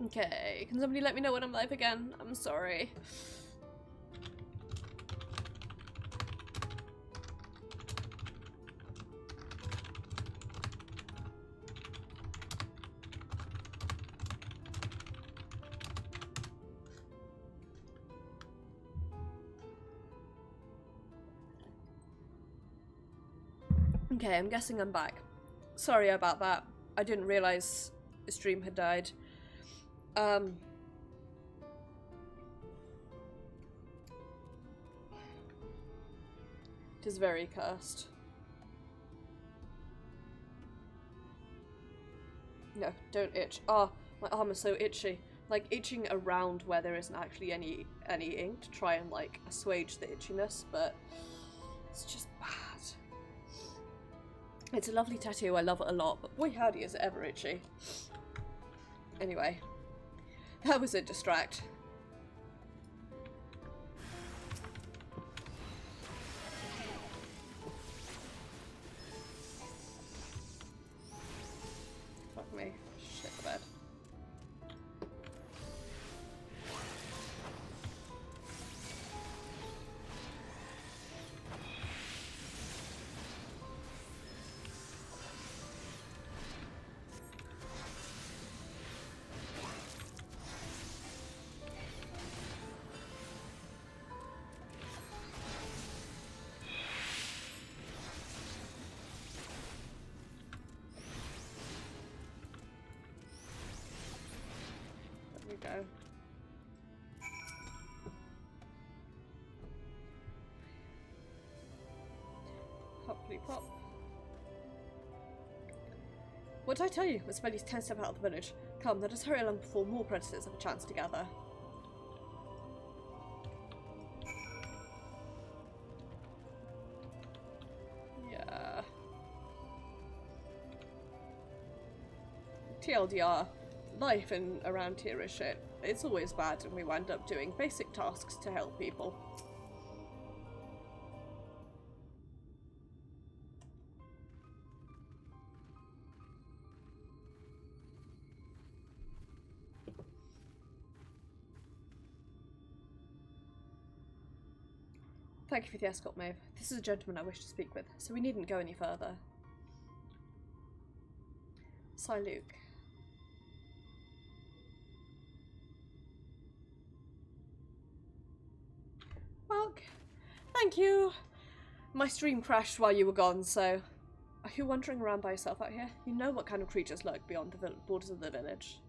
Okay, can somebody let me know when I'm live again? I'm sorry. Okay, I'm guessing I'm back. Sorry about that. I didn't realise the stream had died. It is very cursed. No, don't itch. Ah, my arm is so itchy. Like, itching around where there isn't actually any ink to try and, like, assuage the itchiness, but it's just bad. It's a lovely tattoo, I love it a lot, but boy howdy is it ever itchy. Anyway, that was a distract. Fuck me. Shit the bed. Go. Hopply pop. What did I tell you? It's Smelly's 10 step out of the village. Come, let us hurry along before more predators have a chance to gather. Yeah. TLDR. Life in around here is shit. It's always bad and we wind up doing basic tasks to help people. Thank you for the escort, Maeve. This is a gentleman I wish to speak with, so we needn't go any further. Sigh, Luke. Well, thank you. My stream crashed while you were gone, so... Are you wandering around by yourself out here? You know what kind of creatures lurk beyond the borders of the village.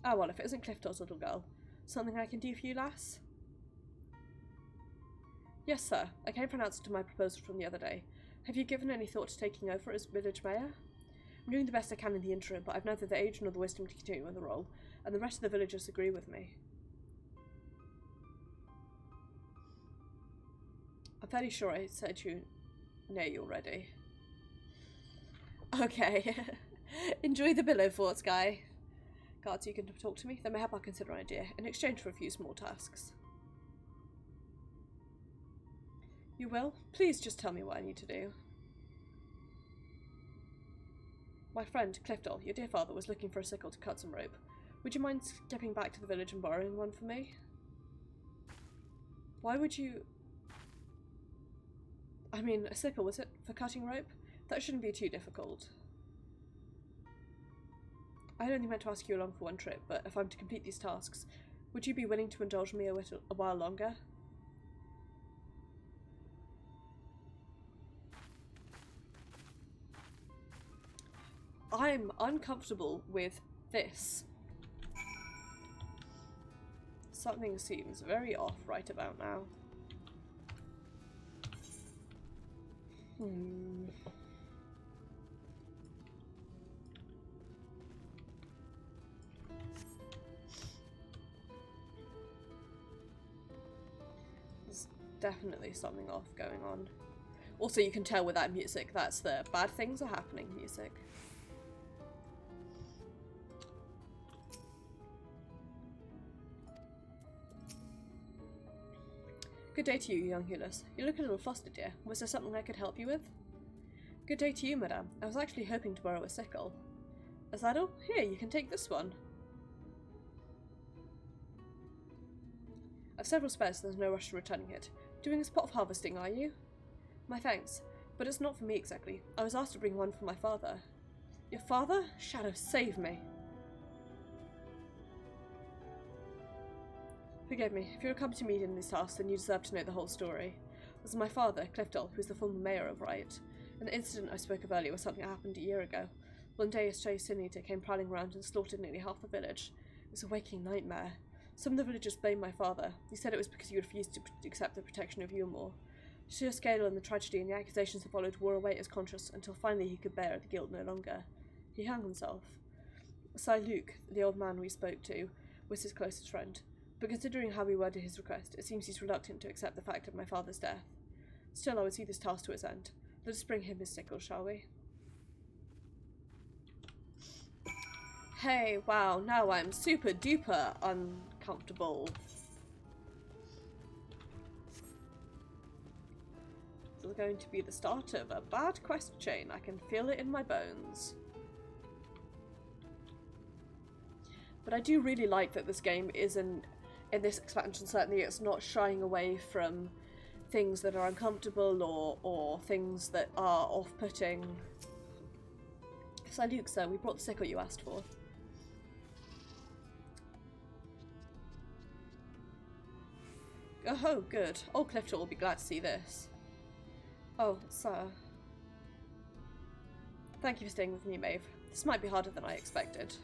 Ah, well, if it isn't Clifton's little girl. Something I can do for you, lass? Yes, sir. I came for an answer to my proposal from the other day. Have you given any thought to taking over as village mayor? I'm doing the best I can in the interim, but I've neither the age nor the wisdom to continue in the role, and the rest of the villagers agree with me. I'm fairly sure I said you nay already. Okay. Enjoy the billow forts, guy. Guards, you can talk to me? Then mayhap I'll consider an idea, in exchange for a few small tasks. You will? Please just tell me what I need to do. My friend, Clifton, your dear father, was looking for a sickle to cut some rope. Would you mind skipping back to the village and borrowing one for me? Why would you... I mean, a sickle, was it? For cutting rope? That shouldn't be too difficult. I only meant to ask you along for one trip, but if I'm to complete these tasks, would you be willing to indulge me a while longer? I'm uncomfortable with this. Something seems very off right about now. There's definitely something off going on. Also, you can tell with that music, that's the bad things are happening music. Good day to you, young Hulis. You look a little flustered, dear. Was there something I could help you with? Good day to you, madame. I was actually hoping to borrow a sickle. Is that all? Here, you can take this one. I've several spares, so there's no rush to returning it. Doing a spot of harvesting, are you? My thanks. But it's not for me exactly. I was asked to bring one for my father. Your father? Shadow, save me. Forgive me. If you're come to meet in these tasks, then you deserve to know the whole story. It was my father, Clifton, who was the former mayor of Riot. And the incident I spoke of earlier was something that happened a year ago. One day a stray sin eater came prowling around and slaughtered nearly half the village. It was a waking nightmare. Some of the villagers blamed my father. He said it was because he refused to accept the protection of Eulmore. The sheer scale and the tragedy and the accusations that followed wore away his conscience until finally he could bear the guilt no longer. He hung himself. Sir Luke, the old man we spoke to, was his closest friend. But considering how he worded his request, it seems he's reluctant to accept the fact of my father's death. Still, I would see this task to its end. Let us bring him his sickle, shall we? Hey, wow, now I'm super duper uncomfortable. This is going to be the start of a bad quest chain. I can feel it in my bones. But I do really like that this game isn't, in this expansion certainly, it's not shying away from things that are uncomfortable or things that are off-putting. So Luke, sir, we brought the sickle you asked for. Oh, good. Old Clifton will be glad to see this. Oh, sir. Thank you for staying with me, Maeve. This might be harder than I expected.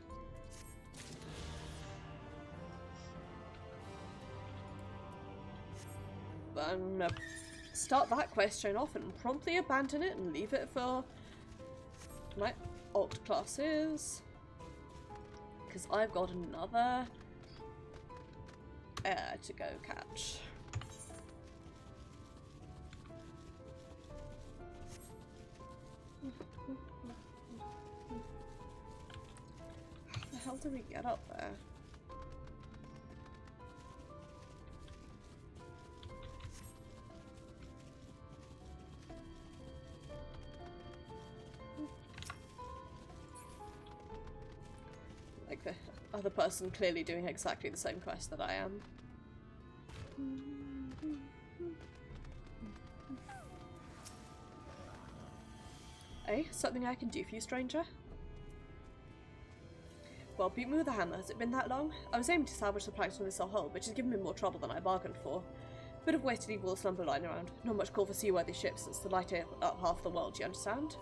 But I'm gonna start that quest chain off and promptly abandon it and leave it for my alt classes. Because I've got another heir to go catch. How the hell do we get up there? Like the other person clearly doing exactly the same quest that I am. Eh? Something I can do for you, stranger? Well, beat me with a hammer. Has it been that long? I was aiming to salvage the planks from this hull, which has given me more trouble than I bargained for. Bit of way to leave all the slumber lying around. Not much call for seaworthy ships since the light up half the world, you understand?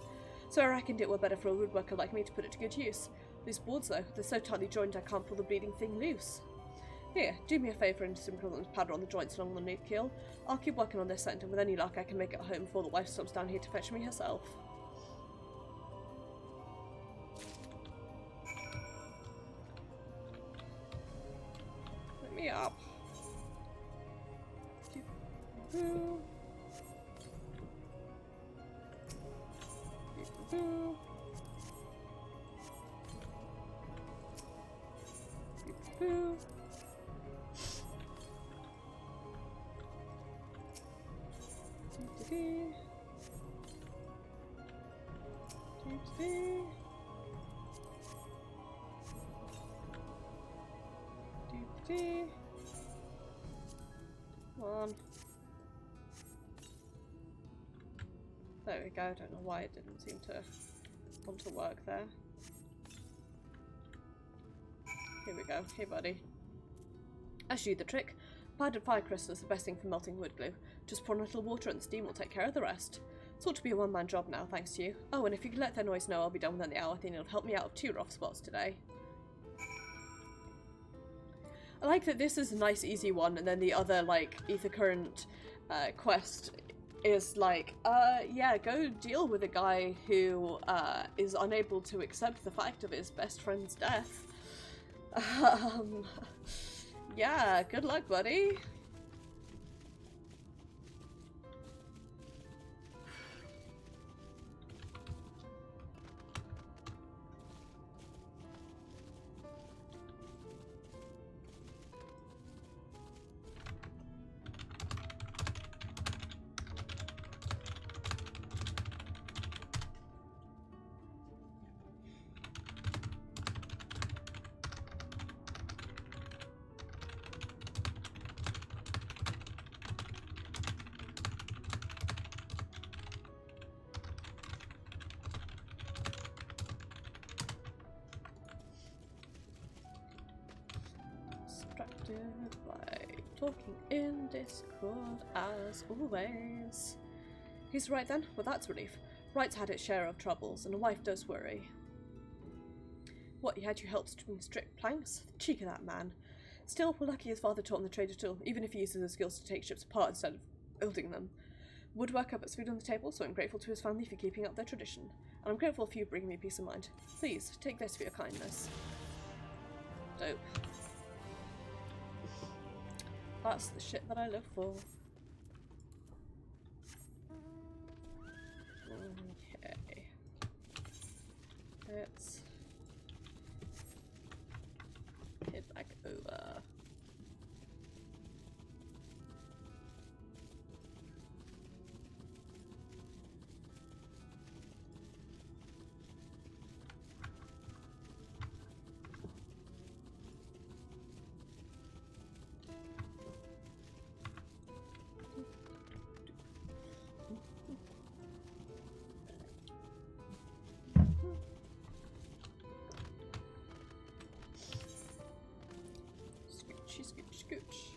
So I reckoned it were better for a woodworker like me to put it to good use. These boards, though, they're so tightly joined I can't pull the bleeding thing loose. Here, do me a favour and sprinkle some powder on the joints along the new keel. I'll keep working on this end, and with any luck I can make it home before the wife stops down here to fetch me herself. Let me up. Boo. Boo. Boo. Come on. There we go. I don't know why it didn't seem to want to work there. Here we go. Hey, buddy. I show you the trick. Powdered fire crystal is the best thing for melting wood glue. Just pour in a little water and the steam will take care of the rest. It's ought to be a one-man job now, thanks to you. Oh, and if you could let their noise know I'll be done within the hour, I think it'll help me out of 2 rough spots today. I like that this is a nice, easy one, and then the other, like, Ether Current quest is like, yeah, go deal with a guy who is unable to accept the fact of his best friend's death. Yeah, good luck, buddy. started by talking in Discord as always. He's right then? Well, that's relief. Wright's had its share of troubles, and a wife does worry. What, he had you help string strict planks? The cheek of that man. Still, we're lucky his father taught him the trade at all, even if he uses his skills to take ships apart instead of building them. Woodworker puts food on the table, so I'm grateful to his family for keeping up their tradition. And I'm grateful for you bringing me peace of mind. Please, take this for your kindness. Dope. That's the shit that I live for. Okay. Let's head back over. Scooch.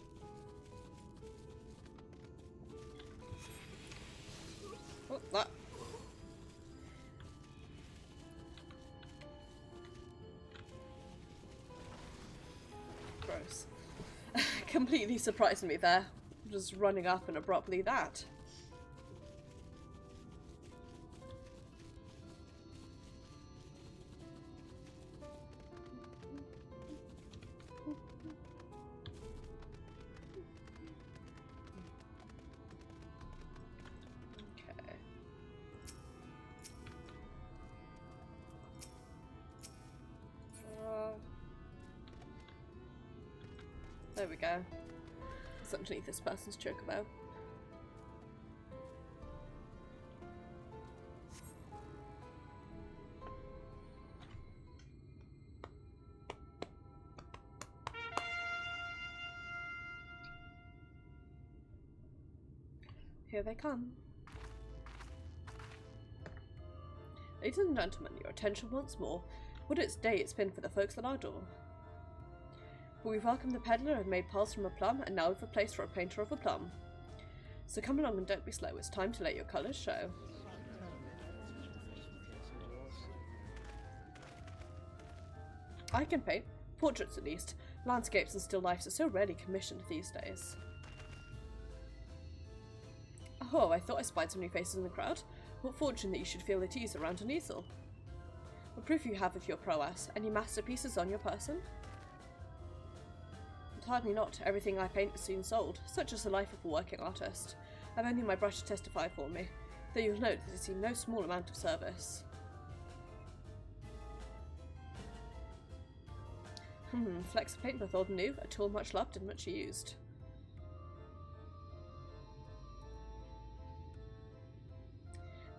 What's that? Gross. Completely surprised me there. Just running up and abruptly that. There we go. It's underneath this person's chocobo. Here they come. Ladies and gentlemen, your attention once more. What a day it's been for the folks at our door. But we've welcomed the peddler and made pearls from a plum, and now we've a place for a painter of a plum. So come along and don't be slow, it's time to let your colours show. I can paint. Portraits at least. Landscapes and still lifes are so rarely commissioned these days. Oh, I thought I spied some new faces in the crowd. What fortune that you should feel at ease around an easel. What proof you have of your prowess? Any masterpieces on your person? Hardly not. Everything I paint is soon sold. Such is the life of a working artist. I've only my brush to testify for me, though you'll note that it's seen no small amount of service. Flecks of paint both old and new, a tool much loved and much used.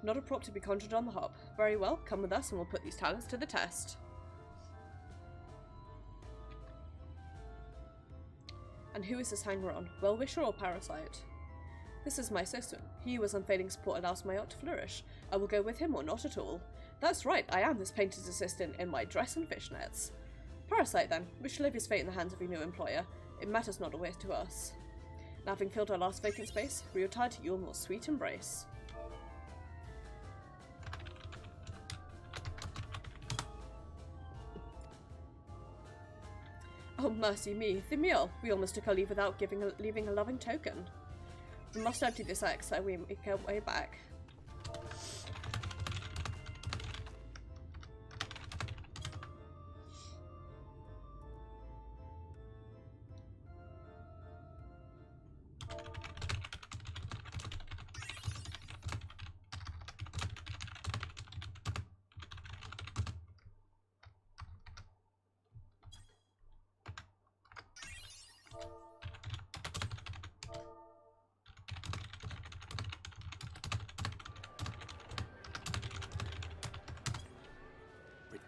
Not a prop to be conjured on the hop. Very well, come with us and we'll put these talents to the test. And who is this hanger-on? Well-wisher or parasite? This is my assistant. He who was unfailing support allows my art to flourish. I will go with him or not at all. That's right, I am this painter's assistant in my dress and fishnets. Parasite then. We shall leave his fate in the hands of your new employer. It matters not always to us. Now having filled our last vacant space, we retire to Eulmore's sweet embrace. Oh, mercy me, the meal! We almost took our leave without leaving a loving token. We must empty this egg so we make our way back.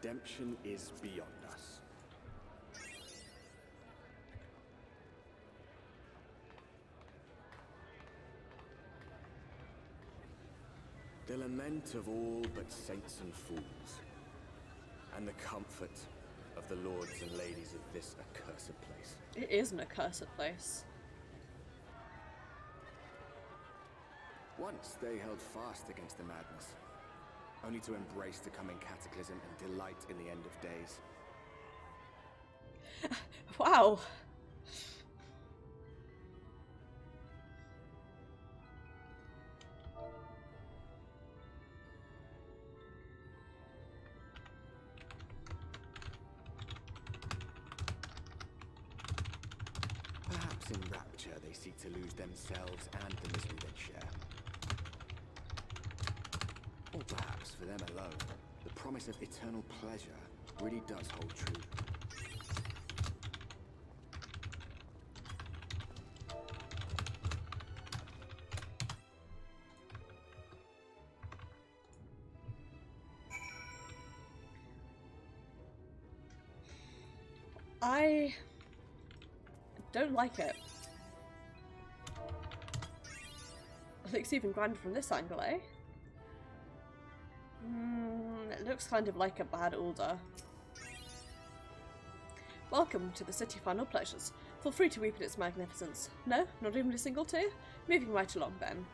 Redemption is beyond us. The lament of all but saints and fools, and the comfort of the lords and ladies of this accursed place. It is an accursed place. Once they held fast against the madness, only to embrace the coming cataclysm and delight in the end of days. Wow. Perhaps in rapture they seek to lose themselves and the misery they share. Or perhaps for them alone, the promise of eternal pleasure really does hold true. I don't like it. It looks even grander from this angle, eh? It looks kind of like a bad order. Welcome to the City of Final Pleasures. Feel free to weep at its magnificence. No, not even a single tear? Moving right along then.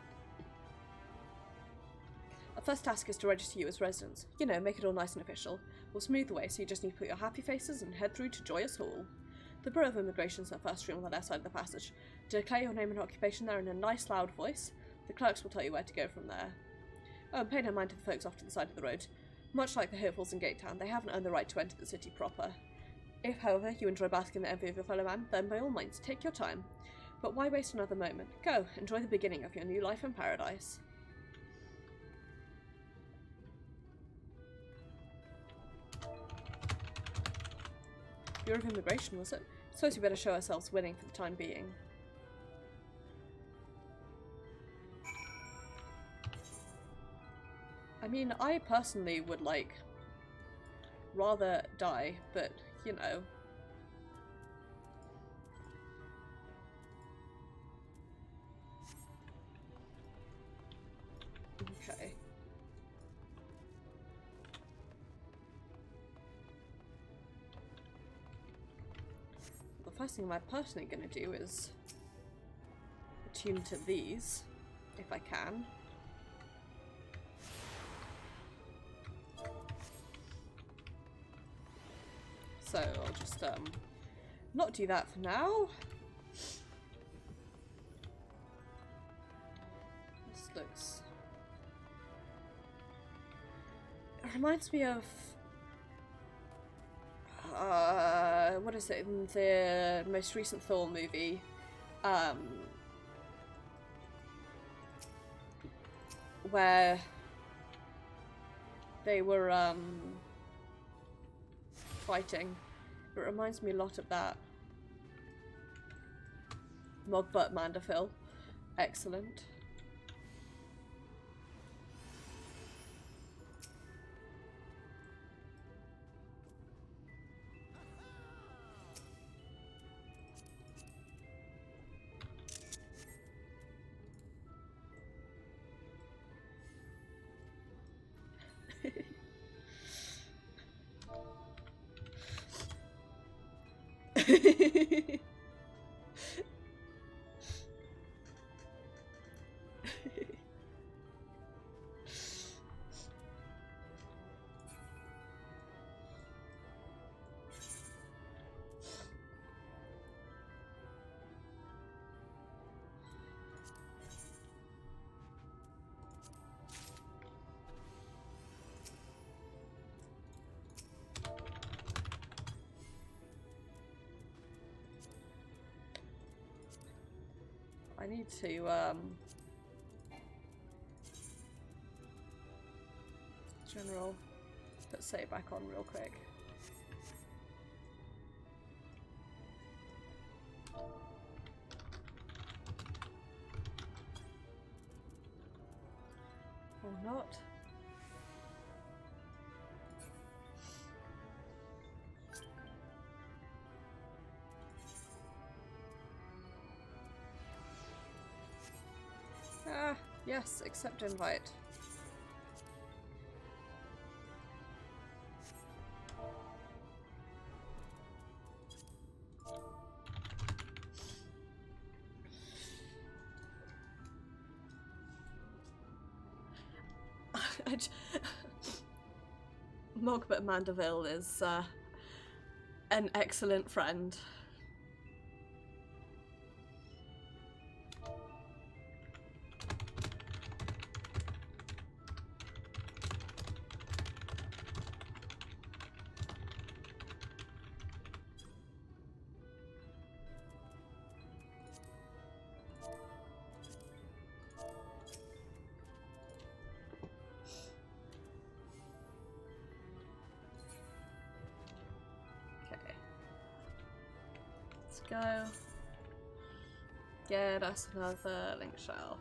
Our first task is to register you as residents. You know, make it all nice and official. We'll smooth the way, so you just need to put your happy faces and head through to Joyous Hall. The Bureau of Immigration is the first room on the left side of the passage. Declare your name and occupation there in a nice loud voice. The clerks will tell you where to go from there. Oh, and pay no mind to the folks off to the side of the road. Much like the Hopefulls in Gatetown, they haven't earned the right to enter the city proper. If, however, you enjoy basking in the envy of your fellow man, then by all means, take your time. But why waste another moment? Go, enjoy the beginning of your new life in paradise. Bureau of Immigration, was it? Suppose we better show ourselves winning for the time being. I mean, I personally would, like, rather die, but, you know. Okay. The first thing I'm personally going to do is attune to these, if I can. So I'll just not do that for now. This looks... It reminds me of what is it in the most recent Thor movie? Where they were fighting. It reminds me a lot of that. Mogbutt Mandeville. Excellent. I need to general put save back on real quick. Or not. Ah, yes, accept invite. Mogbert Mandeville is an excellent friend. Go. Get us another link shell.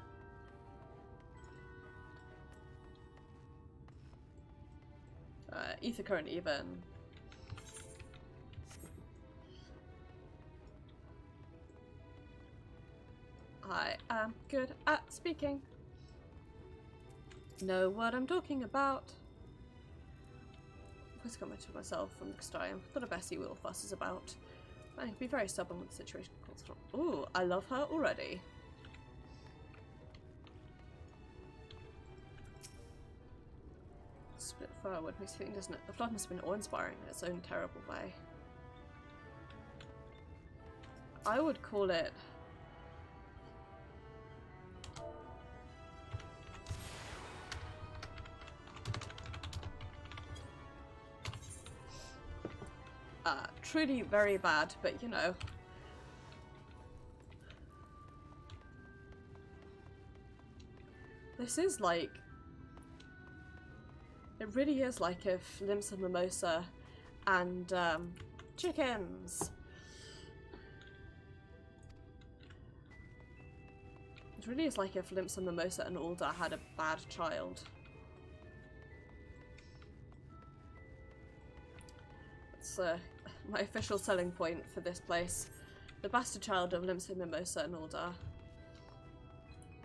Ether current even. I am good at speaking. Know what I'm talking about. I've always got much of myself from the Castarium. Not a Bessie Will fuss is about. I can be very stubborn when the situation calls for. Ooh, I love her already. Split forward makes me think, doesn't it? The flood must have been awe-inspiring in its own terrible way. I would call it... truly very bad, but you know. This is like... It really is like if Limsa Mimosa and chickens. It really is like if Limsa Mimosa and Alda had a bad child. It's my official selling point for this place. The bastard child of Limsa Mimosa and Alda.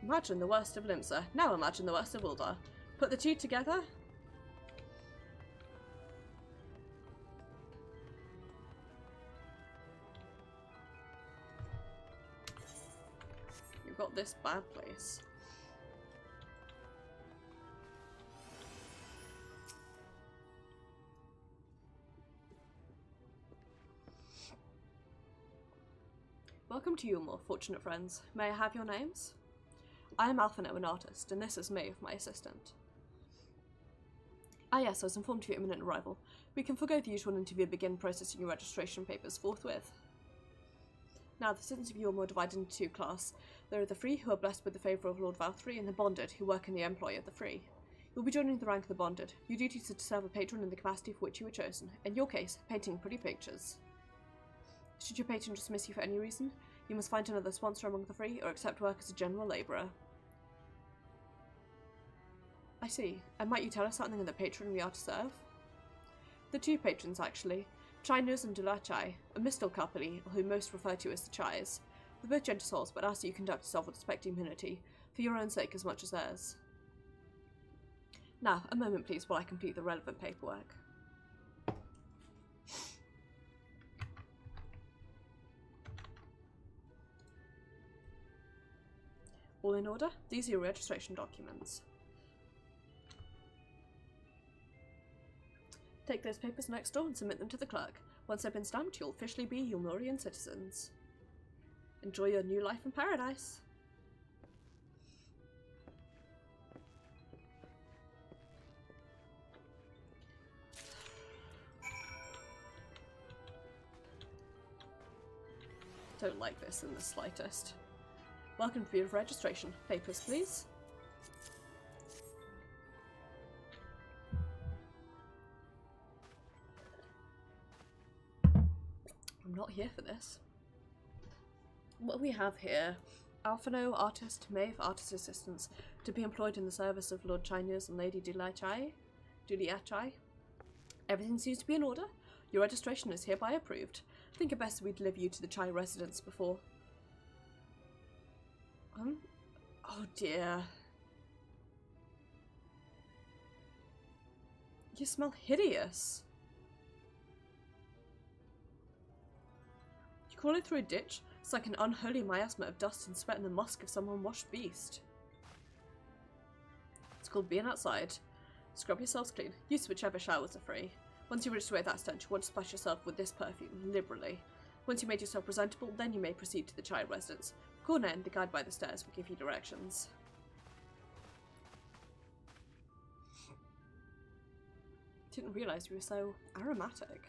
Imagine the worst of Limsa. Now imagine the worst of Alda. Put the two together. You've got this bad place. Welcome to Eulmore, fortunate friends. May I have your names? I am Alphino, an artist, and this is Maeve, my assistant. Ah yes, I was informed of your imminent arrival. We can forgo the usual interview and begin processing your registration papers forthwith. Now, the citizens of Eulmore are divided into two classes. There are the free, who are blessed with the favour of Lord Valkyrie, and the bonded, who work in the employ of the free. You'll be joining the rank of the bonded. Your duty is to serve a patron in the capacity for which you were chosen. In your case, painting pretty pictures. Should your patron dismiss you for any reason, you must find another sponsor among the free, or accept work as a general labourer. I see. And might you tell us something of the patron we are to serve? The two patrons, actually. Chinus and Dulachai, a Mistal couple, whom most refer to as the Chais. They're both gentle souls, but ask that you conduct yourself with respect and humility, for your own sake as much as theirs. Now, a moment please while I complete the relevant paperwork. All in order? These are your registration documents. Take those papers next door and submit them to the clerk. Once they've been stamped, you'll officially be Eulmorian citizens. Enjoy your new life in paradise. Don't like this in the slightest. Welcome to your registration. Papers, please. I'm not here for this. What we have here, Alphino, artist, Maeve, artist assistants, to be employed in the service of Lord Chinese and Lady Dulachai. Everything seems to be in order. Your registration is hereby approved. I think it best we deliver you to the Chai residence before. Oh dear. You smell hideous. You crawl it through a ditch? It's like an unholy miasma of dust and sweat and the musk of some unwashed beast. It's called being outside. Scrub yourselves clean. Use whichever showers are free. Once you rinse away that stench, you want to splash yourself with this perfume liberally. Once you made yourself presentable, then you may proceed to the child residence. Corner end, the guide by the stairs will give you directions. Didn't realise you were so aromatic.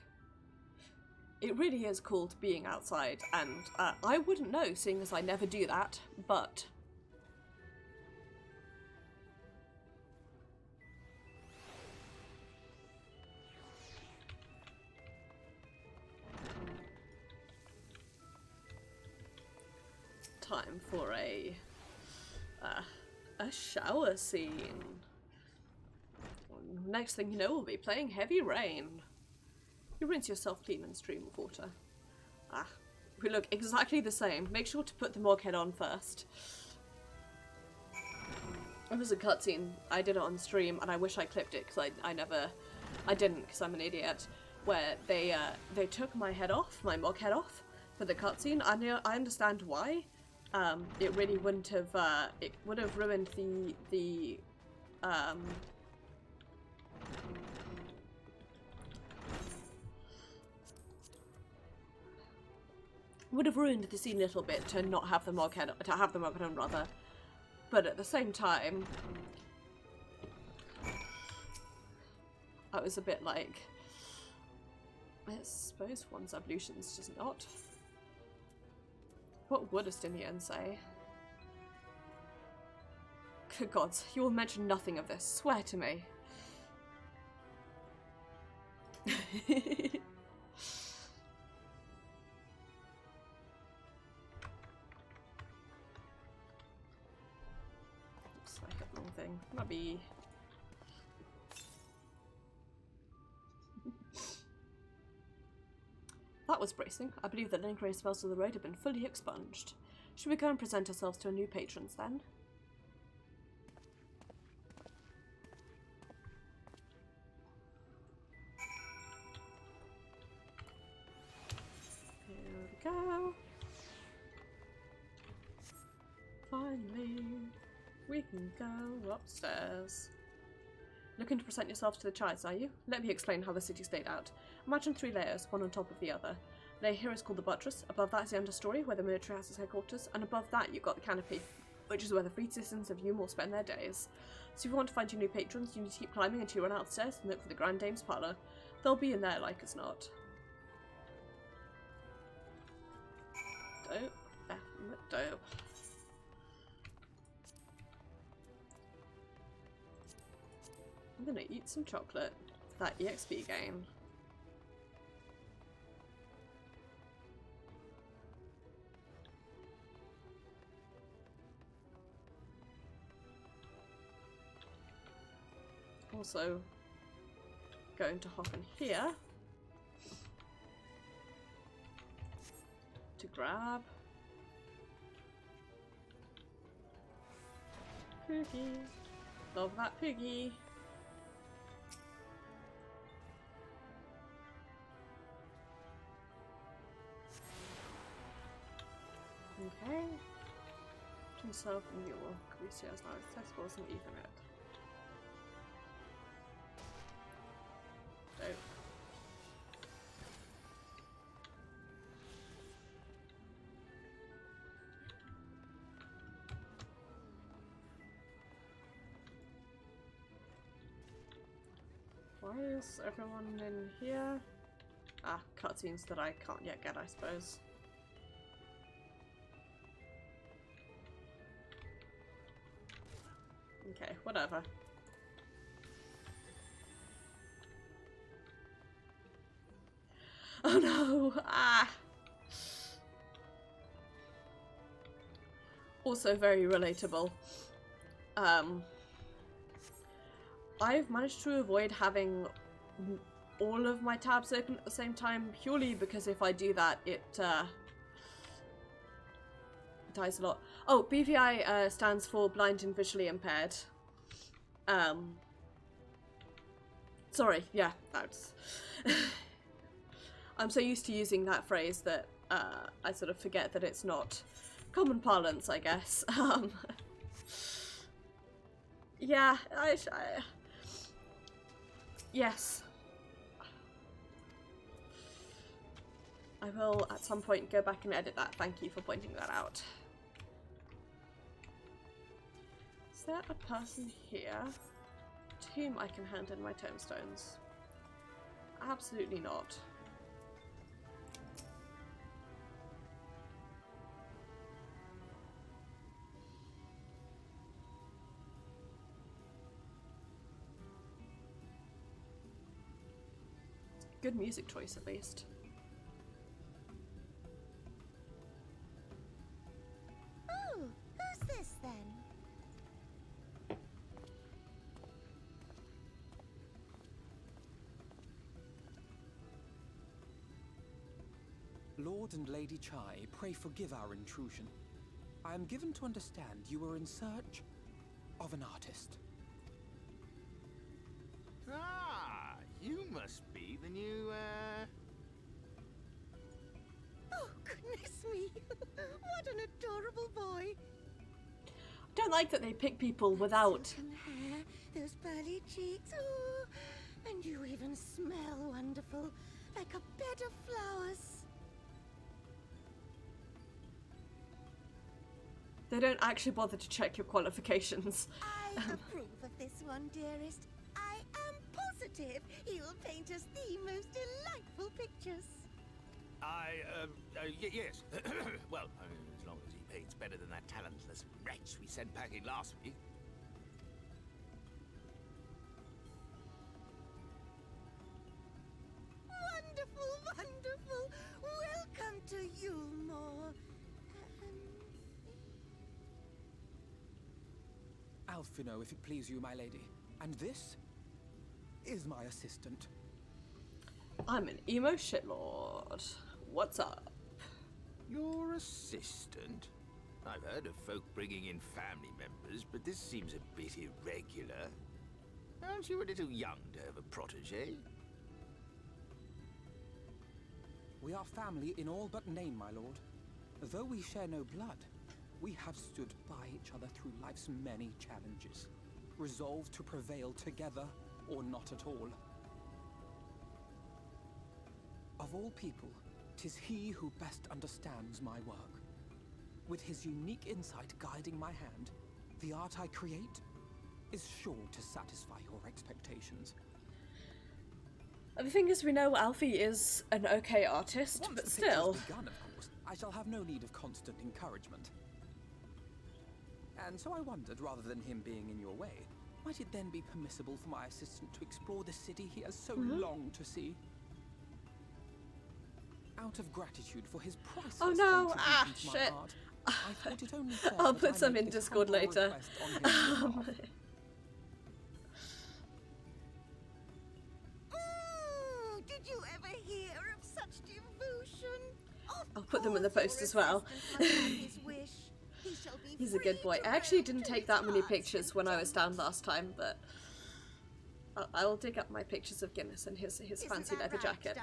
It really is called being outside, and I wouldn't know, seeing as I never do that, but... time for a shower scene. Next thing you know, we'll be playing Heavy Rain. You rinse yourself clean in a stream of water. Ah, we look exactly the same. Make sure to put the mog head on first. It was a cutscene. I did it on stream, and I wish I clipped it because I didn't because I'm an idiot. Where they took my head off, my mog head off, for the cutscene. I understand why. It really wouldn't have. It would have ruined the would have ruined the scene a little bit to not have the mog head, to have the mog head on rather. But at the same time, I was a bit like, I suppose one's evolution's just not. What would Estinian say? Good gods, you will mention nothing of this, swear to me. Looks like a wrong thing. Might be... That was bracing. I believe that any grey spells of the road have been fully expunged. Should we go and present ourselves to our new patrons then? Here we go. Finally, we can go upstairs. Looking to present yourself to the Chides, are you? Let me explain how the city's laid out. Imagine 3 layers, one on top of the other. Layer here is called the buttress, above that is the understory, where the military has its headquarters, and above that you've got the canopy, which is where the free citizens of Eulmore spend their days. So if you want to find your new patrons, you need to keep climbing until you run out the stairs and look for the Grand Dame's parlour. They'll be in there like as not. Dope. Dope. I'm gonna eat some chocolate for that EXP gain. Also, going to hop in here to grab Piggy. Love that piggy. Okay. Himself and Mule. Can we see as not accessible as an Ethernet? Dope. Why is everyone in here? Ah, cutscenes that I can't yet get, I suppose. Okay, whatever. Oh no! Ah! Also very relatable. I've managed to avoid having all of my tabs open at the same time purely because if I do that, it dies a lot. Oh, BVI stands for blind and visually impaired. Sorry, yeah, that's... I'm so used to using that phrase that I sort of forget that it's not common parlance, I guess. Yes. I will at some point go back and edit that. Thank you for pointing that out. Is there a person here to whom I can hand in my tombstones? Absolutely not. Good music choice, at least. Oh, who's this then? Lord and Lady Chai, pray forgive our intrusion. I am given to understand you were in search of an artist. Ah, you must be the new, Oh, goodness me. What an adorable boy. I don't like that they pick people without. Silken hair, those pearly cheeks. Oh, and you even smell wonderful, like a bed of flowers. They don't actually bother to check your qualifications. I approve of this one, dearest. I am positive he'll paint us the most delightful pictures. yes. Well, as long as he paints better than that talentless wretch we sent packing last week. Wonderful, wonderful. Welcome to Eulmore. Alphino, if it please you, my lady. And this is my assistant. I'm an emo shitlord. What's up? Your assistant? I've heard of folk bringing in family members, but this seems a bit irregular. Aren't you a little young to have a protege? We are family in all but name, my lord. Though we share no blood, we have stood by each other through life's many challenges, resolved to prevail together or not at all. Of all people, 'tis he who best understands my work. With his unique insight guiding my hand, the art I create is sure to satisfy your expectations. The thing is, we know Alfie is an okay artist, Once but the still. picture's begun, of course, I shall have no need of constant encouragement. And so I wondered, rather than him being in your way, might it then be permissible for my assistant to explore the city he has so longed to see? Out of gratitude for his priceless Oh no! contribution to my Shit. art, I thought it only fair I'll that put I some make in this Discord humble later. request on his behalf. Did you ever hear of such devotion? I'll put them in the post as well. He's a good boy. I actually didn't take that many pictures when I was down last time, but I'll dig up my pictures of Guinness and his fancy leather jacket.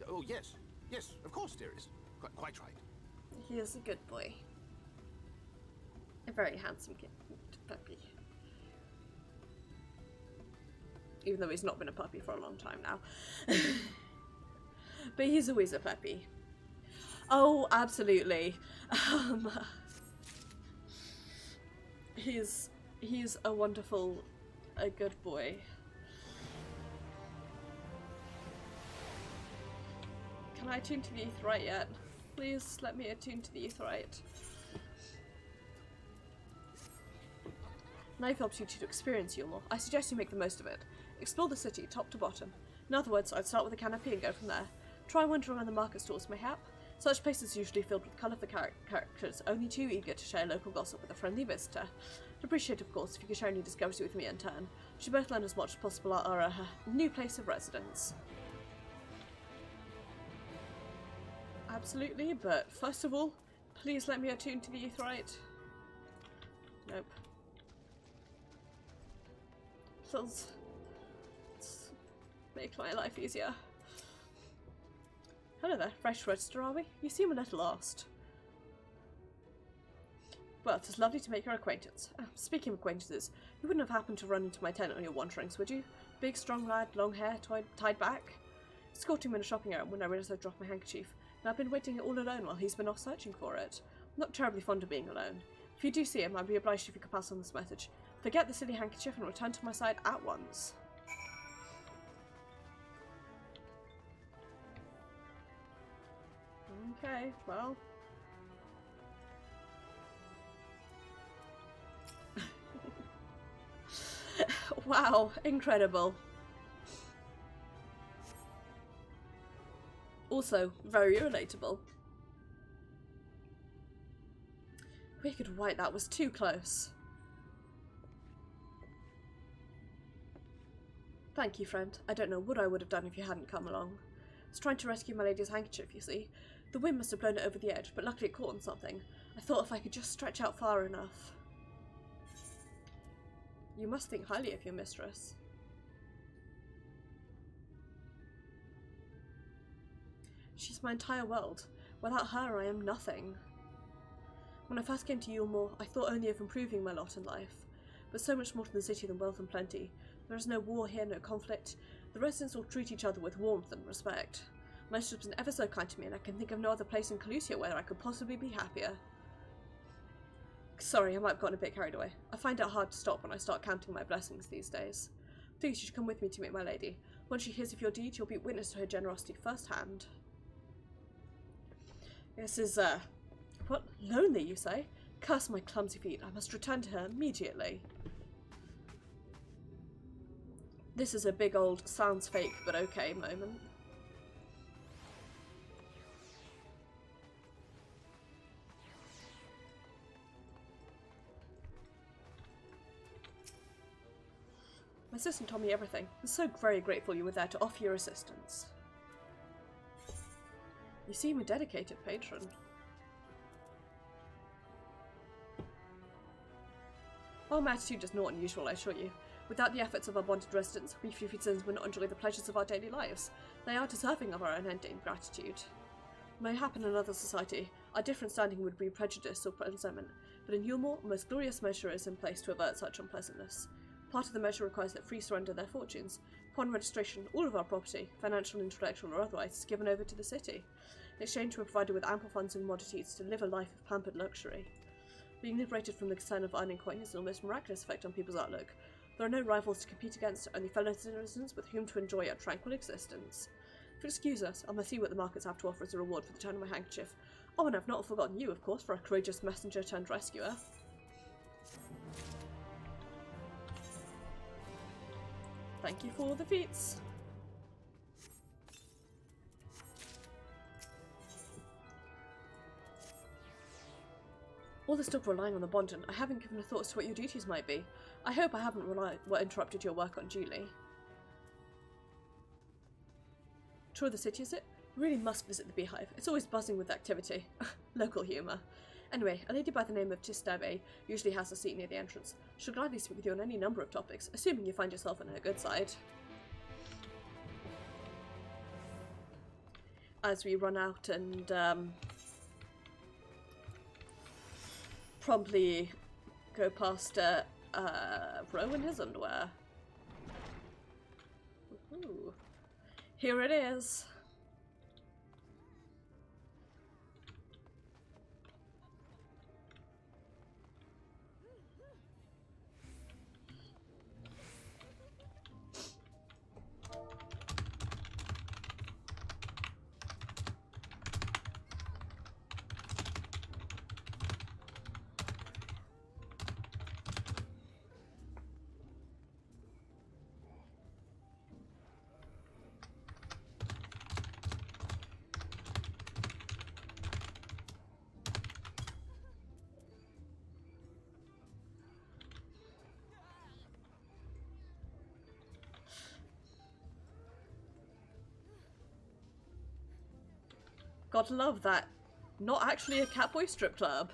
Oh, yes. Yes, of course, dearest. Quite right. He is a good boy. A very handsome puppy. Even though he's not been a puppy for a long time now. But he's always a puppy. Oh, absolutely. He's a wonderful, a good boy. Can I attune to the Aetheryte yet? Please let me attune to the Aetheryte. Now you've the opportunity to experience Eulmore. I suggest you make the most of it. Explore the city, top to bottom. In other words, I'd start with a canopy and go from there. Try wandering around the market stalls, mayhap. Such places are usually filled with colourful characters, only too eager to share local gossip with a friendly visitor. I'd appreciate, of course, if you could share any discoveries with me in turn. We should both learn as much as possible at our new place of residence. Absolutely, but first of all, please let me attune to the Aetheryte. Nope. Let's make my life easier. Hello there, fresh register, are we? You seem a little lost. Well, it is lovely to make your acquaintance. Speaking of acquaintances, you wouldn't have happened to run into my tenant on your wanderings, would you? Big, strong lad, long hair, tied back. Escorting him in a shopping errand when I realised I'd dropped my handkerchief, and I've been waiting all alone while he's been off searching for it. I'm not terribly fond of being alone. If you do see him, I'd be obliged if you could pass on this message. Forget the silly handkerchief and return to my side at once. Okay, well... Wow, incredible. Also, very relatable. Wicked white, that was too close. Thank you, friend. I don't know what I would have done if you hadn't come along. I was trying to rescue my lady's handkerchief, you see. The wind must have blown it over the edge, but luckily it caught on something. I thought if I could just stretch out far enough. You must think highly of your mistress. She's my entire world. Without her, I am nothing. When I first came to Eulmore, I thought only of improving my lot in life. But so much more to the city than wealth and plenty. There is no war here, no conflict. The residents all treat each other with warmth and respect. My mistress has been ever so kind to me, and I can think of no other place in Calusia where I could possibly be happier. Sorry, I might have gotten a bit carried away. I find it hard to stop when I start counting my blessings these days. Please, you should come with me to meet my lady. Once she hears of your deed, you'll be witness to her generosity firsthand. This is, what? Lonely, you say? Curse my clumsy feet. I must return to her immediately. This is a big old sounds fake but okay moment. My assistant told me everything. I'm so very grateful you were there to offer your assistance. You seem a dedicated patron. While my attitude is not unusual, I assure you. Without the efforts of our bonded residents, we few citizens would not enjoy the pleasures of our daily lives. They are deserving of our unending gratitude. It may happen in another society, our different standing would be prejudice or resentment, but in Eulmore, a most glorious measure is in place to avert such unpleasantness. Part of the measure requires that free surrender their fortunes. Upon registration, all of our property, financial, intellectual, or otherwise, is given over to the city. In exchange, we're provided with ample funds and commodities to live a life of pampered luxury. Being liberated from the concern of earning coin has an almost miraculous effect on people's outlook. There are no rivals to compete against, only fellow citizens with whom to enjoy a tranquil existence. If you'll excuse us, I must see what the markets have to offer as a reward for the turn of my handkerchief. Oh, and I've not forgotten you, of course, for a courageous messenger turned rescuer. Thank you for the feats. All this talk relying on the bond, and I haven't given a thought as to what your duties might be. I hope I haven't interrupted your work on Julie. Tour of the city, is it? You really must visit the beehive. It's always buzzing with activity. Local humour. Anyway, a lady by the name of Tistave usually has a seat near the entrance. She'll gladly speak with you on any number of topics, assuming you find yourself on her good side. As we run out and promptly go past Ro in his underwear. Ooh. Here it is. Gotta love that. Not actually a catboy strip club.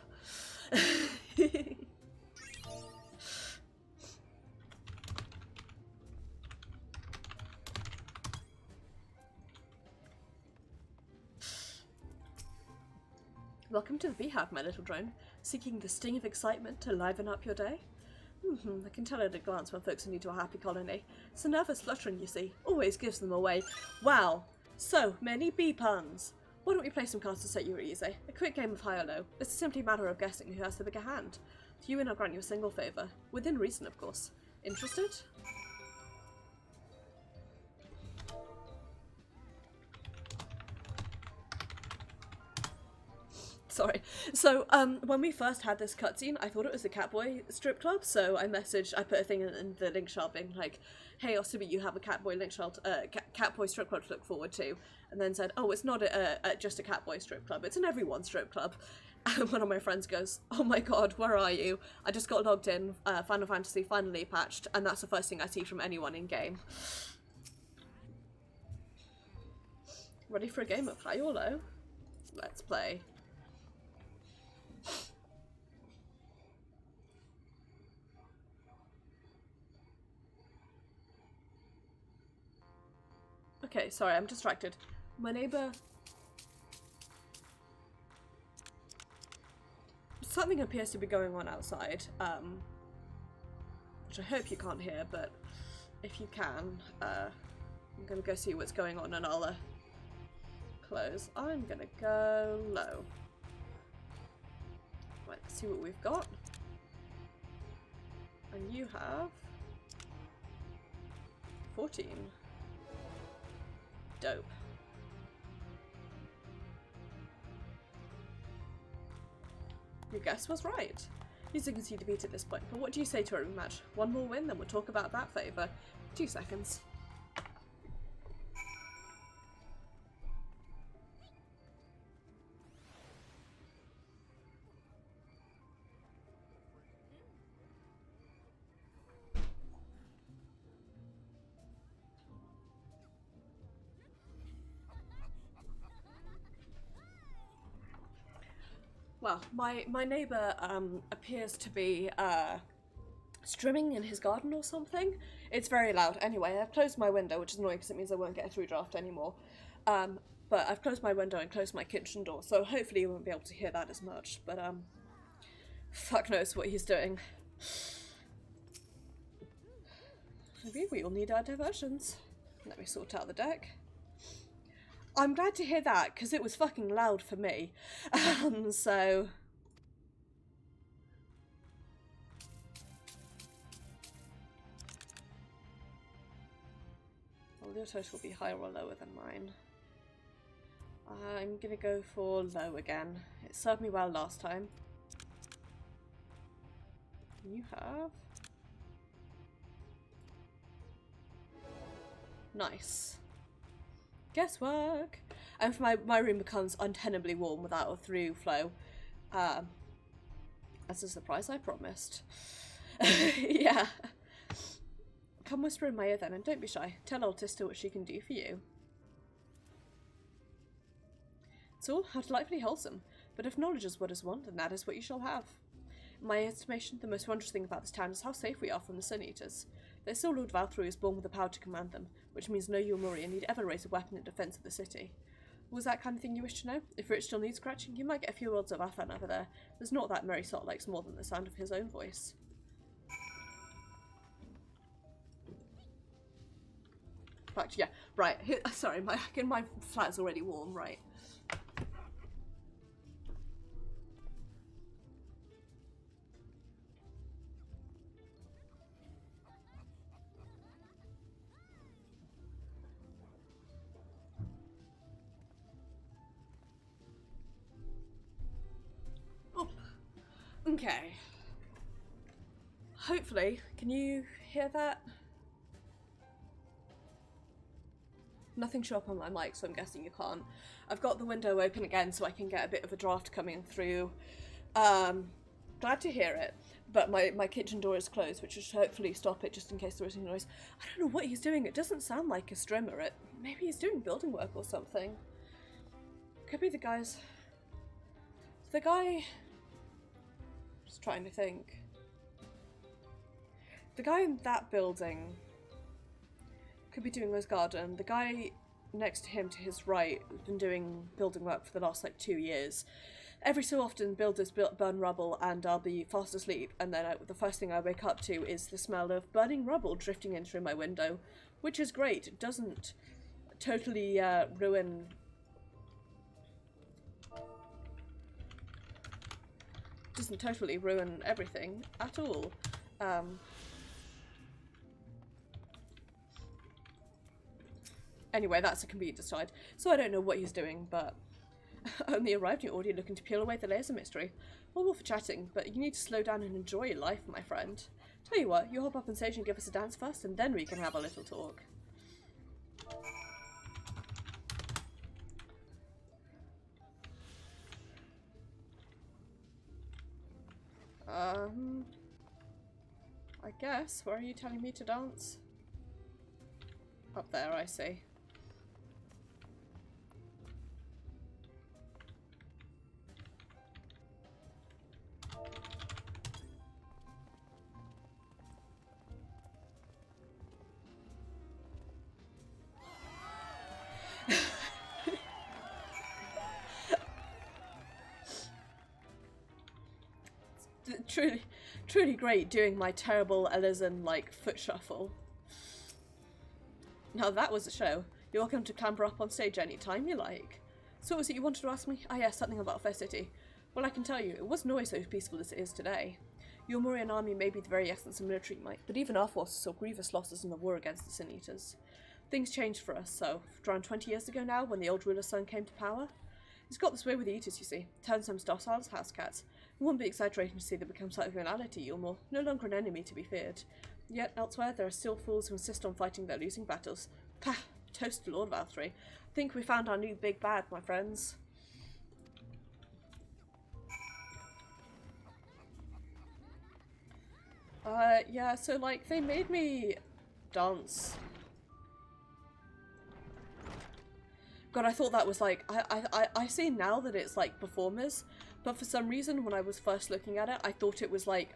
Welcome to the Beehive, my little drone. Seeking the sting of excitement to liven up your day? I can tell at a glance when folks are new to a happy colony. So nervous fluttering, you see, always gives them away. Wow, so many bee puns. Why don't we play some cards to set you at ease? A quick game of high or low. It's simply a matter of guessing who has the bigger hand. If you win, I'll grant you a single favour. Within reason, of course. Interested? Sorry. So, when we first had this cutscene, I thought it was a Catboy strip club, so I put a thing in the link shell being like, hey, Osabi, you have a Catboy link shell, Catboy strip club to look forward to, and then said, oh, it's not just a Catboy strip club, it's an everyone strip club. And one of my friends goes, oh my god, where are you? I just got logged in, Final Fantasy finally patched, and that's the first thing I see from anyone in-game. Ready for a game of high or low? Let's play. Okay, sorry, I'm distracted. My neighbour... Something appears to be going on outside, which I hope you can't hear, but if you can, I'm gonna go see what's going on and I'll close. I'm gonna go low. Right, let's see what we've got. And you have 14. Dope. Your guess was right. You can see defeat at this point, but what do you say to a rematch? One more win, then we'll talk about that favour. 2 seconds. Well, my neighbour appears to be strumming in his garden or something. It's very loud. Anyway, I've closed my window, which is annoying because it means I won't get a through draft anymore. But I've closed my window and closed my kitchen door, so hopefully you won't be able to hear that as much. But fuck knows what he's doing. Maybe we all need our diversions. Let me sort out the deck. I'm glad to hear that, because it was fucking loud for me. So... Well, your total will be higher or lower than mine. I'm gonna go for low again. It served me well last time. You have... Nice. Guesswork! And for my room becomes untenably warm without a through flow. As a surprise, I promised. Yeah. Come whisper in my ear then, and don't be shy. Tell old Tista what she can do for you. It's all how delightfully wholesome. But if knowledge is what is want, then that is what you shall have. In my estimation, the most wondrous thing about this town is how safe we are from the Sun Eaters. Their sole Lord Valkyrie is born with the power to command them, which means no Eulmore need ever raise a weapon in defence of the city. Was that kind of thing you wish to know? If Rich still needs scratching, you might get a few words of Athan over there. There's not that merry sort likes more than the sound of his own voice. In fact, yeah, right. Sorry, my flat's already warm, right. Okay. Hopefully, can you hear that? Nothing show up on my mic, so I'm guessing you can't. I've got the window open again so I can get a bit of a draft coming through. Glad to hear it, but my kitchen door is closed, which should hopefully stop it just in case there is any noise. I don't know what he's doing. It doesn't sound like a strimmer. Maybe he's doing building work or something. Could be the guys... The guy... Just trying to think. The guy in that building could be doing his garden. The guy next to him to his right has been doing building work for the last like 2 years. Every so often builders burn rubble and I'll be fast asleep, and then the first thing I wake up to is the smell of burning rubble drifting in through my window, which is great. It doesn't totally ruin... doesn't totally ruin everything at all. Anyway, that's a convenient aside. So I don't know what he's doing, but... Only arrived, you're already looking to peel away the layers of mystery. Well, all for chatting, but you need to slow down and enjoy life, my friend. Tell you what, you hop up on stage and give us a dance first, and then we can have a little talk. I guess. Where are you telling me to dance? Up there, I see. Truly great doing my terrible Elysian, like, foot shuffle. Now that was a show. You're welcome to clamber up on stage any time you like. So what was it you wanted to ask me? Ah yes, something about Fair City. Well, I can tell you, it wasn't always so peaceful as it is today. The Eulmorian army may be the very essence of military might, but even our forces saw grievous losses in the war against the Sin Eaters. Things changed for us, so, around 20 years ago now, when the old ruler's son came to power. He's got this way with the Eaters, you see. Turns them docile as house cats. It wouldn't be exaggerating to say they become something of a reality, Eulmore. No longer an enemy to be feared. Yet, elsewhere, there are still fools who insist on fighting their losing battles. Pah! Toast to Lord Valtteri. I think we found our new big bad, my friends. Yeah, so, like, they made me dance. God, I thought that was, like, I see now that it's, like, performers, but for some reason, when I was first looking at it, I thought it was, like,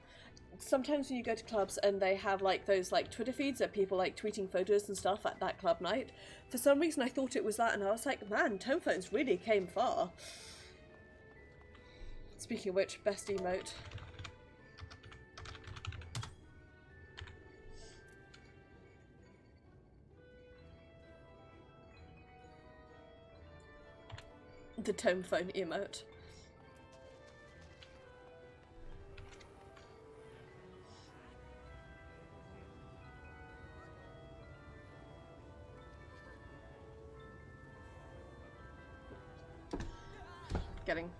sometimes when you go to clubs and they have, like, those, like, Twitter feeds of people, like, tweeting photos and stuff at that club night, for some reason I thought it was that, and I was like, man, tone phones really came far. Speaking of which, best emote. The tone phone emote. Getting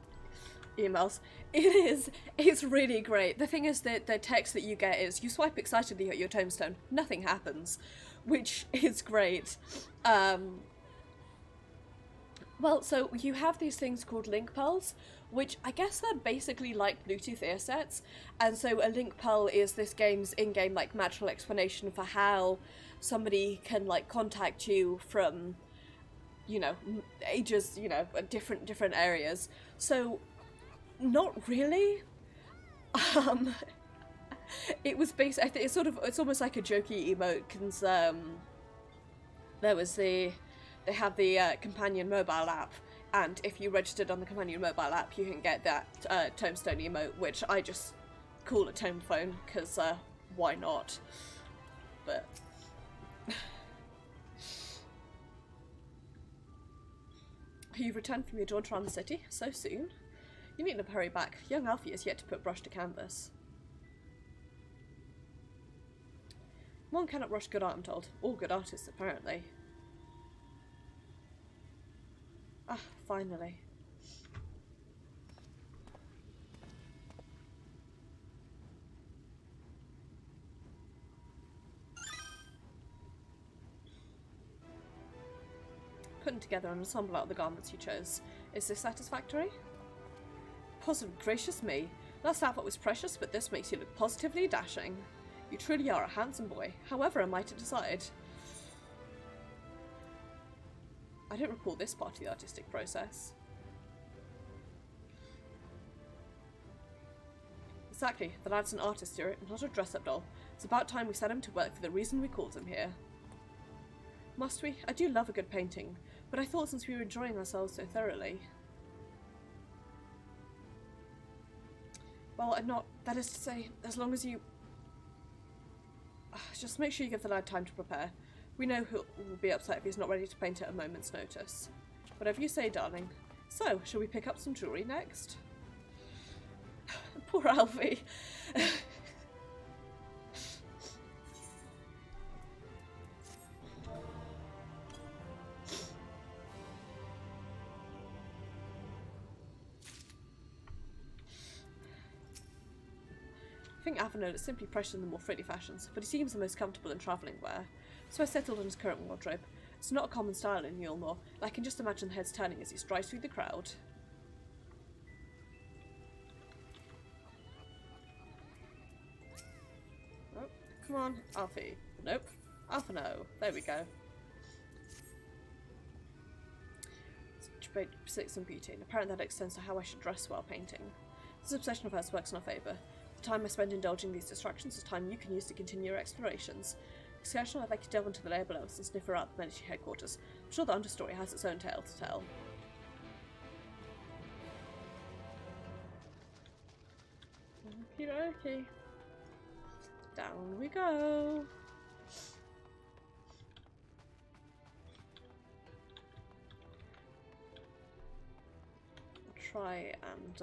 emails. It's really great. The thing is that the text that you get is you swipe excitedly at your tombstone, nothing happens, which is great. Well, so you have these things called link pearls, which I guess they're basically like Bluetooth earsets, and so a link pearl is this game's in-game, like, magical explanation for how somebody can, like, contact you from, you know, ages, you know, different areas. So, not really. It was I think it's almost like a jokey emote, because there was they have the companion mobile app, and if you registered on the companion mobile app, you can get that tombstone emote, which I just call a tone phone, because why not? But you've returned from your jaunt around the city so soon. You needn't hurry back. Young Alfie is yet to put brush to canvas. One cannot rush good art, I'm told. All good artists, apparently. Ah, finally. Putting together an ensemble out of the garments you chose. Is this satisfactory? Positive gracious me. Last outfit was precious, but this makes you look positively dashing. You truly are a handsome boy. However am I to decide? I don't recall this part of the artistic process. Exactly, the lad's an artist, Stuart, not a dress-up doll. It's about time we set him to work for the reason we called him here. Must we? I do love a good painting, but I thought since we were enjoying ourselves so thoroughly... Well, I'm not. That is to say, as long as you... Just make sure you give the lad time to prepare. We know who will be upset if he's not ready to paint at a moment's notice. Whatever you say, darling. So, shall we pick up some jewellery next? Poor Alfie. I think Avenode is simply precious in the more frilly fashions, but he seems the most comfortable in travelling wear, so I settled on his current wardrobe. It's not a common style in Eulmore, but I can just imagine the heads turning as he strides through the crowd. Oh, come on, Alfie. Nope. Alpha no. There we go. 6 and beauty, and apparently that extends to how I should dress while painting. This obsession of hers works in our favour. The time I spend indulging these distractions is time you can use to continue your explorations. Excursion, I'd like to delve into the layer below us and sniff around the military headquarters. I'm sure the understory has its own tale to tell. Okie down we go. I'll try and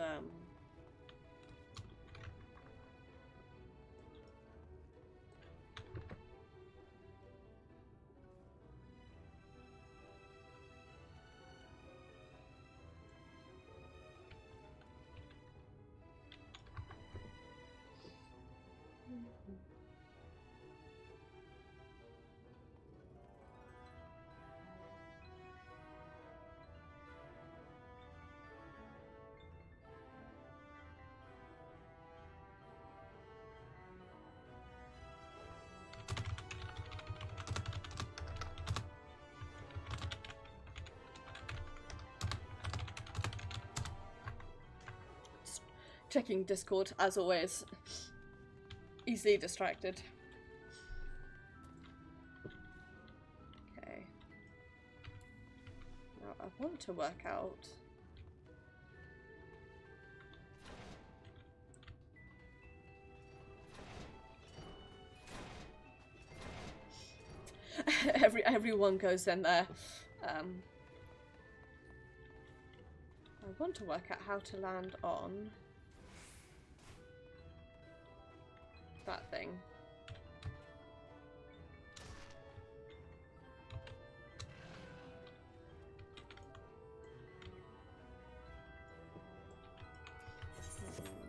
checking Discord, as always. Easily distracted. Okay. Now I want to work out... Everyone goes in there. I want to work out how to land on... that thing.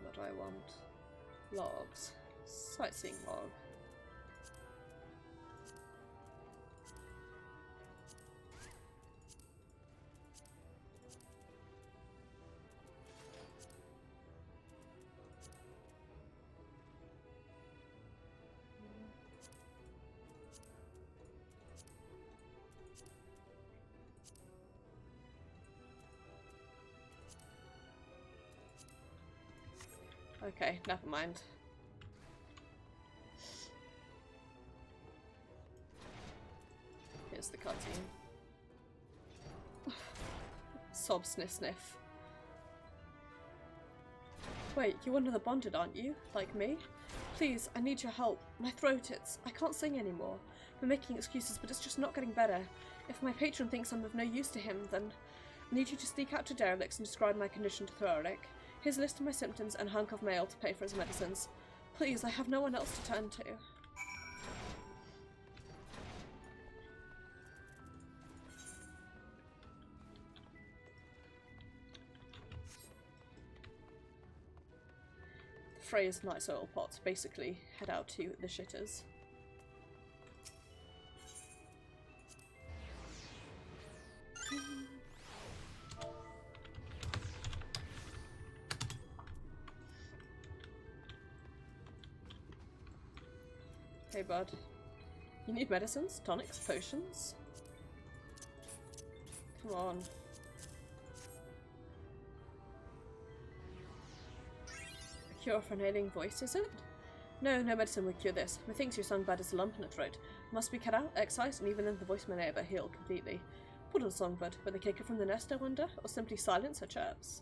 What do I want? Logs. Sightseeing log. Okay, never mind. Here's the cutscene. Sob sniff sniff. Wait, you're one of the bonded, aren't you? Like me? Please, I need your help. My throat, I can't sing anymore. I'm making excuses, but it's just not getting better. If my patron thinks I'm of no use to him, then I need you to sneak out to Derelicts and describe my condition to Thoreric. Here's a list of my symptoms and a hunk of mail to pay for his medicines. Please, I have no one else to turn to. The phrase nice oil pots basically head out to the shitters. Hey bud, you need medicines, tonics, potions? Come on. A cure for an ailing voice, is it? No, no medicine would cure this. Methinks your song bad as a lump in the throat. Must be cut out, excised, and even then the voice may never heal completely. Put on songbird, will they kick her from the nest, I wonder? Or simply silence her chirps?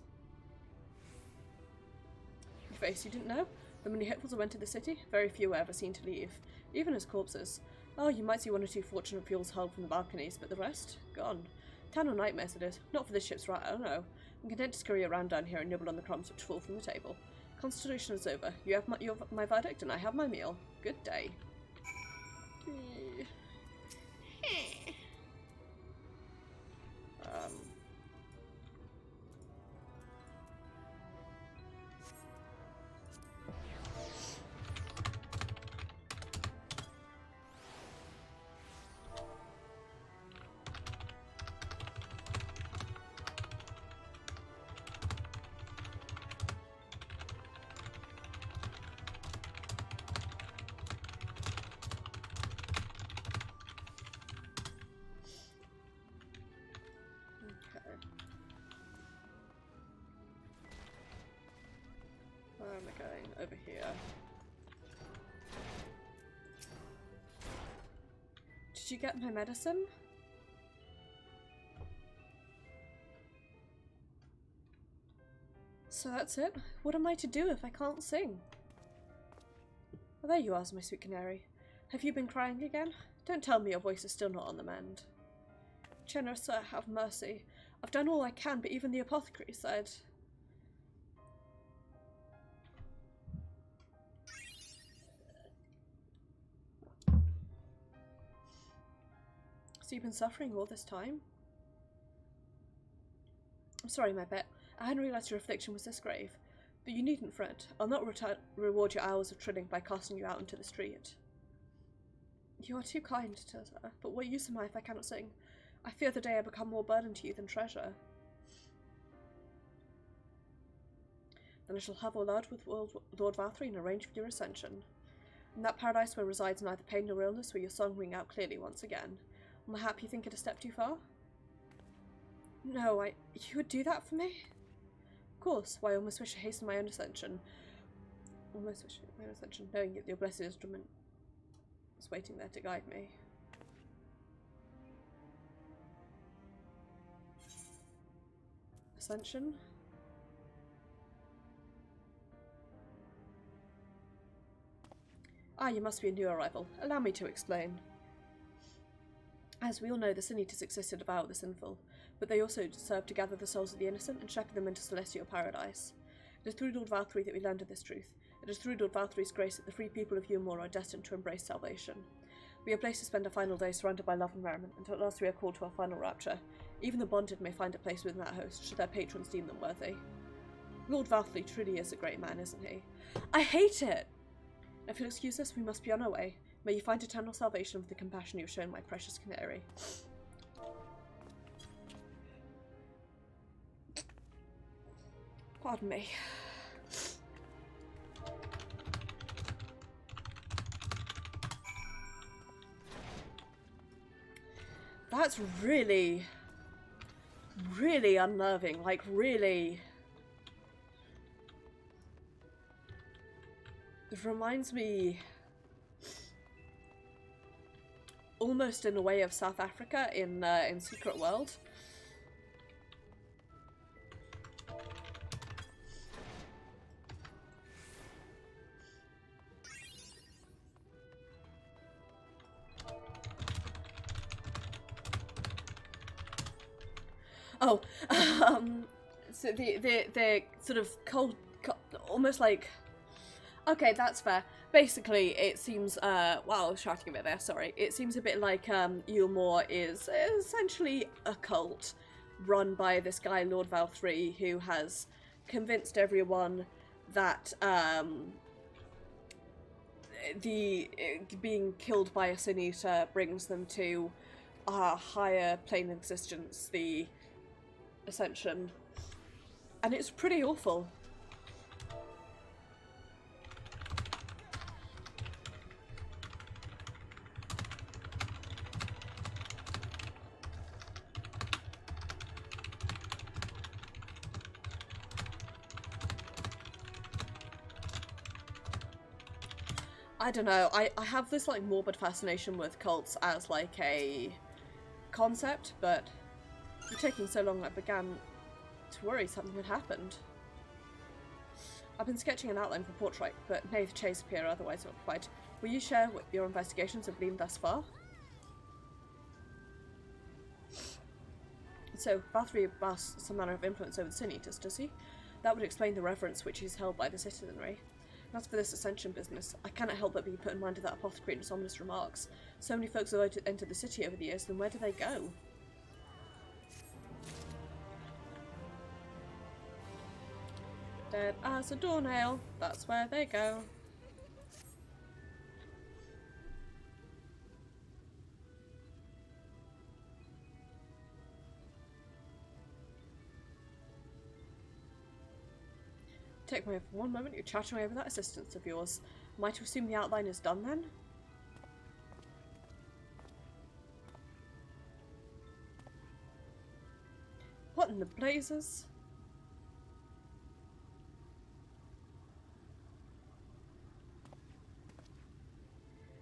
face, you didn't know? The many hopefuls who entered the city, very few were ever seen to leave, even as corpses. Oh, you might see one or two fortunate fools hurled from the balconies, but the rest? Gone. Town of nightmares it is. Not for this ship's right, oh no. I'm content to scurry around down here and nibble on the crumbs which fall from the table. Constitution is over. You have my verdict and I have my meal. Good day. Where am I going? Over here. Did you get my medicine? So that's it? What am I to do if I can't sing? Oh, there you are, my sweet canary. Have you been crying again? Don't tell me your voice is still not on the mend. Generous sir, have mercy. I've done all I can, but even the apothecary said... So you've been suffering all this time? I'm sorry, my pet. I hadn't realised your affliction was this grave. But you needn't fret. I'll not reward your hours of trilling by casting you out into the street. You are too kind, sir, but what use am I if I cannot sing? I fear the day I become more burden to you than treasure. Then I shall have a word with Lord Valtteri and arrange for your ascension. In that paradise where resides neither pain nor illness, where your song ring out clearly once again. Am I happy you think it a step too far? No, you would do that for me? Of course, why I almost wish I hastened my own ascension. Almost wish my own ascension, knowing that your blessed instrument is waiting there to guide me. Ascension? Ah, you must be a new arrival. Allow me to explain. As we all know, the Sin Eaters exist to devour the sinful, but they also serve to gather the souls of the innocent and shepherd them into celestial paradise. It is through Lord Valtteri that we learned of this truth. It is through Lord Valtteri's grace that the free people of Eulmore are destined to embrace salvation. We are blessed to spend our final days surrounded by love and merriment, until at last we are called to our final rapture. Even the bonded may find a place within that host, should their patrons deem them worthy. Lord Valtteri truly is a great man, isn't he? I hate it! If you'll excuse us, we must be on our way. May you find eternal salvation with the compassion you have shown my precious canary. Pardon me. That's really, really unnerving. Like, really... It reminds me... almost in a way of South Africa in Secret World. Oh, so the sort of cold, almost like, okay, that's fair. Basically, it seems, wow, I was shouting a bit there, sorry. It seems a bit like Eulmore is essentially a cult run by this guy, Lord Valtteri, who has convinced everyone that being killed by a Sin Eater brings them to a higher plane of existence, the Ascension. And it's pretty awful. I don't know, I have this like morbid fascination with cults as like a concept, but it's taking so long I began to worry something had happened. I've been sketching an outline for portrait, but Nath Chase appear otherwise occupied. Will you share what your investigations have been thus far? So, Valtteri masks some manner of influence over the Sin Eaters, does he? That would explain the reverence which is held by the citizenry. And as for this ascension business, I cannot help but be put in mind of that apothecary and his ominous remarks. So many folks have entered the city over the years, then where do they go? Dead as a doornail, that's where they go. Take me for one moment, you're chattering over that assistance of yours. Am I to assume the outline is done then? What in the blazes?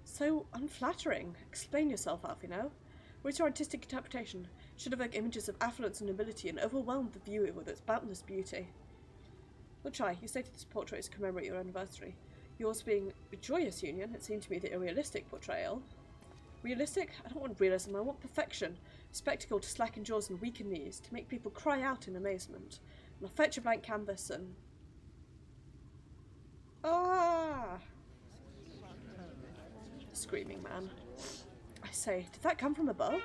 So unflattering. Explain yourself, Alfino. What is your artistic interpretation? Should evoke images of affluence and nobility and overwhelm the viewer with its boundless beauty. Well, Chai, you stated this portrait is to commemorate your anniversary. Yours being a joyous union, it seemed to me the unrealistic portrayal. Realistic? I don't want realism, I want perfection. Spectacle to slacken jaws and weaken knees, to make people cry out in amazement. And I'll fetch a blank canvas and... Ah! Screaming man. I say, did that come from above?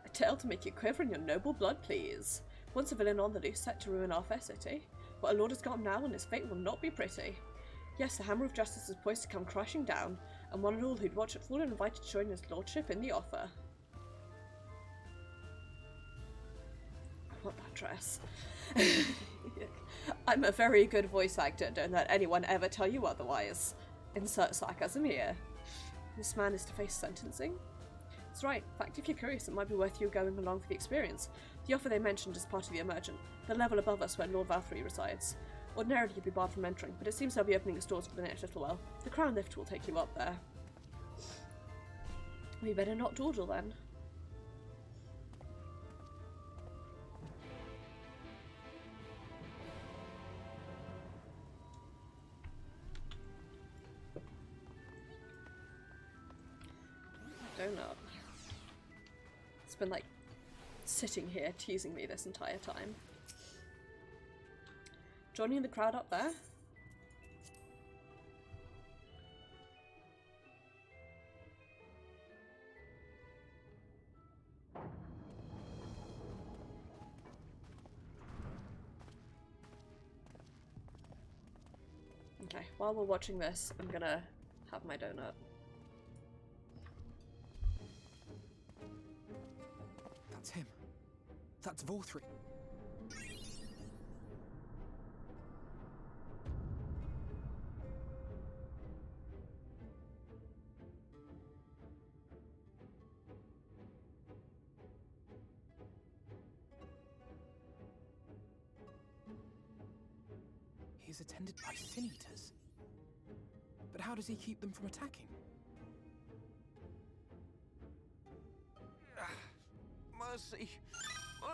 A tale to make you quiver in your noble blood, please. Once a villain on the loose set to ruin our fair city, but our lord has gone now and his fate will not be pretty. Yes, the hammer of justice is poised to come crashing down, and one and all who'd watch it fall are invited to join his lordship in the offer. I want that dress. I'm a very good voice actor, don't let anyone ever tell you otherwise. Insert sarcasm here. This man is to face sentencing? That's right. In fact, if you're curious, it might be worth you going along for the experience. The offer they mentioned is part of the emergent, the level above us where Lord Valtteri resides. Ordinarily you'd be barred from entering, but it seems they'll be opening the doors for the next little while. The crown lift will take you up there. We better not dawdle then. Donut. It's been like sitting here teasing me this entire time. Joining the crowd up there. Okay, while we're watching this, I'm gonna have my donut. That's him. That's Valtteri. He's attended by Sin Eaters. But how does he keep them from attacking? Mercy!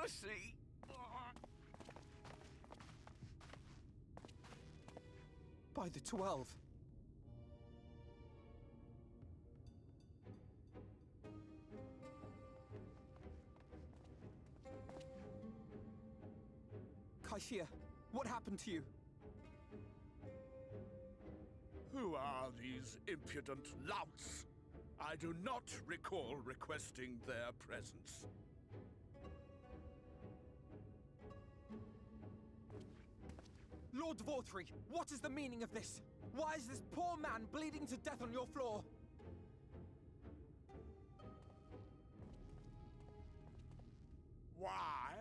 Mercy! By the 12. Kaishia, what happened to you? Who are these impudent louts? I do not recall requesting their presence. Lord Valtteri, what is the meaning of this? Why is this poor man bleeding to death on your floor? Why?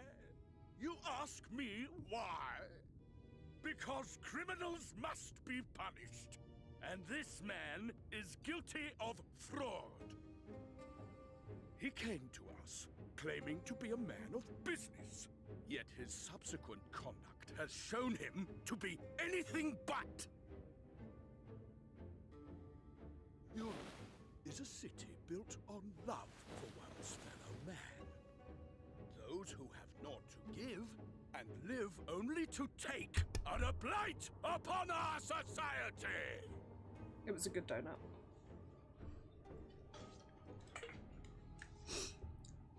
You ask me why? Because criminals must be punished. And this man is guilty of fraud. He came to us, claiming to be a man of business. Yet his subsequent conduct has shown him to be anything but. Eulmore is a city built on love for one's fellow man. Those who have naught to give and live only to take are a blight upon our society! It was a good donut.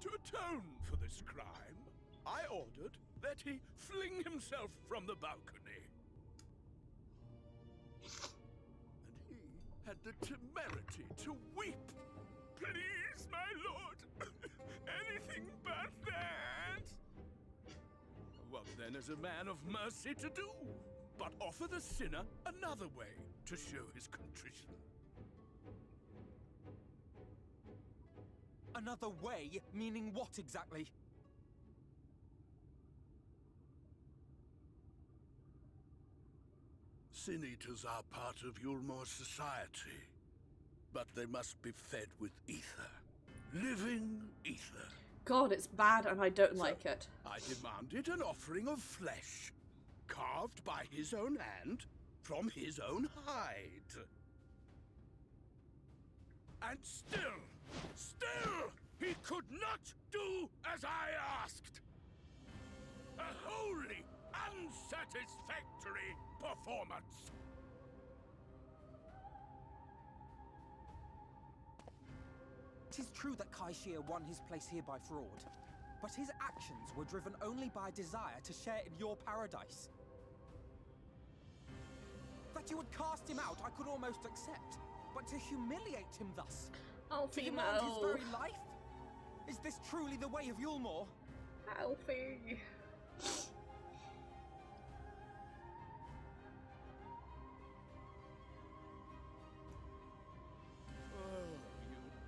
To atone for this crime, I ordered that he fling himself from the balcony. And he had the temerity to weep. Please, my lord, anything but that. What then is a man of mercy to do? But offer the sinner another way to show his contrition. Another way? Meaning what exactly? Sin eaters are part of Eulmore's society, but they must be fed with ether. Living ether. God, it's bad and I don't like it. I demanded an offering of flesh, carved by his own hand, from his own hide. And still, he could not do as I asked. A wholly unsatisfactory performance. It is true that Kai Shia won his place here by fraud, but his actions were driven only by desire to share in your paradise. That you would cast him out, I could almost accept, but to humiliate him thus, to demand his very life? Is this truly the way of Eulmore? Alfie.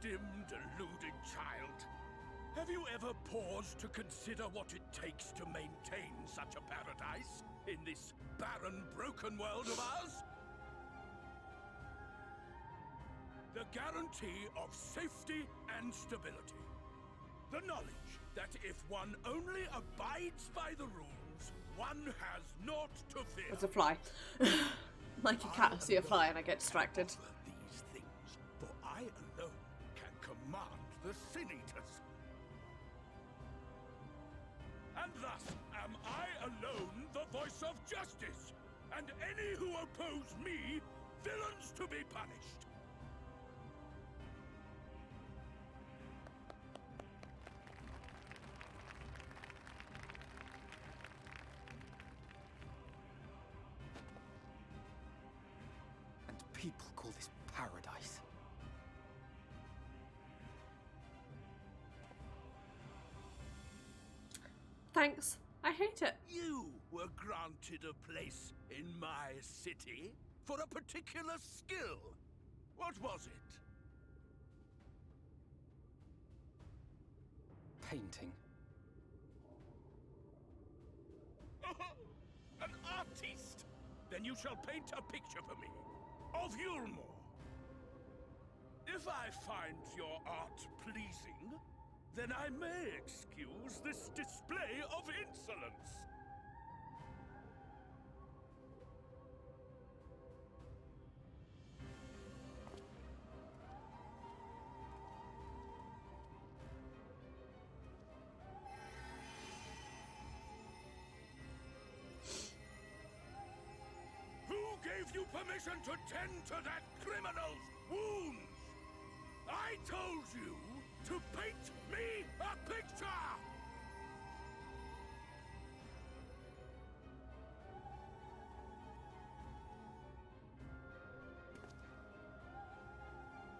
Dim, deluded child. Have you ever paused to consider what it takes to maintain such a paradise in this barren, broken world of ours? The guarantee of safety and stability. The knowledge that if one only abides by the rules, one has naught to fear. There's a fly. Like a cat, I see a fly and I get distracted. These things, for I alone can command the Sin Eaters. And thus am I alone the voice of justice, and any who oppose me, villains to be punished. And people call this paradise. Thanks. I hate it. You were granted a place in my city for a particular skill. What was it? Painting. An artiste! Then you shall paint a picture for me of Eulmore. If I find your art pleasing, then I may excuse this display of insolence. Who gave you permission to tend to that criminal's wounds? I told you to paint me a picture!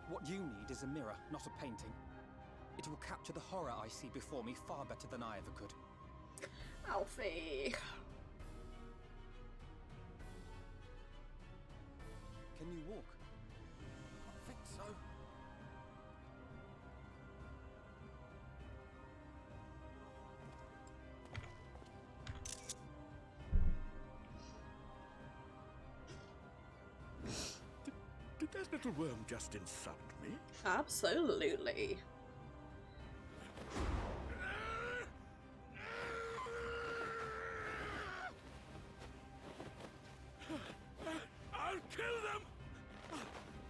What you need is a mirror, not a painting. It will capture the horror I see before me far better than I ever could. Alfie. Can you walk? I think so. Did that little worm just insult me? Absolutely. I'll kill them!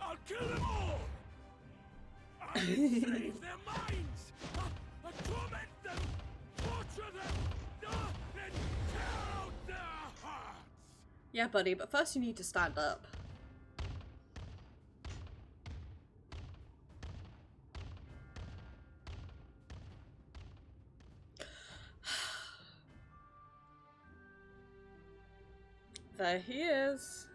I'll kill them all! Save their minds! Torment them! Torture them! Then tear out their hearts! Yeah, buddy, but first you need to stand up. There he is.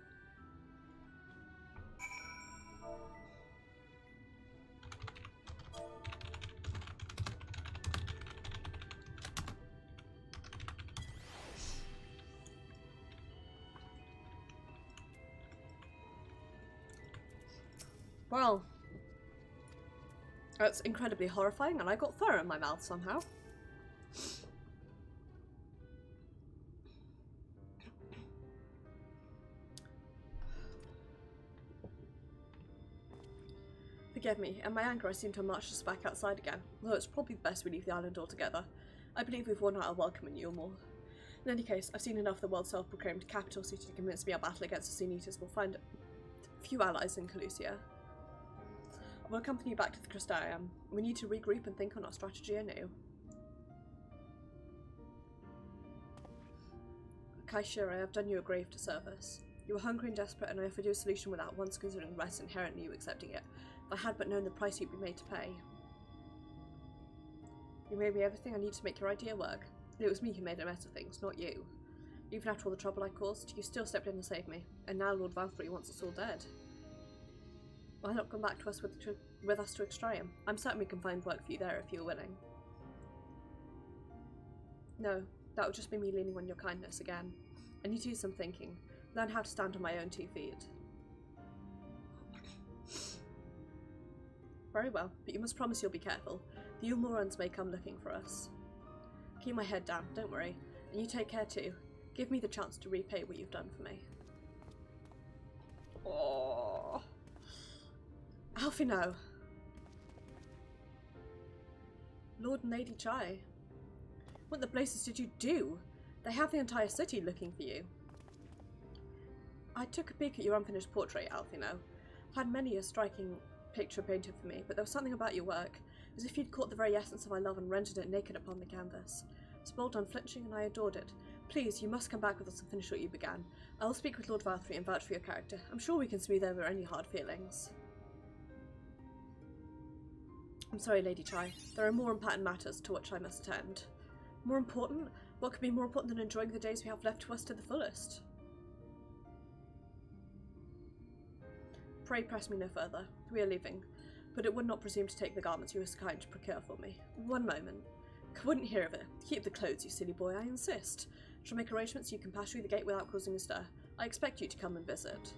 Well, that's incredibly horrifying, and I got fur in my mouth somehow. Forgive me, and my anger I seem to have marched us back outside again, although it's probably best we leave the island altogether. I believe we've won out our welcome in Eulmore. In any case, I've seen enough of the world's self-proclaimed capital city to convince me our battle against the Sea Eaters will find few allies in Calusia. I will accompany you back to the Crystarium. We need to regroup and think on our strategy anew. Kaishira, I have done you a grave disservice. You were hungry and desperate, and I offered you a solution without once considering rest inherent in you accepting it. If I had but known the price you'd be made to pay. You made me everything I need to make your idea work. It was me who made a mess of things, not you. Even after all the trouble I caused, you still stepped in to save me, and now Lord Valkyrie wants us all dead. Why not come back to us with us to Extrium? I'm certain we can find work for you there if you're willing. No, that would just be me leaning on your kindness again. I need to do some thinking. Learn how to stand on my own 2 feet. Very well, but you must promise you'll be careful. The Eulmorans may come looking for us. Keep my head down, don't worry. And you take care too. Give me the chance to repay what you've done for me. Oh, Alfie, no. Lord and Lady Chai. What the blazes did you do? They have the entire city looking for you. I took a peek at your unfinished portrait, Alfino. I've had many a striking picture painted for me, but there was something about your work, as if you'd caught the very essence of my love and rendered it naked upon the canvas. It's bold, unflinching, and I adored it. Please, you must come back with us and finish what you began. I will speak with Lord Valkyrie and vouch for your character. I'm sure we can smooth over any hard feelings. I'm sorry, Lady Chai. There are more important matters to which I must attend. More important? What could be more important than enjoying the days we have left to us to the fullest? Pray press me no further. We are leaving, but it would not presume to take the garments you were so kind to procure for me. One moment. I wouldn't hear of it. Keep the clothes, you silly boy, I insist. I shall make arrangements so you can pass through the gate without causing a stir. I expect you to come and visit.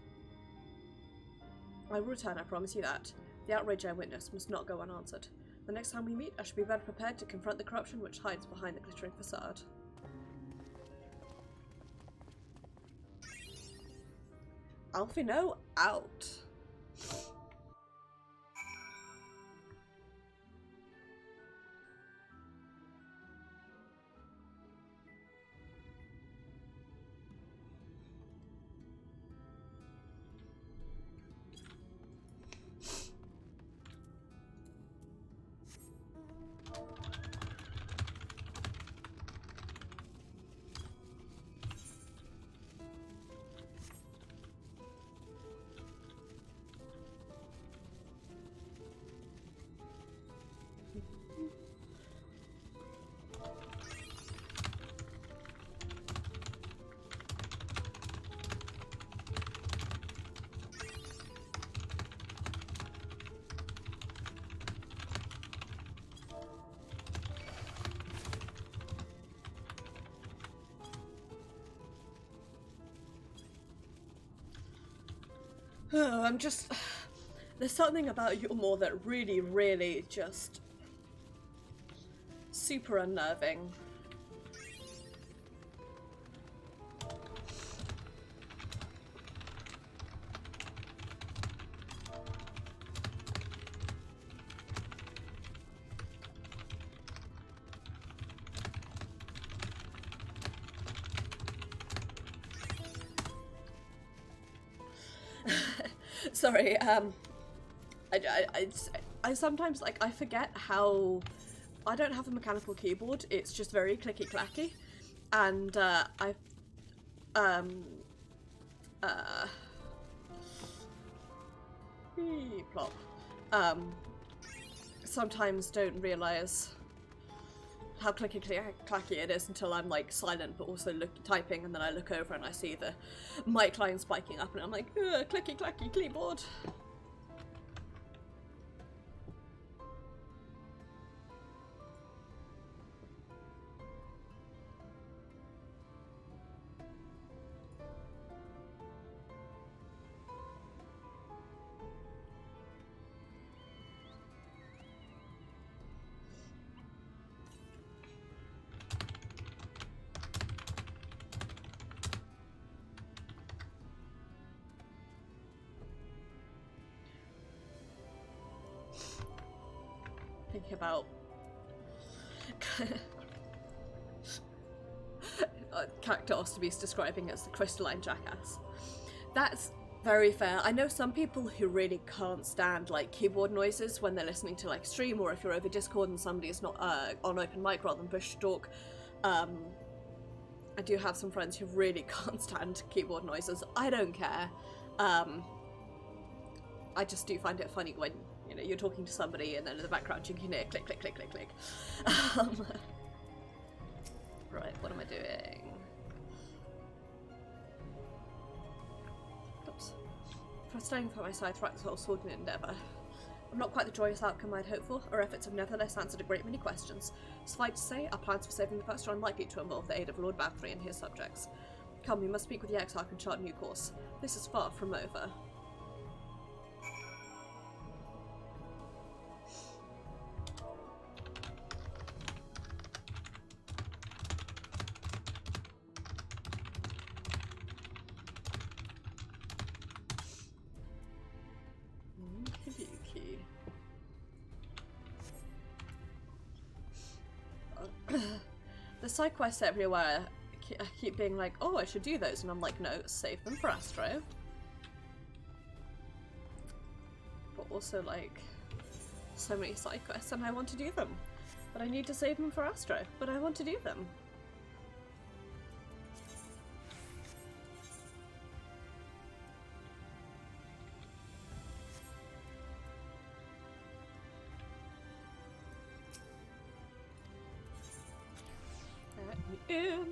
I will return, I promise you that. The outrage I witnessed must not go unanswered. The next time we meet, I shall be better prepared to confront the corruption which hides behind the glittering facade. Alfino out. Oh, I'm just... There's something about Eulmore that really, really just... super unnerving. Sorry, I I sometimes, like, I forget how... I don't have a mechanical keyboard, it's just very clicky-clacky. And, plop. Sometimes don't realise how clicky-clacky it is until I'm, like, silent but also typing, and then I look over and I see the mic line spiking up and I'm like, clicky-clacky keyboard. Thinking about character Ostoby's describing as the crystalline jackass. That's very fair. I know some people who really can't stand like keyboard noises when they're listening to like stream, or if you're over Discord and somebody is not on open mic rather than push talk. I do have some friends who really can't stand keyboard noises. I don't care. I just do find it funny when, you know, you're talking to somebody and then in the background you can hear click, click, click, click, click. Right, what am I doing? Oops. Frustrating for my side throughout this whole sword endeavour. I'm not quite the joyous outcome I'd hoped for. Our efforts have nevertheless answered a great many questions. Suffice to say, our plans for saving the first are unlikely to involve the aid of Lord Bathory and his subjects. Come, we must speak with the Exarch and chart a new course. This is far from over. The side quests everywhere keep being like, oh, I should do those, and I'm like, no, save them for Astro. But also, like, so many side quests and I want to do them. But I need to save them for Astro, but I want to do them. In.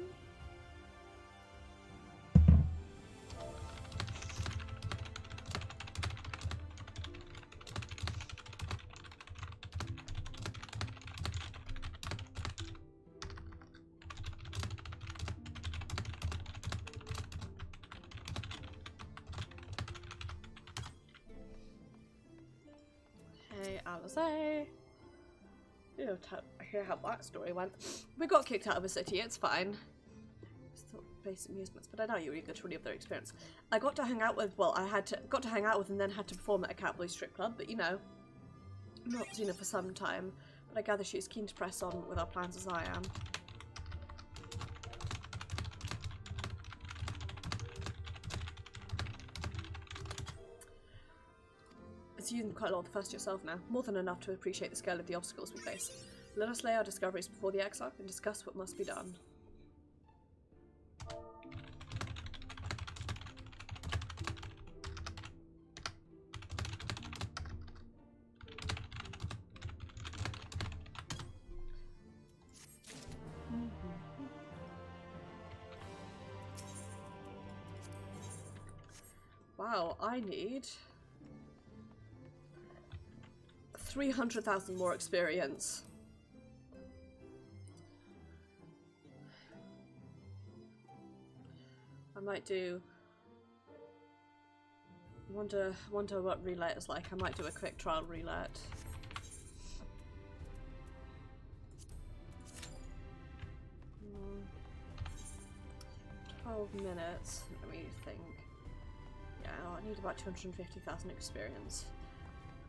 Hey, Alize. You hear how that story went. We got kicked out of a city, it's fine. Still basic amusements, but I know you were eager to relive their experience. I got to hang out with, well, got to hang out with and then had to perform at a Catboy strip club, but you know, not seen her for some time, but I gather she's keen to press on with our plans as I am. You've quite a lot of the first yourself now, more than enough to appreciate the scale of the obstacles we face. Let us lay our discoveries before the Exarch and discuss what must be done. Wow, I need 300,000 more experience. I might do... Wonder what roulette is like. I might do a quick trial roulette. Hmm. 12 minutes. Let me think. Yeah, I need about 250,000 experience.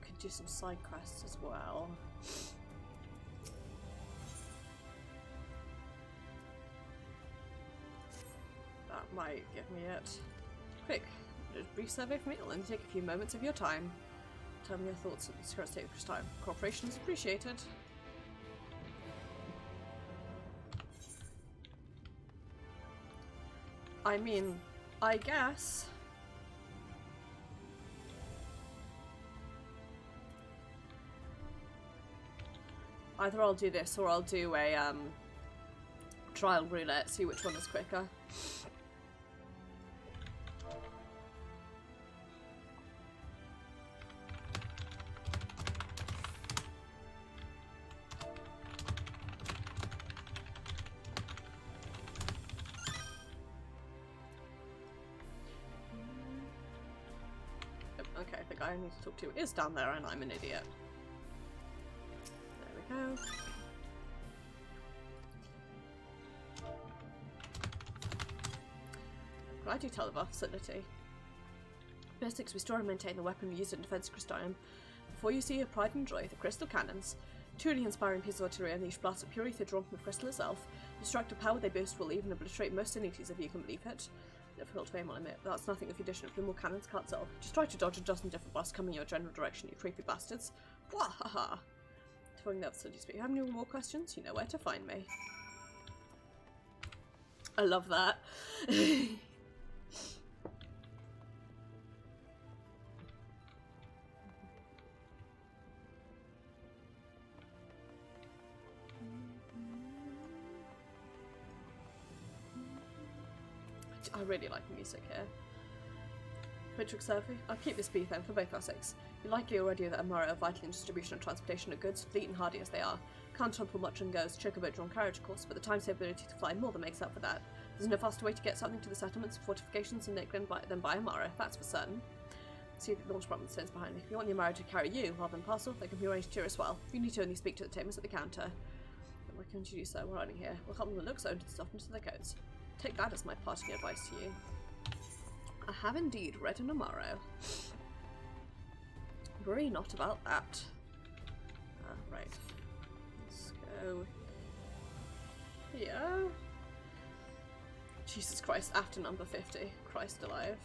Could do some side quests as well. That might give me it. Quick, brief survey from me. It'll only take a few moments of your time. Tell me your thoughts on the current state of Crystine. Cooperation is appreciated. I mean, I guess. Either I'll do this or I'll do a trial roulette, see which one is quicker. Okay, the guy I need to talk to is down there and I'm an idiot. There we go. I do tell of our facility. Basics, we store and maintain the weapon we use in defense of Crystine. Before you see your pride and joy, the crystal cannons. Truly inspiring pieces of artillery unleash blasts of pure ether drawn from the crystal itself. The destructive power they boast will even obliterate most inities if you can believe it. Difficult to aim, I'll admit, but that's nothing if the addition of 3 more cannons can't solve. Just try to dodge a dozen different blasts coming your general direction, you creepy bastards. Wahaha! Throwing the facility speak. Have any more questions? You know where to find me. I love that. I really like the music here. Patrick Survey, I'll keep this brief then for both our sakes. You likely already know that Amara are vital in distribution and transportation of goods, fleet and hardy as they are. Can't trample much on goes, chocobo drawn carriage of course, but the time's ability to fly more than makes up for that. There's no faster way to get something to the settlements, fortifications and Nicklin than by Amara, that's for certain. See the launch department stands behind me. If you want the Amara to carry you rather than parcel, they can be arranged here as well. If you need to only speak to the tamers at the counter. Why can't you do so? We're running here. We'll help them with looks owned to the softness of their coats. Take that as my parting advice to you. I have indeed read an Amaro. Worry not about that. Right. Let's go here. Jesus Christ, after number 50. Christ alive.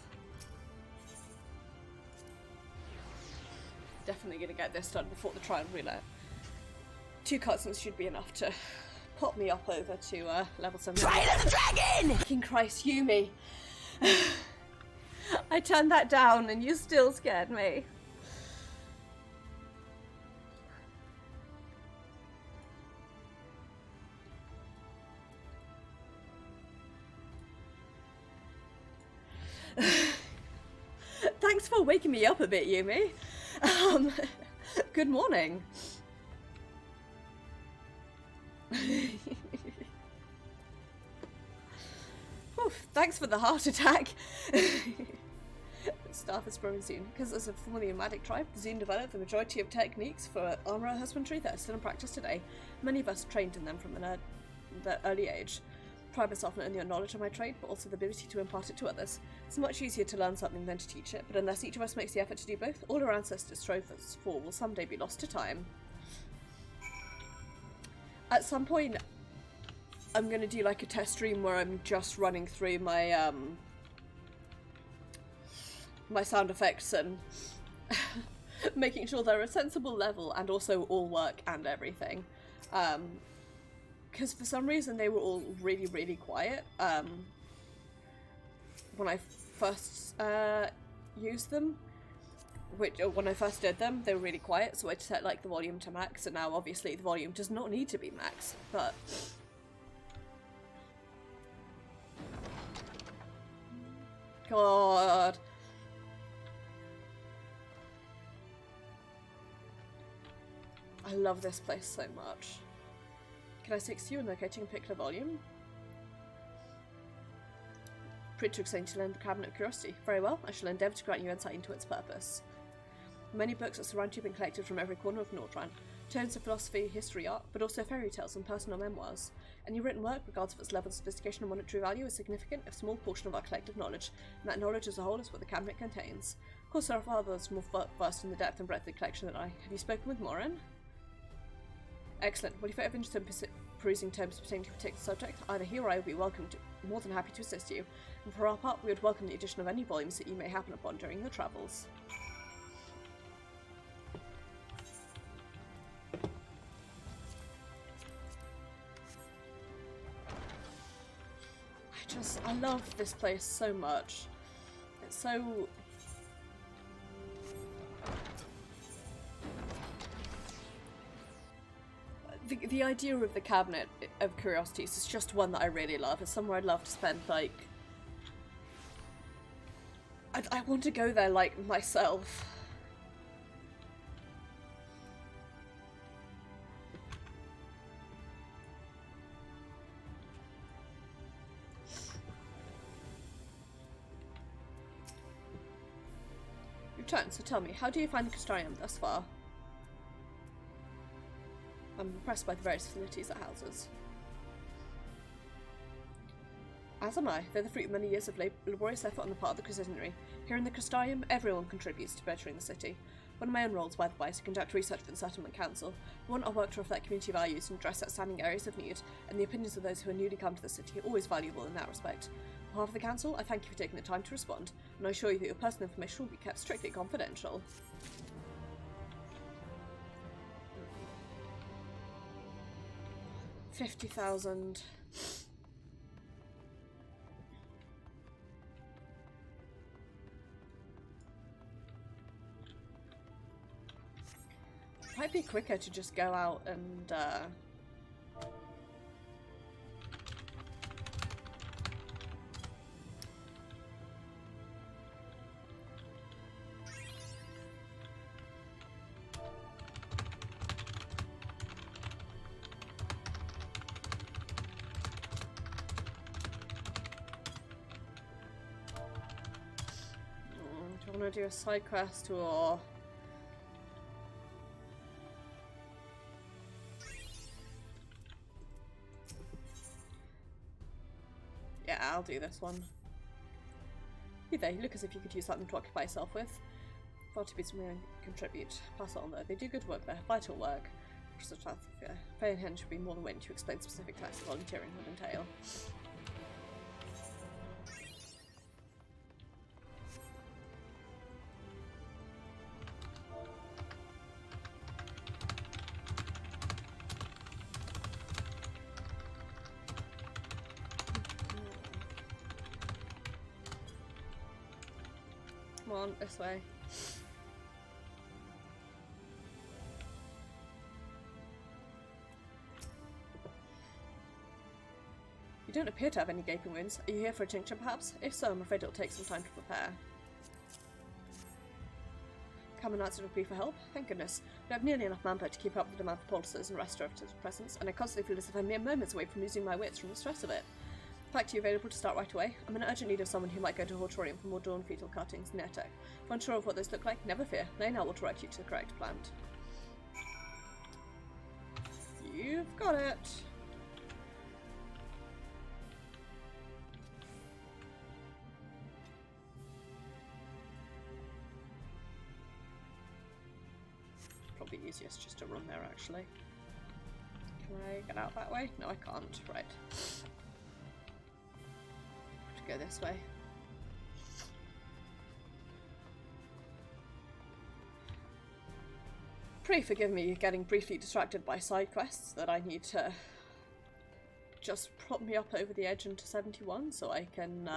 Definitely gonna get this done before the trial roulette. 2 cutscenes should be enough to pop me up over to level 7. Trail of the Dragon! Fucking Christ, Yumi! I turned that down and you still scared me. Thanks for waking me up a bit, Yumi. Good morning. Oof, thanks for the heart attack. Staff is growing soon. Because as a formerly nomadic tribe, the Zine developed the majority of techniques for armor husbandry that are still in practice today. Many of us trained in them from an early age. Pride myself not only on knowledge of my trade, but also the ability to impart it to others. It's much easier to learn something than to teach it, but unless each of us makes the effort to do both, all our ancestors strove for will someday be lost to time. At some point, I'm gonna do like a test stream where I'm just running through my my sound effects and making sure they're a sensible level and also all work and everything. Because for some reason they were all really, really quiet when I first used them. When I first did them, they were really quiet, so I set like the volume to max, and now obviously the volume does not need to be max, but God. I love this place so much. Can I assist you in locating a particular volume? Pritchard saying to learn the Cabinet of Curiosity. Very well, I shall endeavour to grant you insight into its purpose. Many books that surround you have been collected from every corner of Nordrhein. Tomes of philosophy, history, art, but also fairy tales and personal memoirs. Any written work, regardless of its level of sophistication and monetary value, is significant, a small portion of our collective knowledge, and that knowledge as a whole is what the cabinet contains. Of course, there are others more versed in the depth and breadth of the collection than I. Have you spoken with Morin? Excellent. Well, if you have interest in perusing terms pertaining to a particular subject, either he or I will be more than happy to assist you. And for our part, we would welcome the addition of any volumes that you may happen upon during your travels. love this place so much. It's so... The idea of the Cabinet of Curiosities is just one that I really love. It's somewhere I'd love to spend, like... I want to go there, like, myself. Your turn, so tell me, how do you find the Custodium thus far? I'm impressed by the various facilities it houses. As am I. They're the fruit of many years of laborious effort on the part of the Custodianry. Here in the Custodium, everyone contributes to bettering the city. One of my own roles, by the way, is to conduct research for the Settlement Council. I want our work to reflect community values and address outstanding areas of need, and the opinions of those who are newly come to the city are always valuable in that respect. On behalf of the Council, I thank you for taking the time to respond, and I assure you that your personal information will be kept strictly confidential. $50,000. Might be quicker to just go out and do you want to do a side quest or... Yeah, I'll do this one. You there, you look as if you could use something to occupy yourself with. Thought to be something I can contribute. Pass it on though. They do good work there. Vital work. Just a chance of paying hand should be more than willing to explain specific types of volunteering would entail. Come on, this way. You don't appear to have any gaping wounds. Are you here for a tincture, perhaps? If so, I'm afraid it'll take some time to prepare. Come and answer a plea for help? Thank goodness. We have nearly enough manpower to keep up with the demand for poultices and restorative presence, and I constantly feel as if I'm mere moments away from losing my wits from the stress of it. In fact, are you available to start right away? I'm in urgent need of someone who might go to Hortorium for more dawn fetal cuttings and airtech. If unsure of what those look like, never fear. Lane will direct you to the correct plant. You've got it. Probably easiest just to run there, actually. Can I get out that way? No, I can't. Right. Go this way. Pray forgive me getting briefly distracted by side quests that I need to just prop me up over the edge into 71 so I can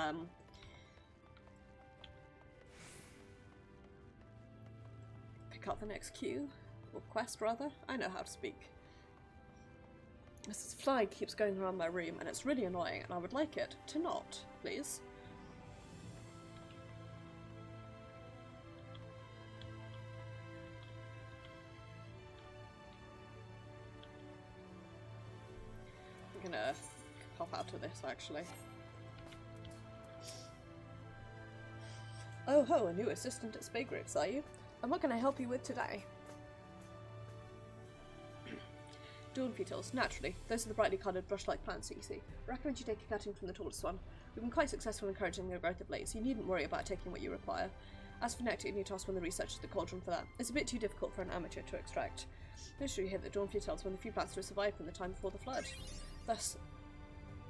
pick up the next queue, or quest rather. I know how to speak. This fly keeps going around my room and it's really annoying, and I would like it to not, please. I'm gonna pop out of this actually. Oh ho, a new assistant at Shadowbringers, are you? And what can I help you with today? Dawn Fetals, naturally. Those are the brightly coloured brush-like plants that you see. I recommend you take a cutting from the tallest one. We've been quite successful in encouraging the growth of late, so you needn't worry about taking what you require. As for nectar, you need to ask one of the researchers at the cauldron for that. It's a bit too difficult for an amateur to extract. No sure you hear that Dawn Fetals one of the few plants to have survived from the time before the flood. Thus,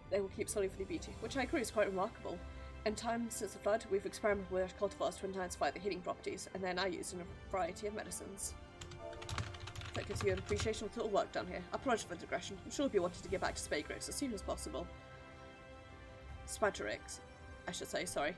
they will keep solidly beauty, which I agree is quite remarkable. In time since the flood, we've experimented with cultivars to intensify the healing properties, and they're now used in a variety of medicines. That gives you an appreciation for the work done here. I apologize for the digression. I'm sure you'll be wanting to get back to Shadowbringers as soon as possible. Spatterix, I should say, sorry.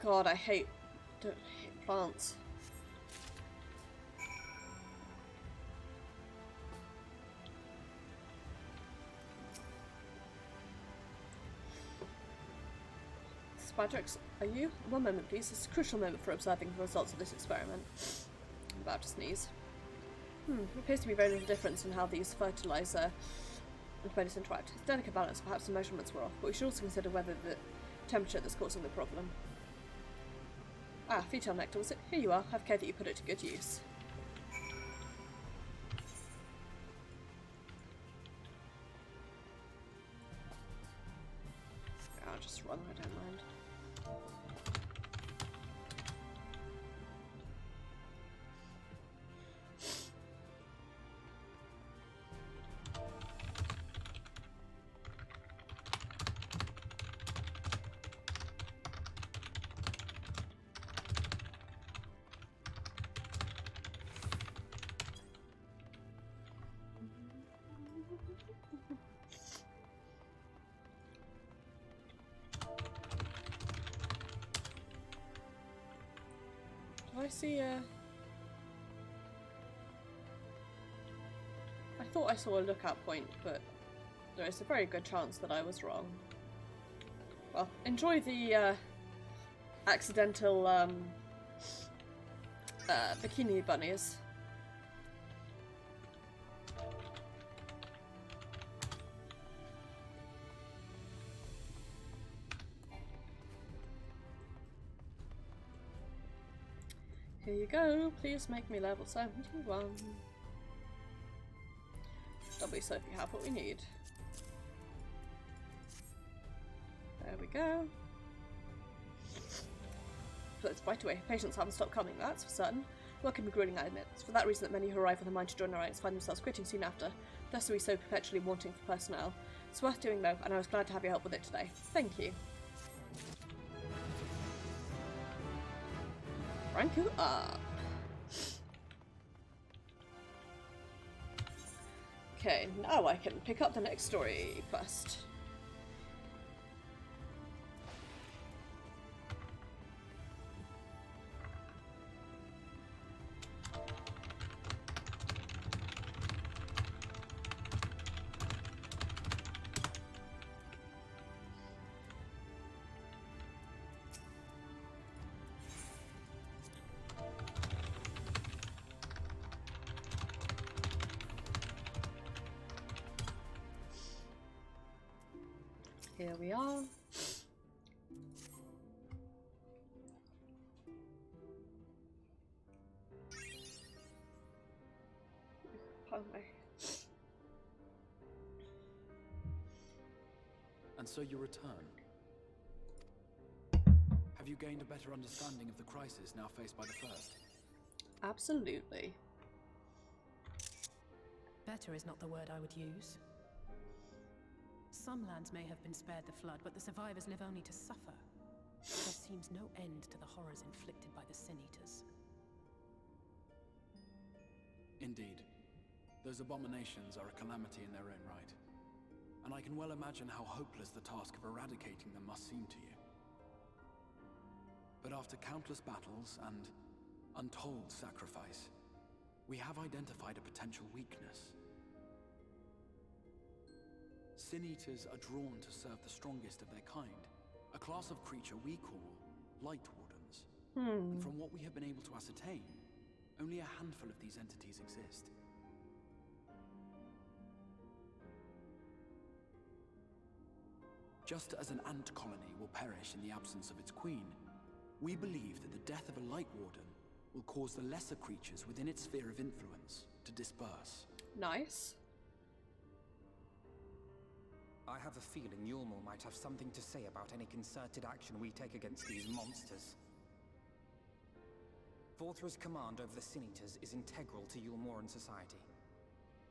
God, I hate plants. Spatterix, are you? One moment, please. It's a crucial moment for observing the results of this experiment. I'm about to sneeze. There appears to be very little difference in how these fertilizer and components interact. It's a delicate balance, perhaps the measurements were off, but we should also consider whether the temperature that's causing the problem. Ah, fetal nectar, was it? Here you are. Have care that you put it to good use. I'll just run, I don't mind. I see I thought I saw a lookout point, but there is a very good chance that I was wrong. Well, enjoy the accidental bikini bunnies. Here you go, please make me level 71. Doubly so if you have what we need. There we go. But it's right away. Patients haven't stopped coming, that's for certain. Work can be grueling, I admit. It's for that reason that many who arrive with a mind to join our ranks find themselves quitting soon after. Thus are we so perpetually wanting for personnel. It's worth doing though, and I was glad to have your help with it today. Thank you. Rank you up. Okay, now I can pick up the next story quest. Here we are. Pardon me. And so you return. Have you gained a better understanding of the crisis now faced by the First? Absolutely. Better is not the word I would use. Some lands may have been spared the flood, but the survivors live only to suffer. There seems no end to the horrors inflicted by the Sin Eaters. Indeed. Those abominations are a calamity in their own right. And I can well imagine how hopeless the task of eradicating them must seem to you. But after countless battles and untold sacrifice, we have identified a potential weakness. Sin Eaters are drawn to serve the strongest of their kind, a class of creature we call Light Wardens. And from what we have been able to ascertain, only a handful of these entities exist. Just as an ant colony will perish in the absence of its queen, we believe that the death of a Light Warden will cause the lesser creatures within its sphere of influence to disperse. Nice. I have a feeling Eulmore might have something to say about any concerted action we take against these monsters. Vorthra's command over the Sin Eaters is integral to Eulmoran society.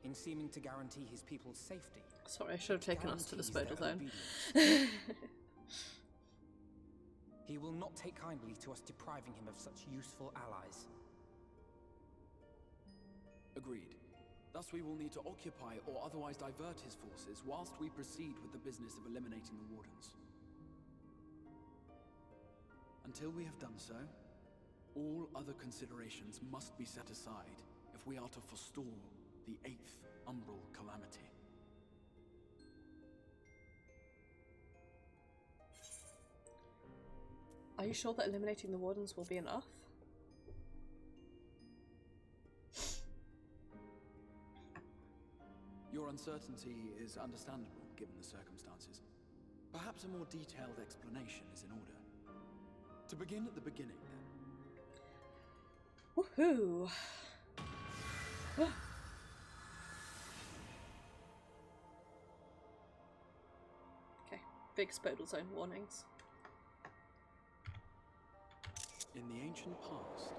In seeming to guarantee his people's safety. Sorry, I should have taken us to the Spodal Zone. He will not take kindly to us depriving him of such useful allies. Agreed. Thus we will need to occupy or otherwise divert his forces whilst we proceed with the business of eliminating the Wardens. Until we have done so, all other considerations must be set aside if we are to forestall the 8th Umbral Calamity. Are you sure that eliminating the Wardens will be enough? Your uncertainty is understandable, given the circumstances. Perhaps a more detailed explanation is in order. To begin at the beginning, then. Woohoo! Okay, big Spodal Zone warnings. In the ancient past,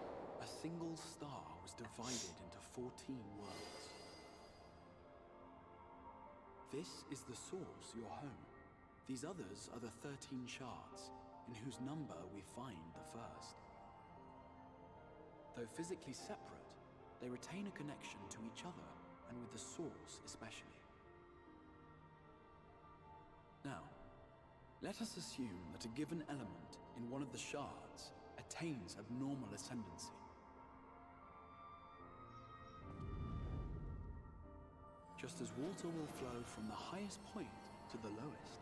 a single star was divided into 14 worlds. This is the source, your home. These others are the 13 shards, in whose number we find the first. Though physically separate, they retain a connection to each other, and with the source especially. Now, let us assume that a given element in one of the shards attains abnormal ascendancy. Just as water will flow from the highest point to the lowest,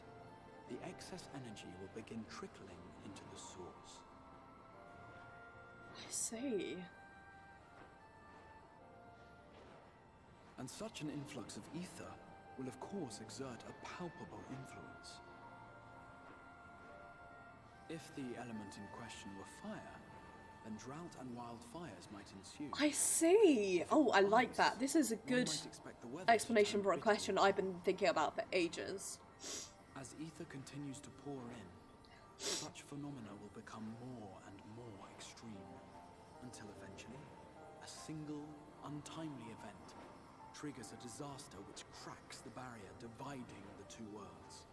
the excess energy will begin trickling into the source. I see. And such an influx of ether will of course exert a palpable influence. If the element in question were fire, then drought and wildfires might ensue. I see! Oh, I like that. This is a good explanation for a question I've been thinking about for ages. As ether continues to pour in, such phenomena will become more and more extreme, until eventually, a single, untimely event triggers a disaster which cracks the barrier dividing the two worlds.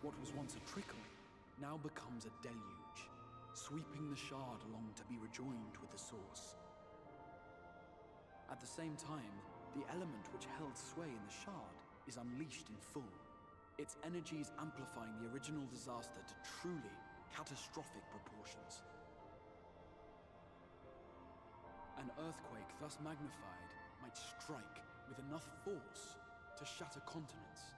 What was once a trickle now becomes a deluge, sweeping the shard along to be rejoined with the source. At the same time, the element which held sway in the shard is unleashed in full, its energies amplifying the original disaster to truly catastrophic proportions. An earthquake thus magnified might strike with enough force to shatter continents.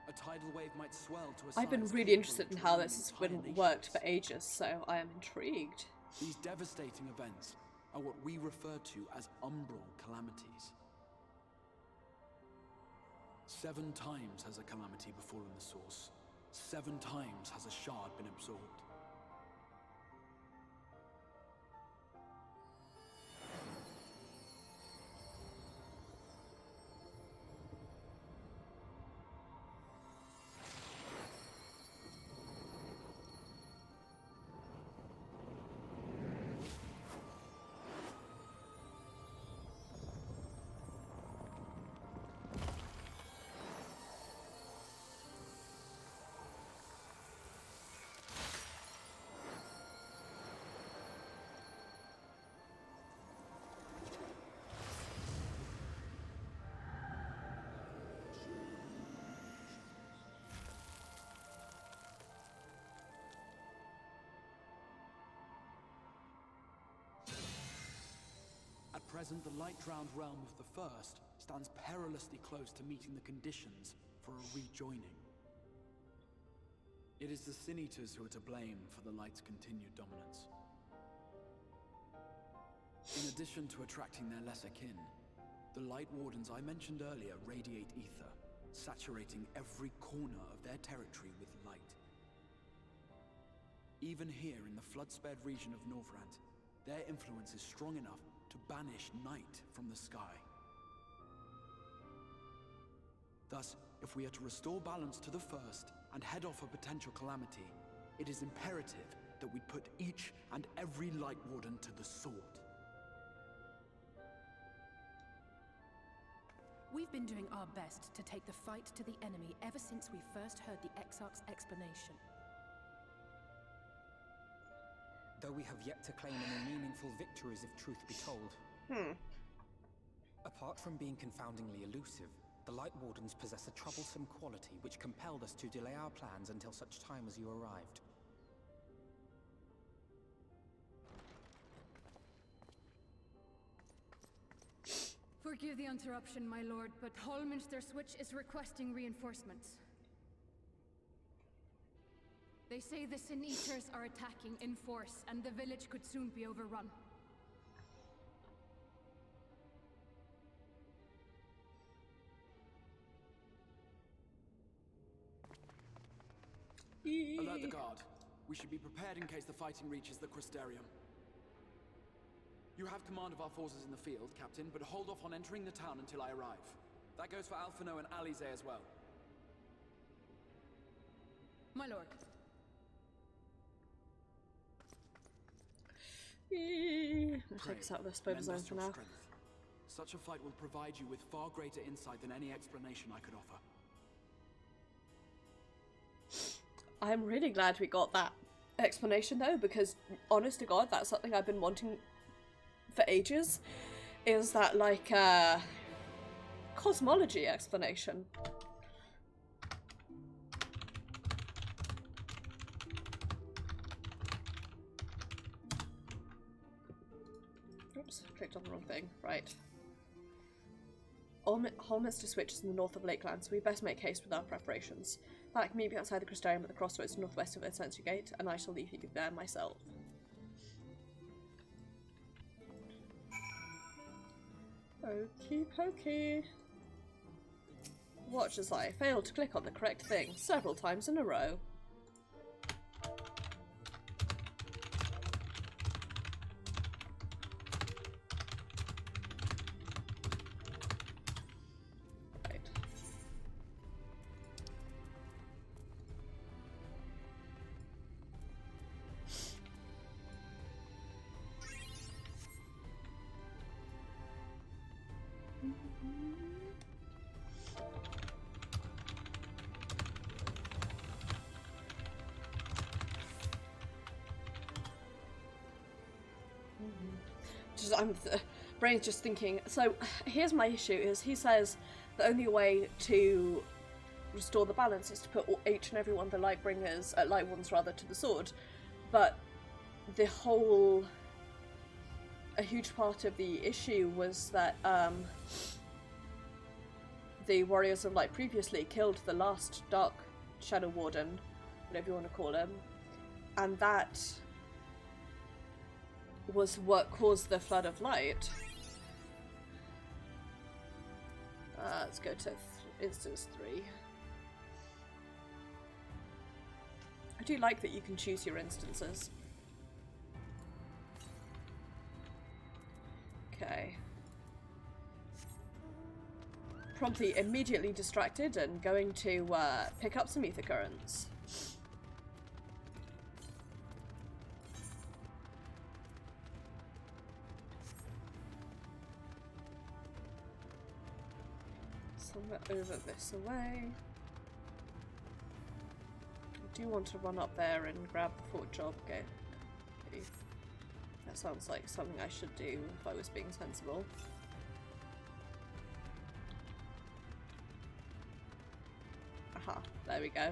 A tidal wave might swell to a size I've been really interested in how this has been worked for ages, so I am intrigued. These devastating events are what we refer to as umbral calamities. 7 times has a calamity befallen the source. 7 times has a shard been absorbed. At present, the light-drowned realm of the First stands perilously close to meeting the conditions for a rejoining. It is the Sin Eaters who are to blame for the Light's continued dominance. In addition to attracting their lesser kin, the Light Wardens I mentioned earlier radiate ether, saturating every corner of their territory with light. Even here in the flood-spared region of Norvrant, their influence is strong enough to banish night from the sky. Thus, if we are to restore balance to the First and head off a potential calamity, it is imperative that we put each and every Light Warden to the sword. We've been doing our best to take the fight to the enemy ever since we first heard the Exarch's explanation. Though we have yet to claim any meaningful victories if truth be told. Apart from being confoundingly elusive, the Light Wardens possess a troublesome quality which compelled us to delay our plans until such time as you arrived. Forgive the interruption, my lord, but Hallminster Switch is requesting reinforcements. They say the Sin Eaters are attacking in force, and the village could soon be overrun. Alert the guard. We should be prepared in case the fighting reaches the Crystarium. You have command of our forces in the field, Captain, but hold off on entering the town until I arrive. That goes for Alphino and Alize as well. My lord. I'll take us out of this spoiler zone for now. Strength. Such a fight will provide you with far greater insight than any explanation I could offer. I'm really glad we got that explanation though, because honest to God, that's something I've been wanting for ages, is that like cosmology explanation. Oops, clicked on the wrong thing. Right. Hallminster Switch is in the north of Lakeland, so we best make haste with our preparations. Back, meet me outside the Crystarium at the crossroads northwest of the Sensory Gate, and I shall leave you there myself. Okie pokey. Watch as I fail to click on the correct thing several times in a row. Brain's just thinking. So here's my issue: is he says the only way to restore the balance is to put each and every one of the Lightbringers, Light Wardens rather, to the sword. But a huge part of the issue was that the Warriors of Light previously killed the last Dark Shadow Warden, whatever you want to call him, and that was what caused the Flood of Light. Let's go to instance 3. I do like that you can choose your instances. Okay. Promptly, immediately distracted and going to pick up some ether currents. Somewhere over this way. I do want to run up there and grab the fort job. Okay. That sounds like something I should do if I was being sensible. Aha, there we go.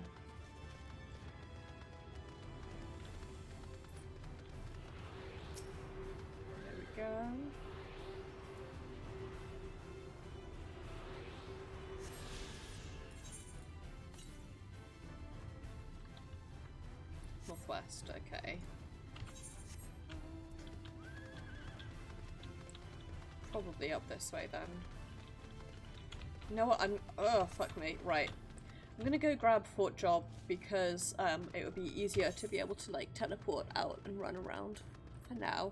There we go. Northwest, okay. Probably up this way then. You know what, oh fuck me, right. I'm gonna go grab Fort Job because it would be easier to be able to like teleport out and run around for now.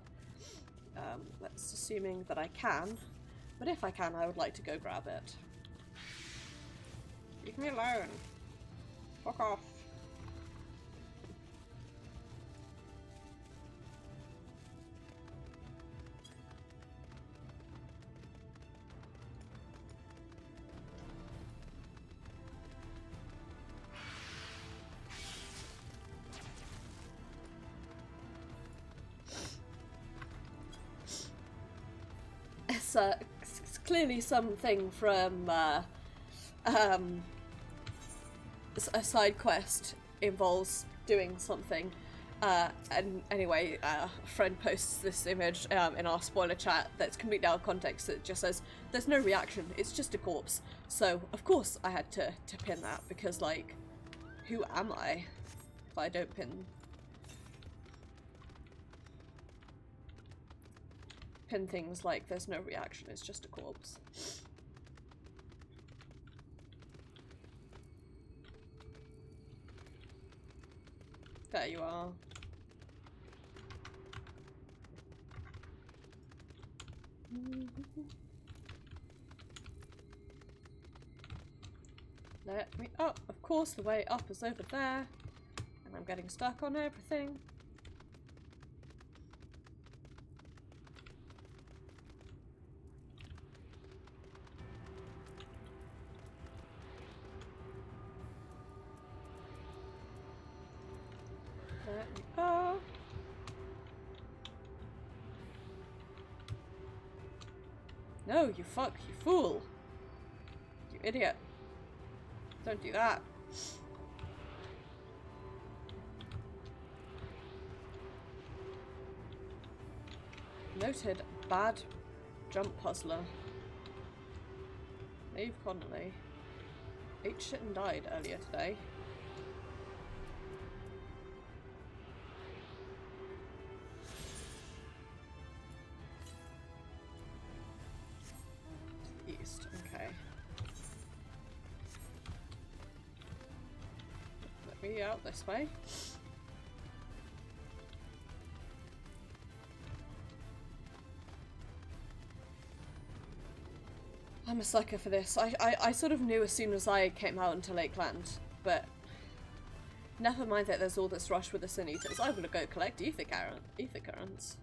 That's assuming that I can, but if I can I would like to go grab it. Leave me alone. Fuck off. clearly something from a side quest involves doing something. And anyway, a friend posts this image in our spoiler chat that's completely out of context. It just says, there's no reaction, it's just a corpse. So, of course, I had to pin that, because, like, who am I if I don't pin things like there's no reaction, it's just a corpse. There you are. Let me up. Of course, the way up is over there. And I'm getting stuck on everything. Let me up. No, you fuck, you fool. You idiot. Don't do that. Noted bad jump puzzler. Dave Connolly. Ate shit and died earlier today. East, okay. Let me out this way. I'm a sucker for this. I sort of knew as soon as I came out into Lakeland, but never mind that there's all this rush with the Sin Eaters. I'm gonna go collect ether currents.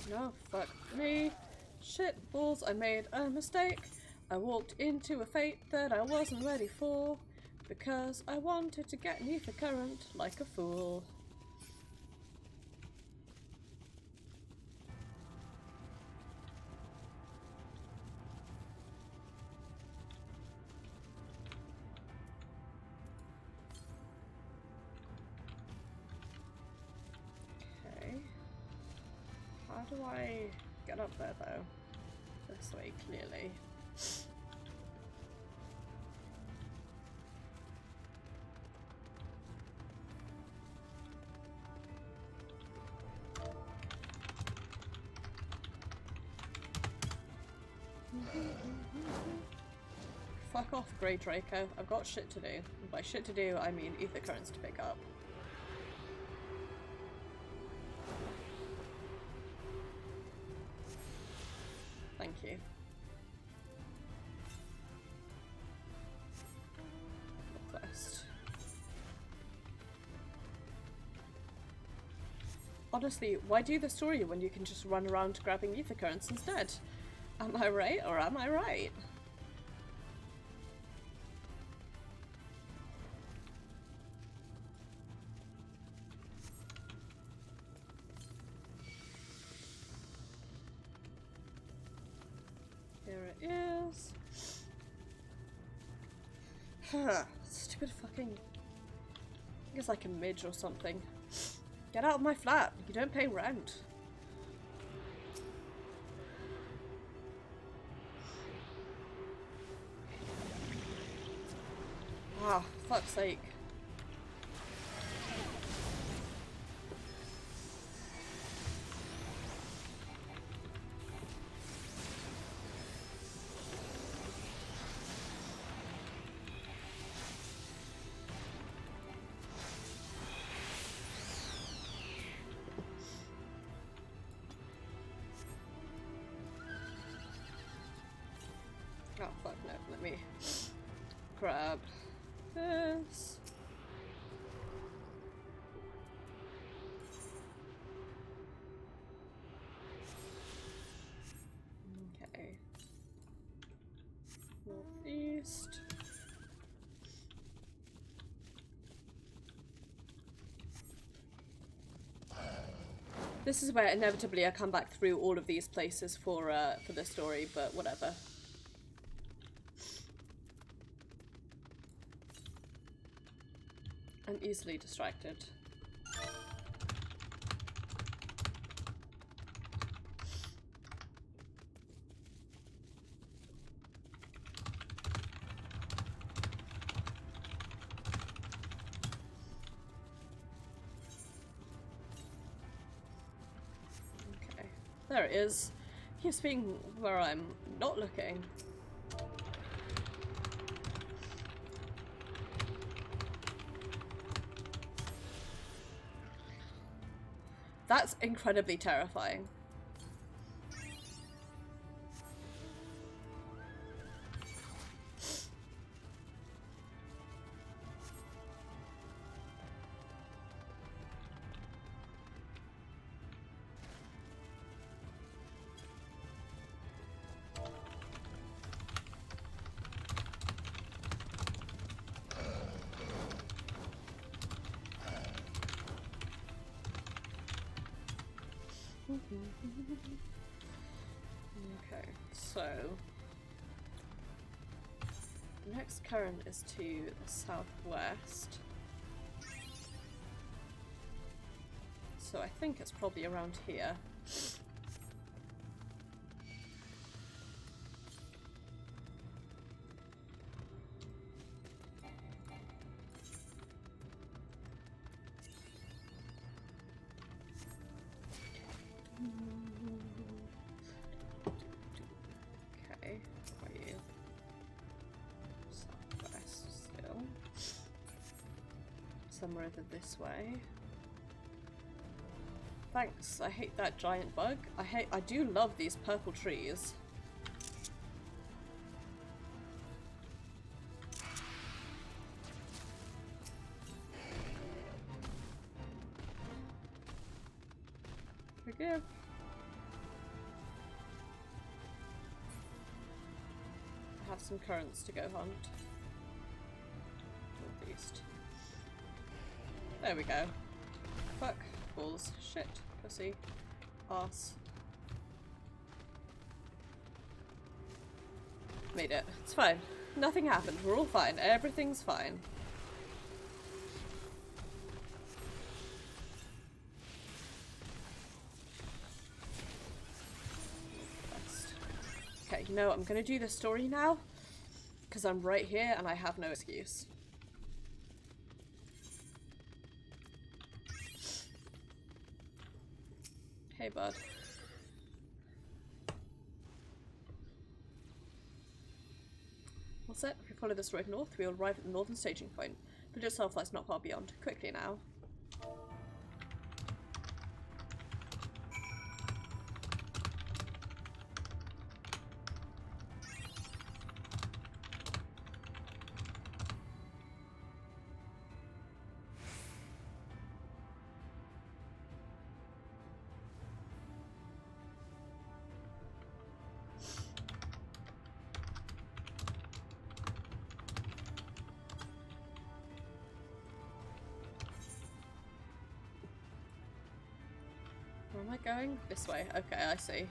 No, fuck me. Shit balls, I made a mistake. I walked into a fate that I wasn't ready for because I wanted to get an ether current like a fool. How do I get up there though? This way, clearly. Fuck off, Grey Draco. I've got shit to do. And by shit to do, I mean ether currents to pick up. Thank you. Quest. Honestly, why do the story when you can just run around grabbing ether currents instead? Am I right or am I right? is. Stupid fucking... I think it's like a midge or something. Get out of my flat. You don't pay rent. Ah, fuck's sake. Oh fuck no, let me grab this. Okay. Northeast. This is where inevitably I come back through all of these places for this story, but whatever. I'm easily distracted. Okay, there it is. Keeps being where I'm not looking. That's incredibly terrifying. Okay, so the next current is to the southwest. So I think it's probably around here. Okay, where are you? Southwest still. Somewhere either this way. Thanks, I hate that giant bug. I do love these purple trees. Forgive. I have some currants to go hunt. Northeast. There we go. Fuck. Balls. Shit. Pussy. Arse. Made it. It's fine. Nothing happened. We're all fine. Everything's fine. Okay, you know, I'm gonna do this story now because I'm right here and I have no excuse. Hey, bud. All set. If we follow this road north, we will arrive at the northern staging point. The village itself lies not far beyond. Quickly now. Where am I going? This way. Okay, I see.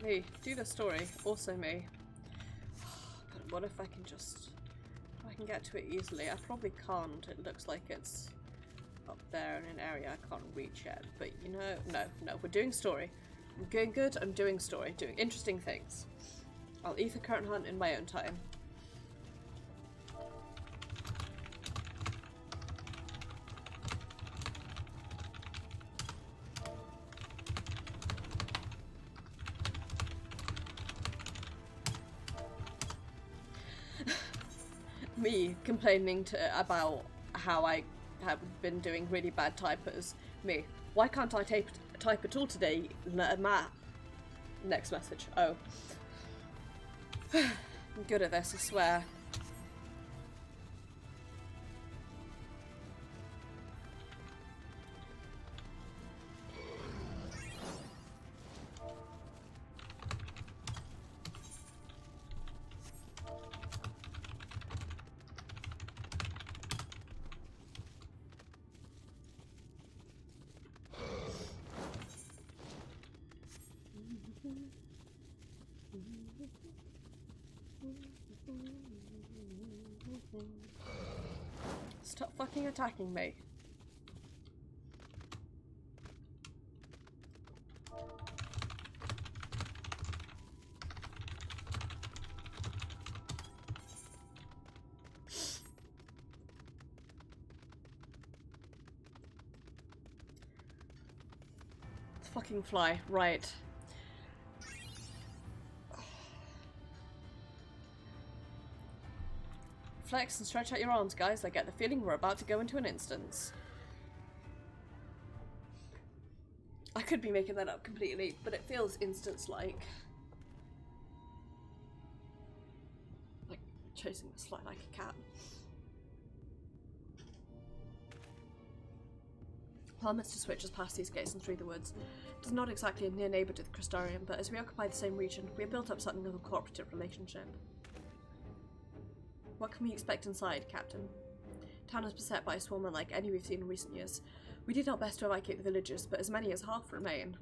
Me, do the story. Also me. But what if I can just... I can get to it easily. I probably can't. It looks like it's up there in an area I can't reach yet. But you know, no, we're doing story. I'm doing good, I'm doing story, doing interesting things. I'll eat the current hunt in my own time. Me complaining about how I have been doing really bad typos. Me, why can't I type at all today? Matt. Next message. Oh. I'm good at this, I swear. Stop fucking attacking me. Fucking fly, right. Flex and stretch out your arms, guys. I get the feeling we're about to go into an instance. I could be making that up completely, but it feels instance-like. Like chasing the slide like a cat. Palminster switches past these gates and through the woods. It is not exactly a near neighbour to the Crystarium, but as we occupy the same region, we have built up something of a cooperative relationship. What can we expect inside, Captain? Town is beset by a swarm unlike any we've seen in recent years. We did our best to evacuate the villagers, but as many as half remain.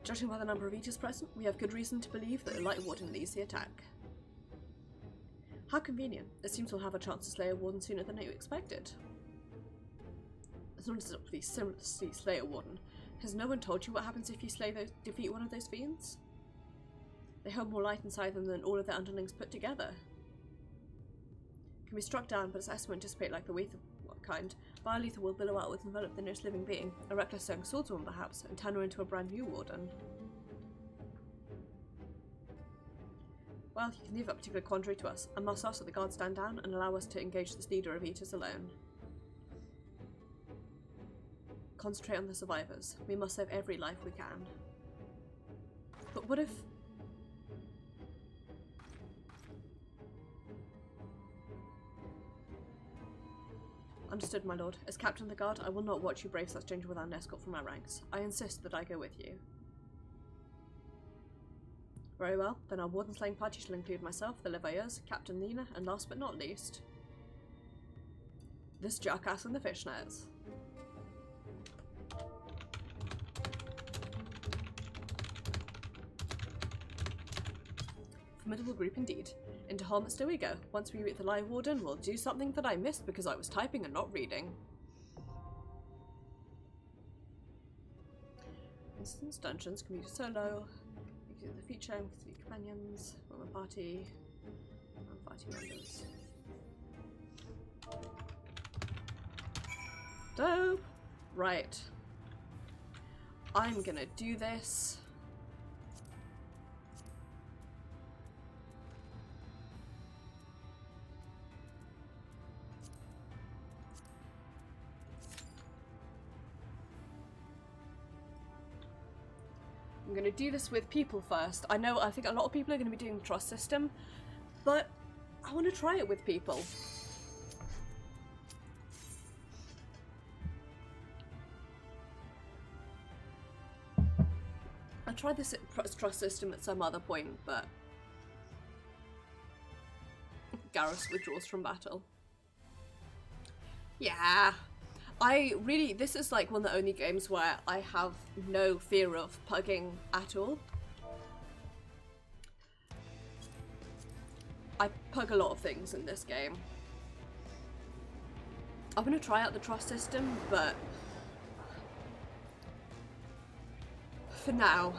Judging by the number of eaters present, we have good reason to believe that the Light Warden leads the attack. How convenient. It seems we'll have a chance to slay a warden sooner than you expected. As long as it's please seamlessly slay a warden. Has no one told you what happens if you defeat one of those fiends? They hold more light inside them than all of their underlings put together. Can be struck down, but its essence won't dissipate like the lethal kind. Biolethal will billow outwards and envelop the nearest living being, a reckless young swordswoman perhaps, and turn her into a brand new warden. Well, you can leave that particular quandary to us, and must ask that the guards stand down and allow us to engage this leader of eaters alone. Concentrate on the survivors. We must save every life we can. But what if... Understood, my lord. As captain of the guard, I will not watch you brave such danger without an escort from my ranks. I insist that I go with you. Very well, then our warden slaying party shall include myself, the Leviers, Captain Nina, and last but not least, this jackass in the fishnets. Formidable group indeed. Into Halminster we go. Once we meet the Live Warden, we'll do something that I missed because I was typing and not reading. Instance dungeons can be solo. You can do the feature with 3 companions, one party, and party members. Dope! Right. I'm gonna do this. I'm going to do this with people first. I think a lot of people are going to be doing the trust system, but I want to try it with people. I'll try this trust system at some other point, but Garrus withdraws from battle. Yeah, This is like one of the only games where I have no fear of pugging at all. I pug a lot of things in this game. I'm gonna try out the trust system, but for now.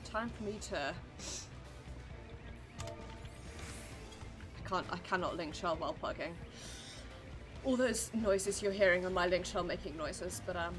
Time for me to... I cannot link shell while plugging. All those noises you're hearing are my link shell making noises, but I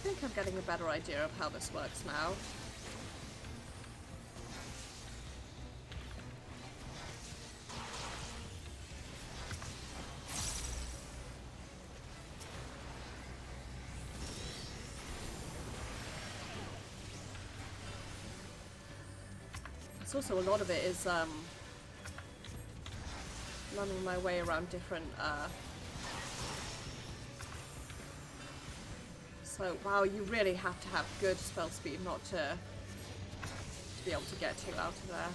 think I'm getting a better idea of how this works now. It's also a lot of it is learning my way around different so, wow, you really have to have good spell speed not to be able to get too out of there.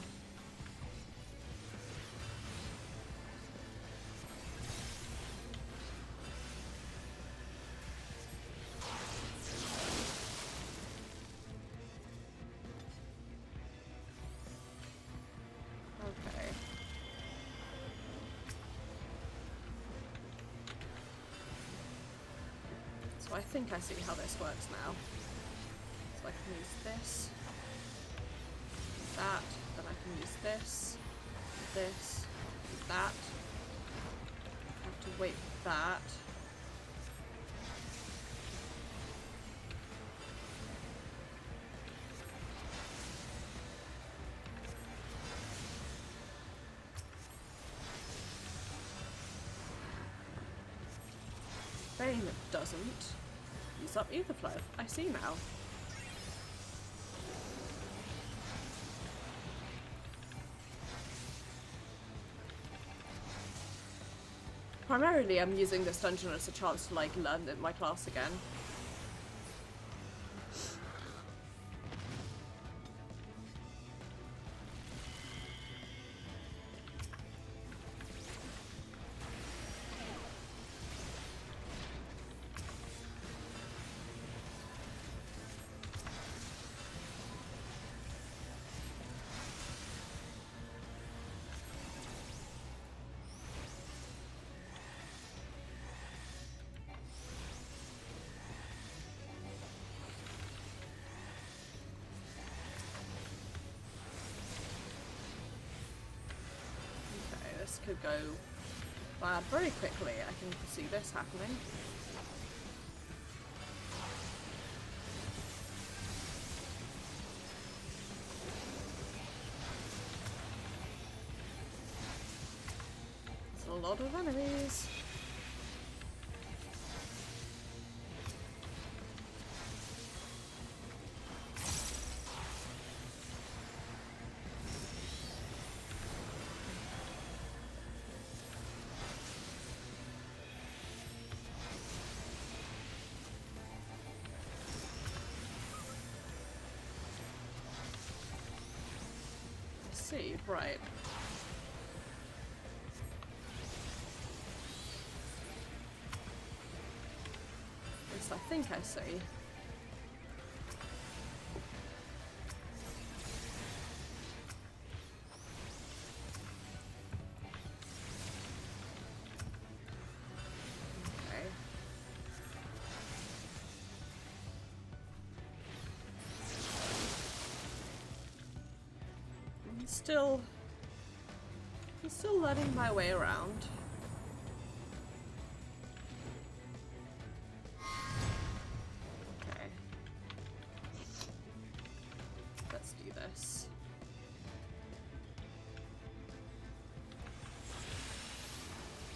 Okay. So I think I see how this works now. So I can use this, that, then I can use this, that. I have to wait for that. Bane doesn't use up either flow. I see now. Primarily I'm using this dungeon as a chance to like learn my class again. Could go bad very quickly. I can see this happening. It's a lot of enemies. see, right. At least I think I see. I'm still letting my way around. Okay. Let's do this.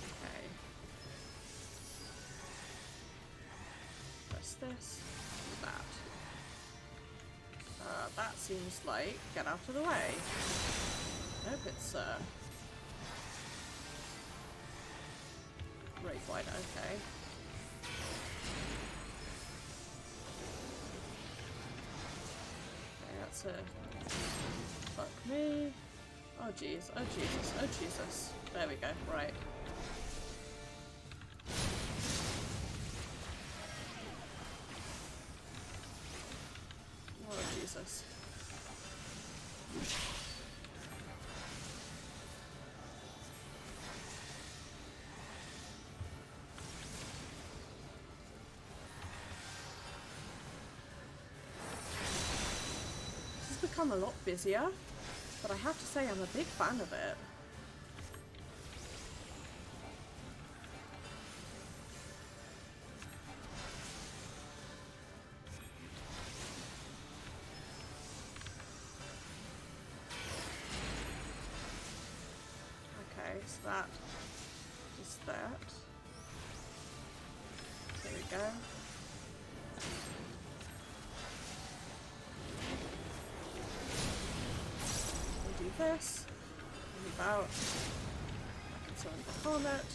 Okay. Press this. Do that. That seems like get out of the way. Nope, it's right wide, okay. Okay, that's a fuck me. Oh jeez, oh Jesus, oh Jesus. There we go, right. Oh Jesus. Become a lot busier, but I have to say I'm a big fan of it. Okay, so that is that. There we go. This, move out, I can summon the Hornet.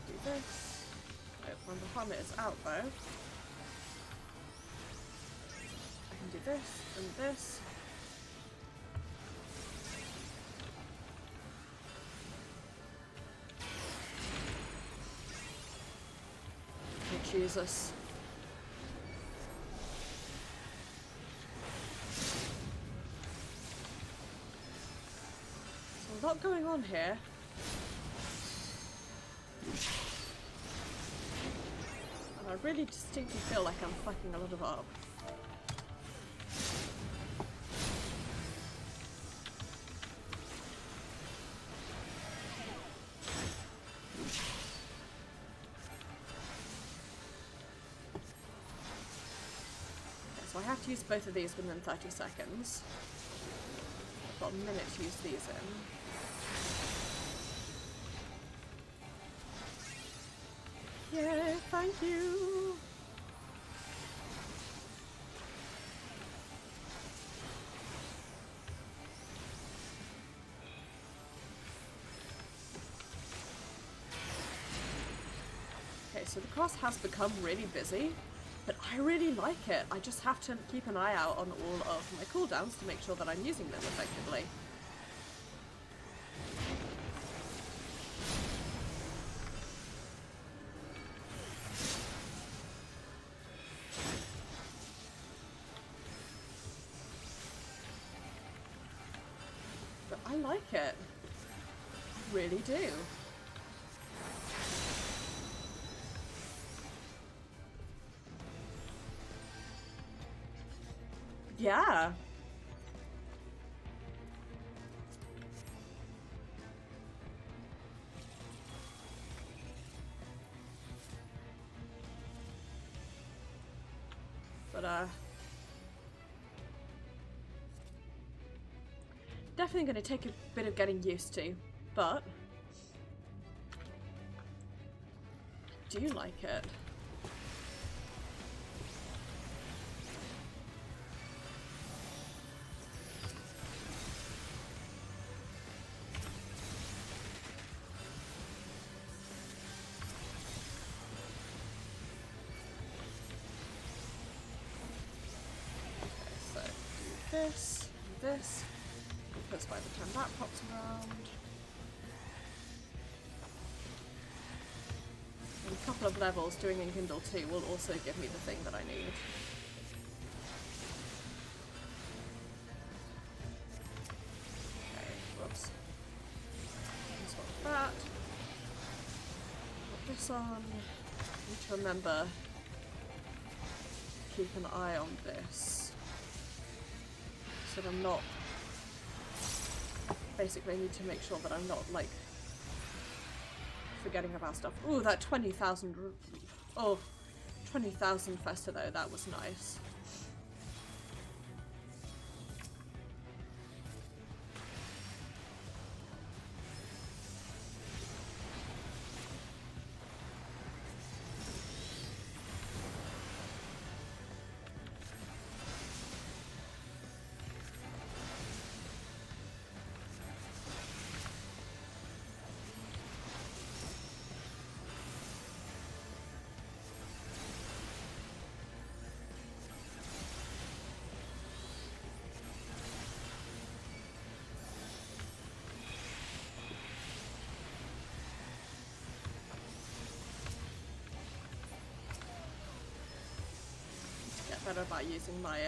Do this. Nope, when the Hornet is out though, I can do this and this. Jesus. There's a lot going on here. And I really distinctly feel like I'm fucking a lot of up. So I have to use both of these within 30 seconds. I've got a minute to use these in. Yay, thank you! Okay, so the cross has become really busy. But I really like it. I just have to keep an eye out on all of my cooldowns to make sure that I'm using them effectively. But I like it. I really do. Yeah. But definitely going to take a bit of getting used to, but I do like it. this, and this, because by the time that pops around, in a couple of levels, doing Enkindle 2 will also give me the thing that I need. Okay, whoops. Swap that. Put this on. Need to remember to keep an eye on this. So that I'm not... Basically, I need to make sure that I'm not, like, forgetting about stuff. Ooh, that 20,000... Oh, 20,000 Festa though, that was nice. Better about using my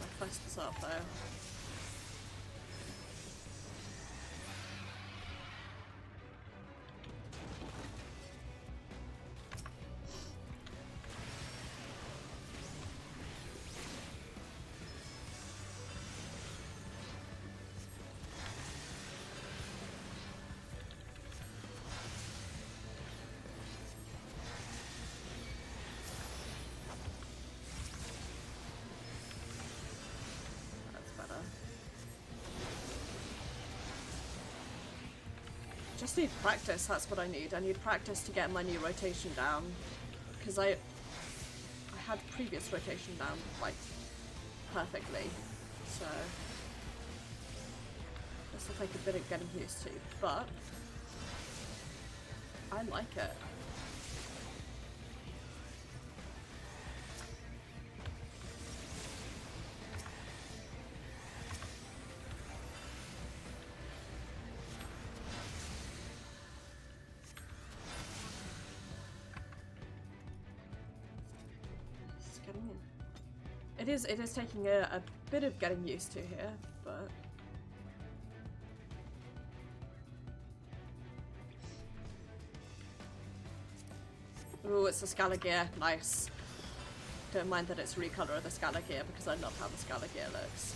my Festas up though. Just need practice, that's what I need. I need practice to get my new rotation down. Because I had previous rotation down, like, perfectly. So, this will take a bit of getting used to, but I like it. It is taking a bit of getting used to here, but ooh, it's the Scala gear, nice. Don't mind that it's recolor of the Scala gear because I love how the Scala gear looks.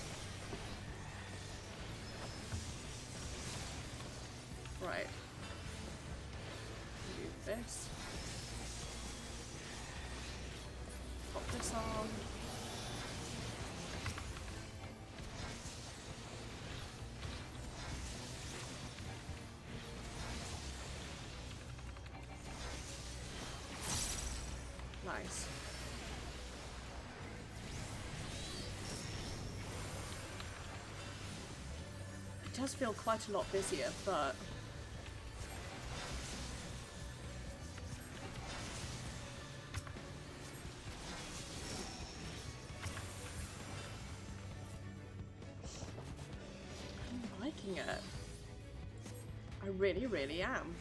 Right. Do this. Pop this on. Nice. It does feel quite a lot busier, but I'm liking it. I really, really am.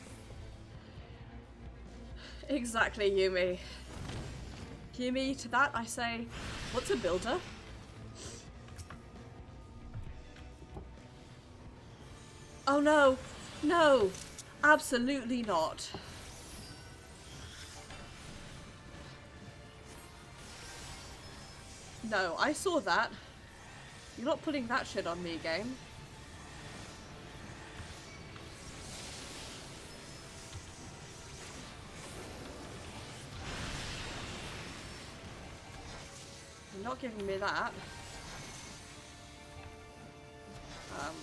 Exactly, Yumi. Yumi, to that I say, what's a builder? Oh no, no, absolutely not. No, I saw that. You're not putting that shit on me, game. You're not giving me that.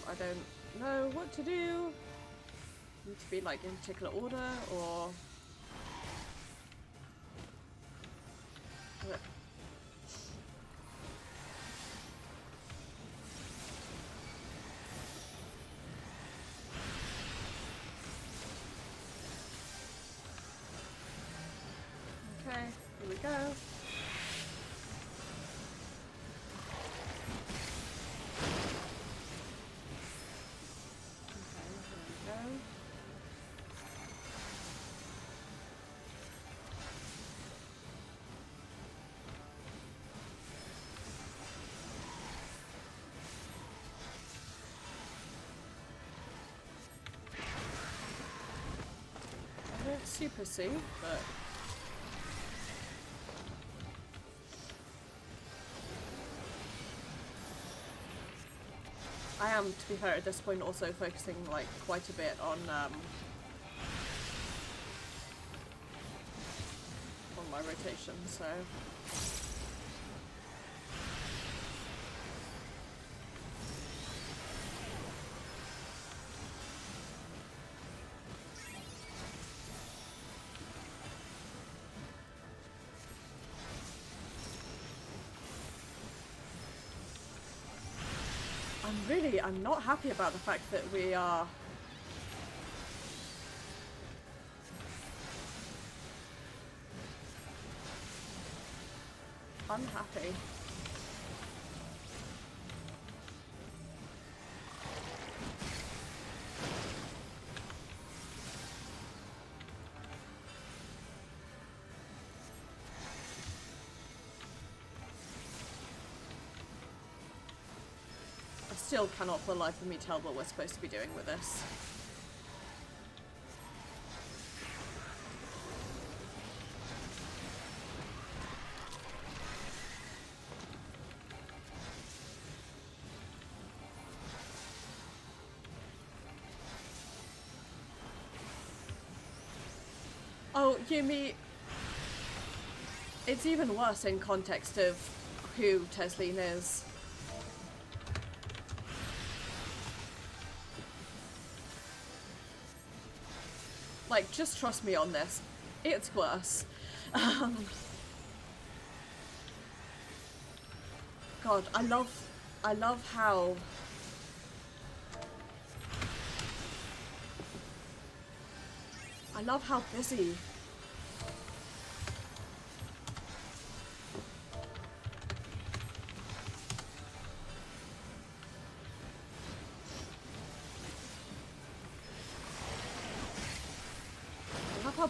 I don't know what to do. Need to be like in particular order or... Okay, here we go. super soon, but I am, to be fair, at this point also focusing like quite a bit on my rotation, so I'm not happy about the fact that we are unhappy. I still cannot for the life of me tell what we're supposed to be doing with this. Oh, Yumi, it's even worse in context of who Tesleen is. Like, just trust me on this. It's worse. God, I love how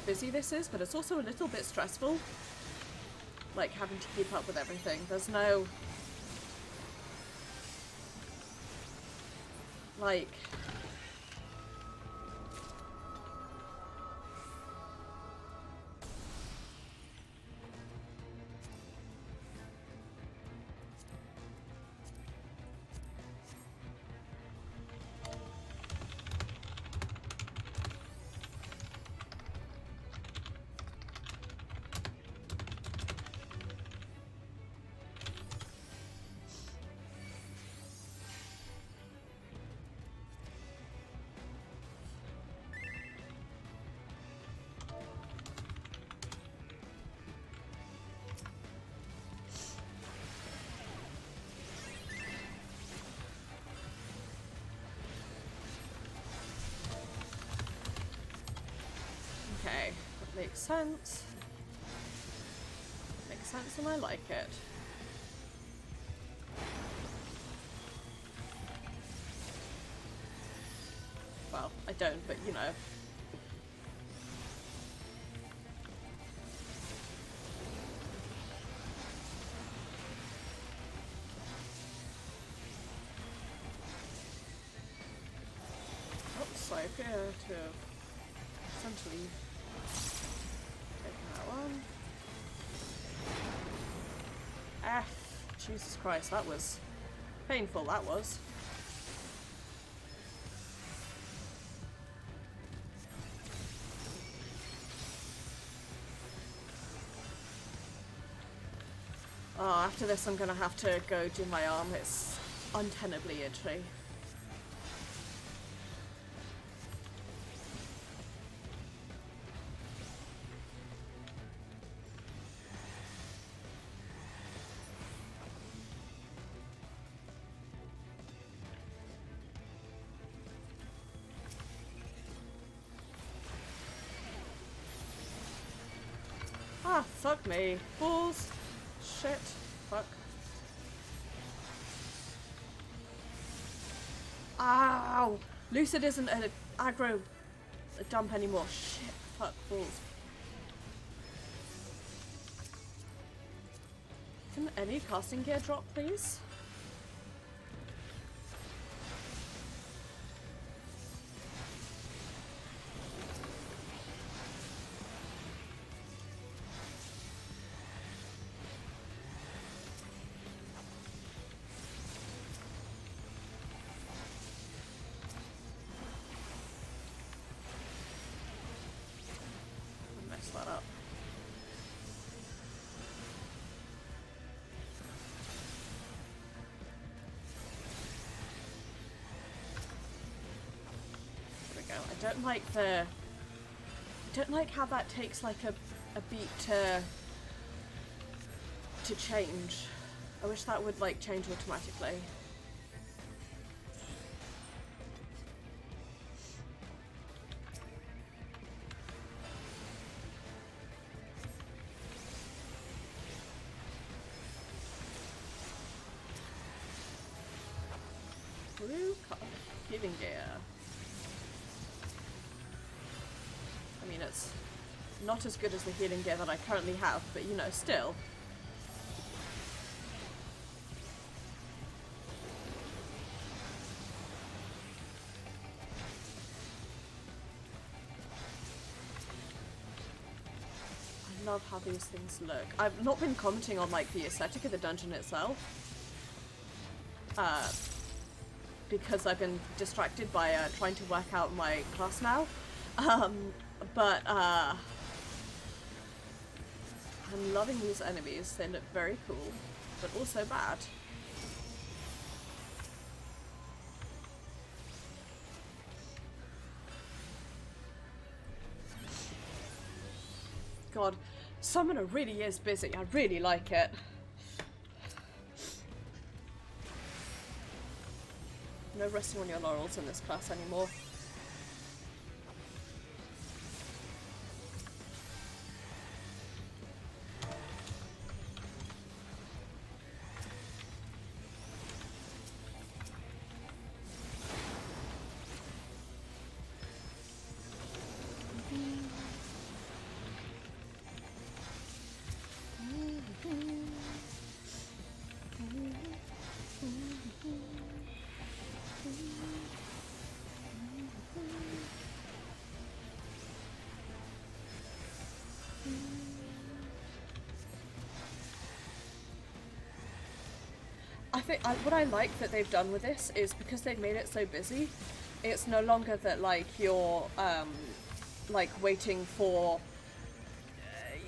busy this is, but it's also a little bit stressful, like having to keep up with everything. There's no like okay, that makes sense. Makes sense and I like it. Well, I don't, but you know. Oh, so I appear to have essentially taken that one. F. Jesus Christ, that was painful, that was. Oh, after this I'm gonna have to go do my arm. It's untenably itchy. Ah, fuck me. Balls. Shit. Fuck. Ow! Lucid isn't an aggro dump anymore. Shit. Fuck. Balls. Can any casting gear drop, please? don't like the... I don't like how that takes like a beat to change. I wish that would like change automatically. Blue color healing gear. I mean, it's not as good as the healing gear that I currently have, but you know, still. I love how these things look. I've not been commenting on like the aesthetic of the dungeon itself. Because I've been distracted by trying to work out my class now. But I'm loving these enemies. They look very cool, but also bad. God, Summoner really is busy. I really like it. No resting on your laurels in this class anymore. I think what I like that they've done with this is because they've made it so busy, it's no longer that like you're like waiting for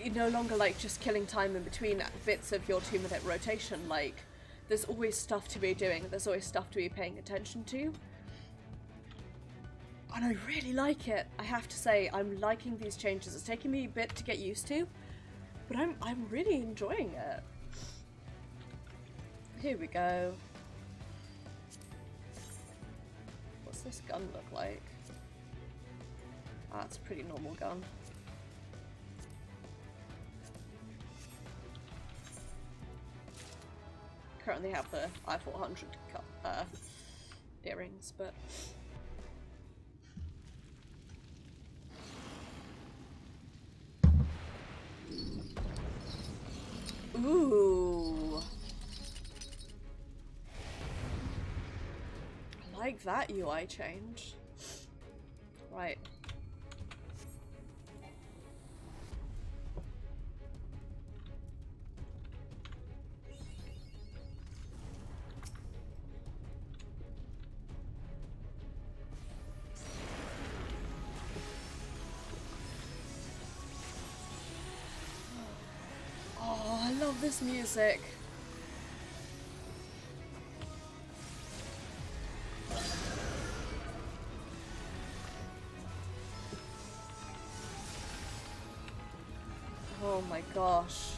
you're no longer like just killing time in between bits of your 2-minute rotation. Like there's always stuff to be doing, there's always stuff to be paying attention to, and I really like it. I have to say, I'm liking these changes. It's taking me a bit to get used to, but I'm really enjoying it. Here we go. What's this gun look like? Ah, it's a pretty normal gun. Currently have the I-400 earrings, but... Ooh! I like that UI change. Right. Oh, I love this music. Oh my gosh.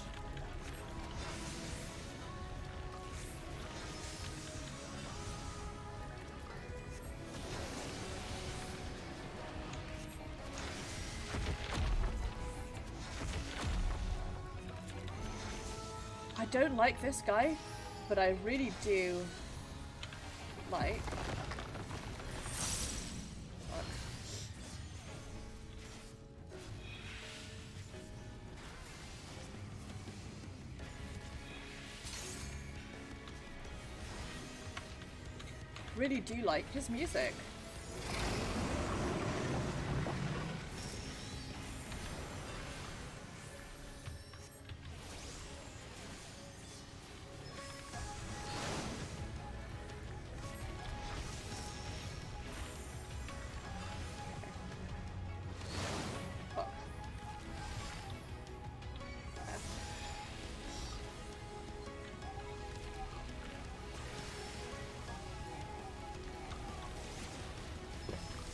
I don't like this guy, but I really do like... really do like his music. Fuck.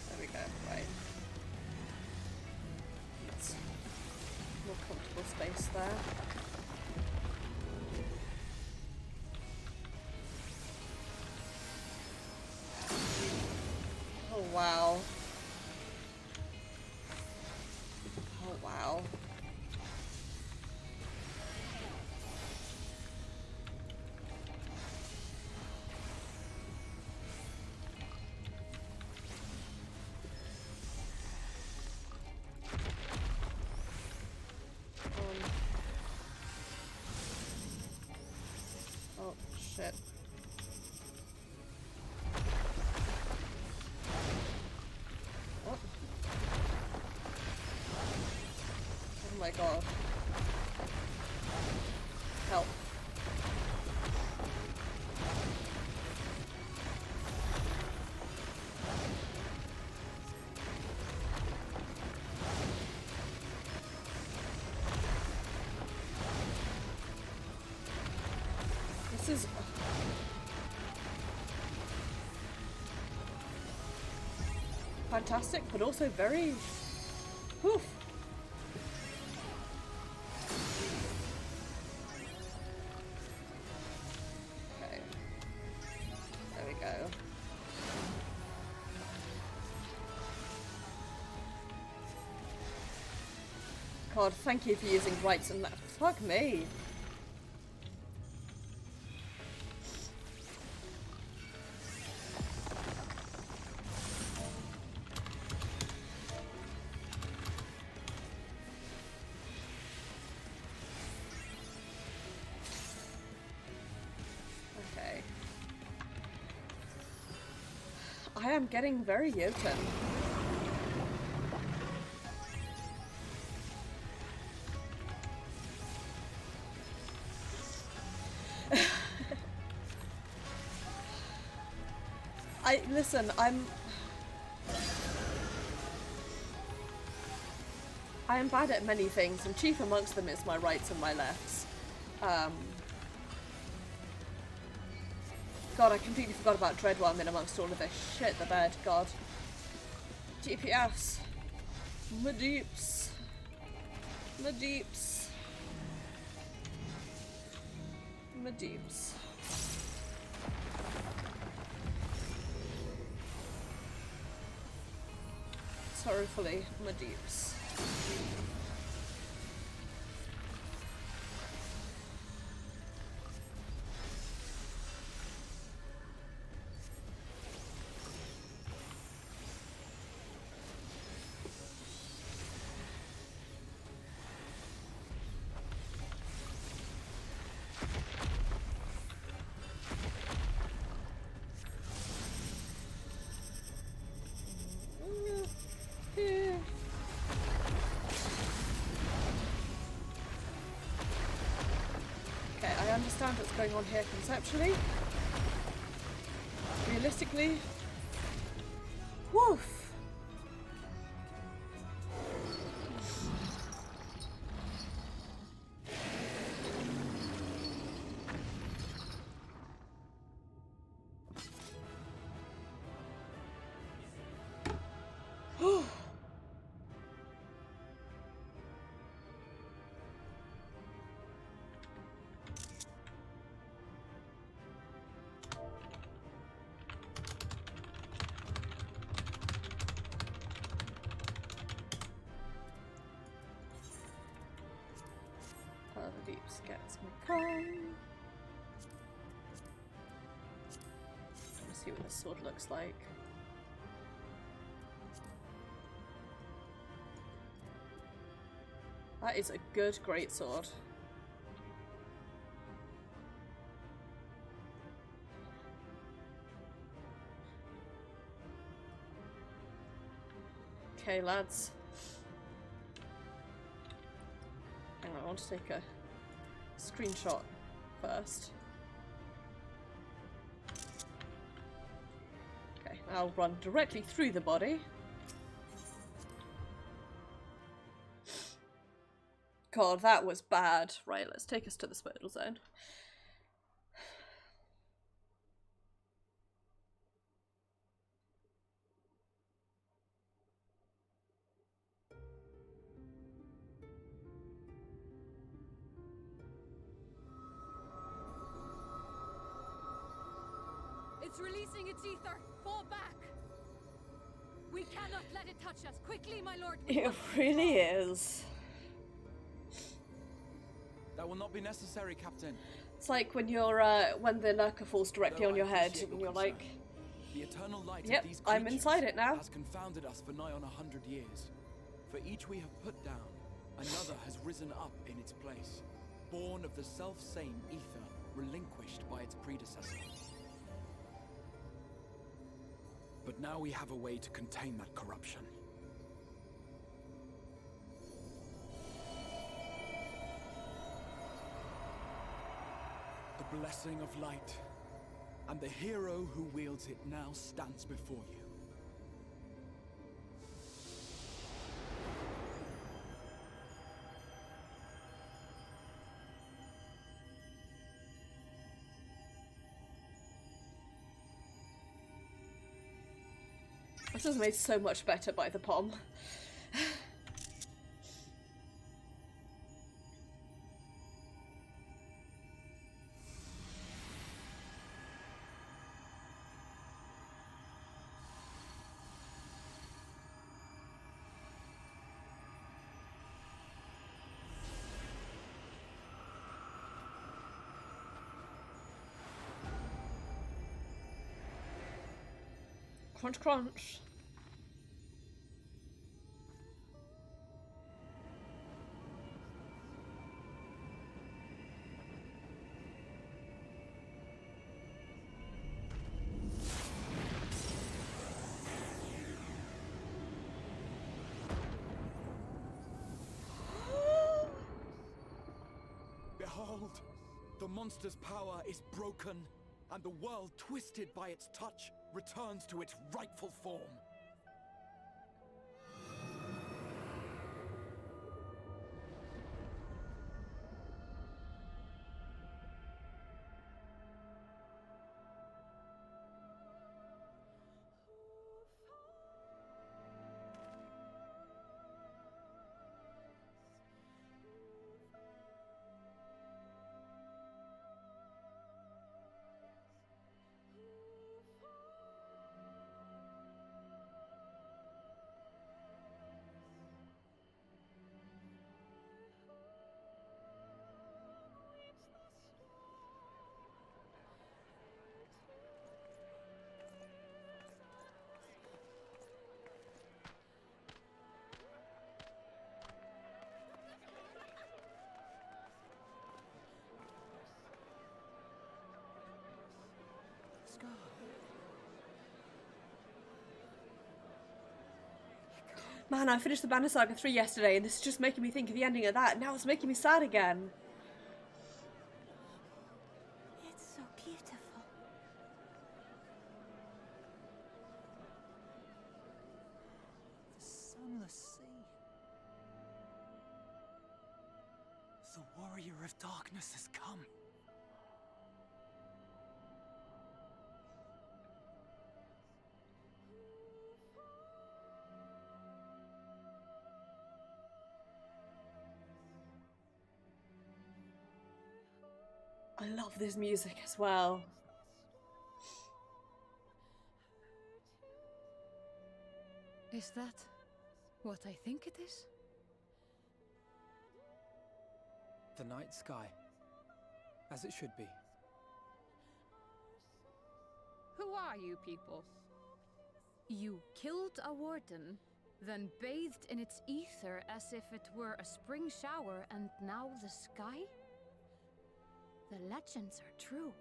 There we go, right. That's more comfortable space there. Oh wow. Oh wow. Oh shit. Oh. Oh my god. Help. This is fantastic, but also very whew. Okay. There we go. God, thank you for using rights and left. Fuck me. Okay. I am getting very Jotun. Listen, I am bad at many things, and chief amongst them is my rights and my lefts. God, I completely forgot about Dread while I'm in amongst all of this shit. The bed, God. GPS. My deeps. My deeps. My deeps. Sorrowfully, my deeps. Okay, I understand what's going on here conceptually. Realistically, woof. The deeps gets me calm. Let's see what this sword looks like. That is a good greatsword. Okay, lads. Hang on, I want to take a screenshot first. Okay, I'll run directly through the body. God, that was bad. Right, let's take us to the Spiral Zone. It's releasing its ether. Fall back. We cannot let it touch us. Quickly, my lord. It really is. That will not be necessary, Captain. It's like when you're when the lurker falls directly on your head, and you're like, the eternal light yep, of these I'm inside it now. has confounded us for nigh on 100 years. For each we have put down, another has risen up in its place, born of the self-same ether relinquished by its predecessor. But now we have a way to contain that corruption. The blessing of light, and the hero who wields it now stands before you. This is made so much better by the palm. Crunch, crunch. Behold, the monster's power is broken, and the world, twisted by its touch, returns to its rightful form. Man, I finished the Banner Saga 3 yesterday, and this is just making me think of the ending of that. Now it's making me sad again. It's so beautiful. The sunless sea. The warrior of darkness has come. I love this music as well. Is that what I think it is? The night sky. As it should be. Who are you people? You killed a warden, then bathed in its ether as if it were a spring shower, and now the sky? The legends are true.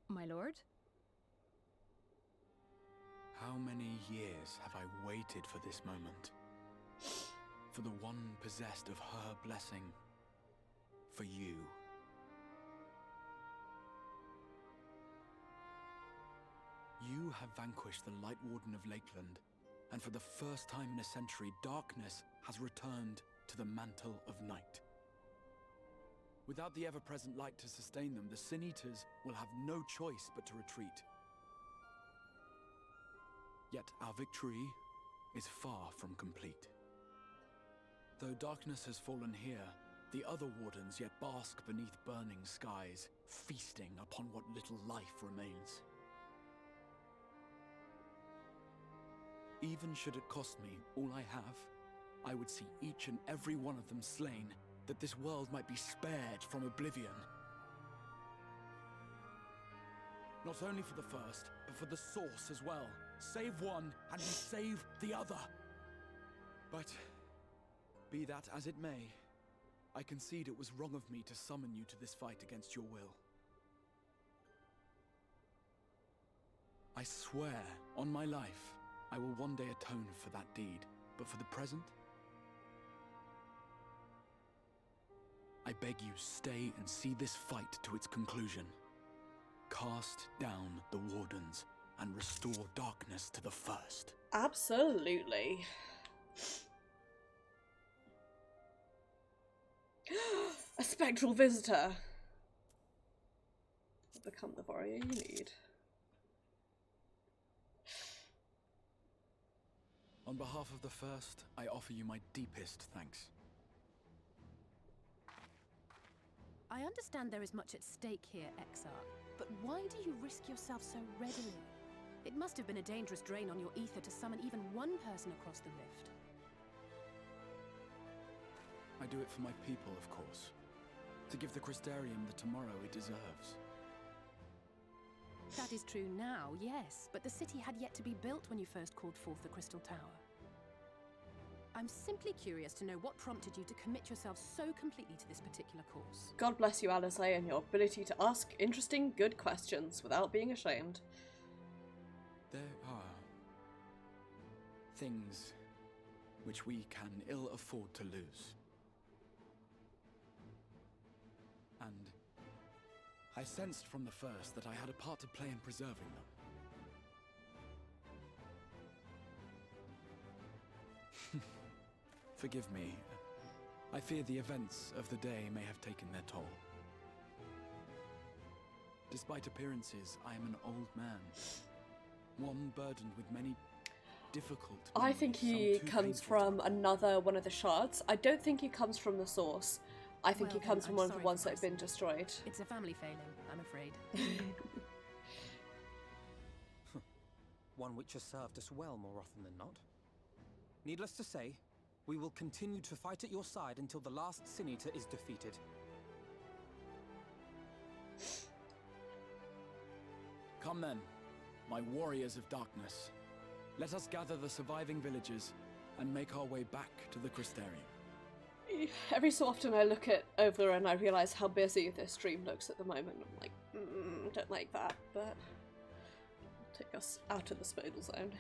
My lord? How many years have I waited for this moment? For the one possessed of her blessing. For you. You have vanquished the Light Warden of Lakeland, and for the first time in a century, darkness has returned to the mantle of night. Without the ever-present light to sustain them, the Sin Eaters will have no choice but to retreat. Yet our victory is far from complete. Though darkness has fallen here, the other wardens yet bask beneath burning skies, feasting upon what little life remains. Even should it cost me all I have, I would see each and every one of them slain, that this world might be spared from oblivion. Not only for the first, but for the source as well. Save one, and we save the other. But, be that as it may, I concede it was wrong of me to summon you to this fight against your will. I swear, on my life, I will one day atone for that deed, but for the present, I beg you stay and see this fight to its conclusion. Cast down the wardens and restore darkness to the first. Absolutely. A spectral visitor. Become the warrior you need. On behalf of the first, I offer you my deepest thanks. I understand there is much at stake here, Exarch, but why do you risk yourself so readily? It must have been a dangerous drain on your ether to summon even one person across the rift. I do it for my people, of course. To give the Crystarium the tomorrow it deserves. That is true now, yes, but the city had yet to be built when you first called forth the Crystal Tower. I'm simply curious to know what prompted you to commit yourself so completely to this particular course. God bless you, Alice, and your ability to ask interesting, good questions without being ashamed. There are things which we can ill afford to lose. And I sensed from the first that I had a part to play in preserving them. Forgive me. I fear the events of the day may have taken their toll. Despite appearances, I am an old man. One burdened with many difficult I think he some too comes painful from another one of the shards. I don't think he comes from the source. I think Well, he comes then, from I'm one of the sorry ones for that have been pressing. destroyed. It's a family failing, I'm afraid. One which has served us well more often than not. Needless to say, we will continue to fight at your side until the last Sin Eater is defeated. Come then, my warriors of darkness. Let us gather the surviving villagers and make our way back to the Crystarium. Every so often I look at over and I realise how busy this stream looks at the moment. I'm like, don't like that, but take us out of the spoil zone.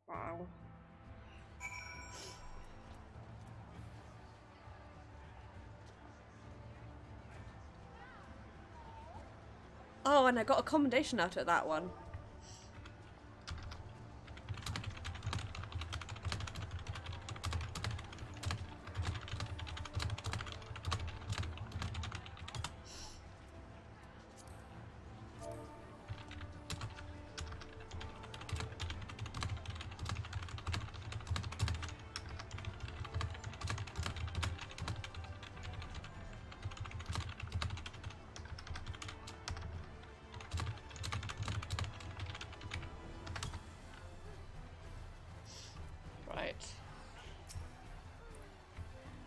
Wow. Oh, and I got a commendation out of that one. Right.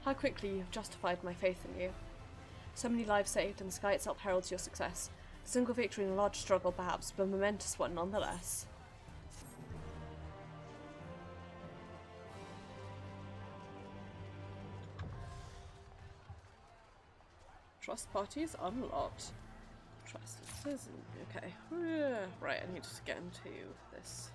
How quickly you have justified my faith in you. So many lives saved, and the sky itself heralds your success. A single victory in a large struggle, perhaps, but a momentous one nonetheless. Trust parties unlocked. Trust citizen. Okay. Right, I need to get into this.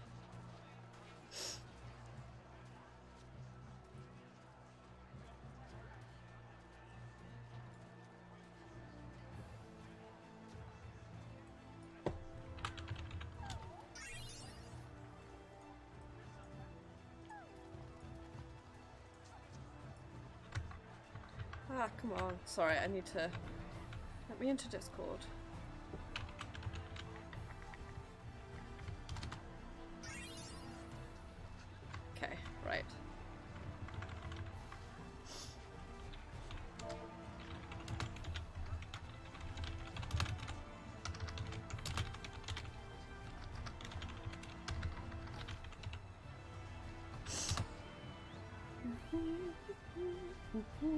Ah, come on. Sorry, I need to... Let me into Discord. Okay.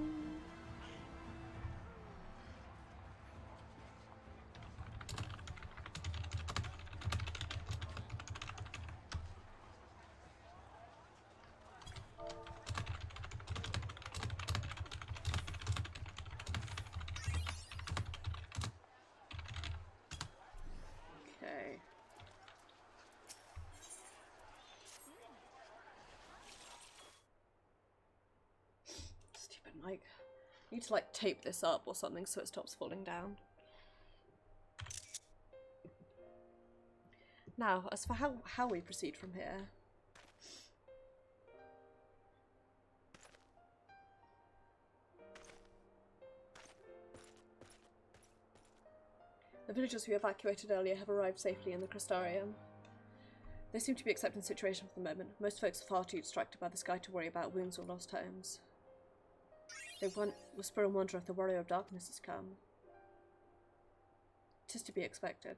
Stupid mic. I need to like tape this up or something so it stops falling down. Now, as for how we proceed from here. The villagers we evacuated earlier have arrived safely in the Crystarium. They seem to be accepting the situation for the moment. Most folks are far too distracted by the sky to worry about wounds or lost homes. They whisper and wonder if the warrior of darkness has come. 'Tis to be expected.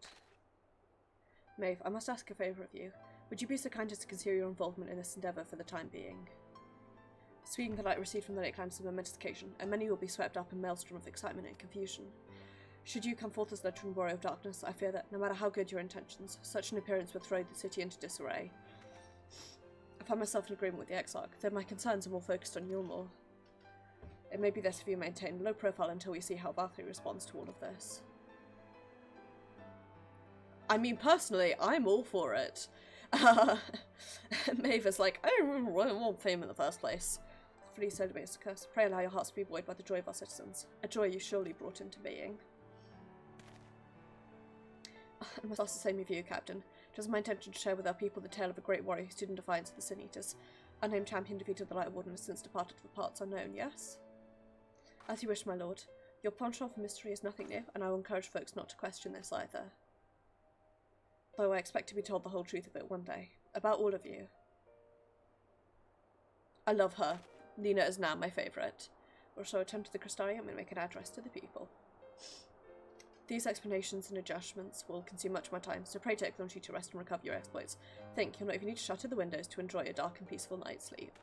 Maeve, I must ask a favour of you. Would you be so kind as to consider your involvement in this endeavour for the time being? Speaking the light received from the lake climbs is a momentous occasion, and many will be swept up in a maelstrom of excitement and confusion. Should you come forth as the true warrior of darkness, I fear that, no matter how good your intentions, such an appearance would throw the city into disarray. I find myself in agreement with the Exarch, though my concerns are more focused on Eulmore. It may be best if you maintain a low profile until we see how Valkyrie responds to all of this. I mean, personally, I'm all for it. Maeve is like, I don't want fame in the first place. Flee so to be a curse. Pray allow your hearts to be buoyed by the joy of our citizens, a joy you surely brought into being. I must ask the same of you, Captain. It is my intention to share with our people the tale of a great warrior who stood in defiance of the Sin Eaters. Unnamed champion defeated the Light Warden and has since departed for parts unknown, yes? As you wish, my lord. Your penchant for mystery is nothing new, and I will encourage folks not to question this either. Though I expect to be told the whole truth of it one day. About all of you. I love her. Lena is now my favourite. We'll show return to the Crystarium and make an address to the people. These explanations and adjustments will consume much of my time, so pray take them to rest and recover your exploits. Think, you'll not even need to shutter the windows to enjoy a dark and peaceful night's sleep.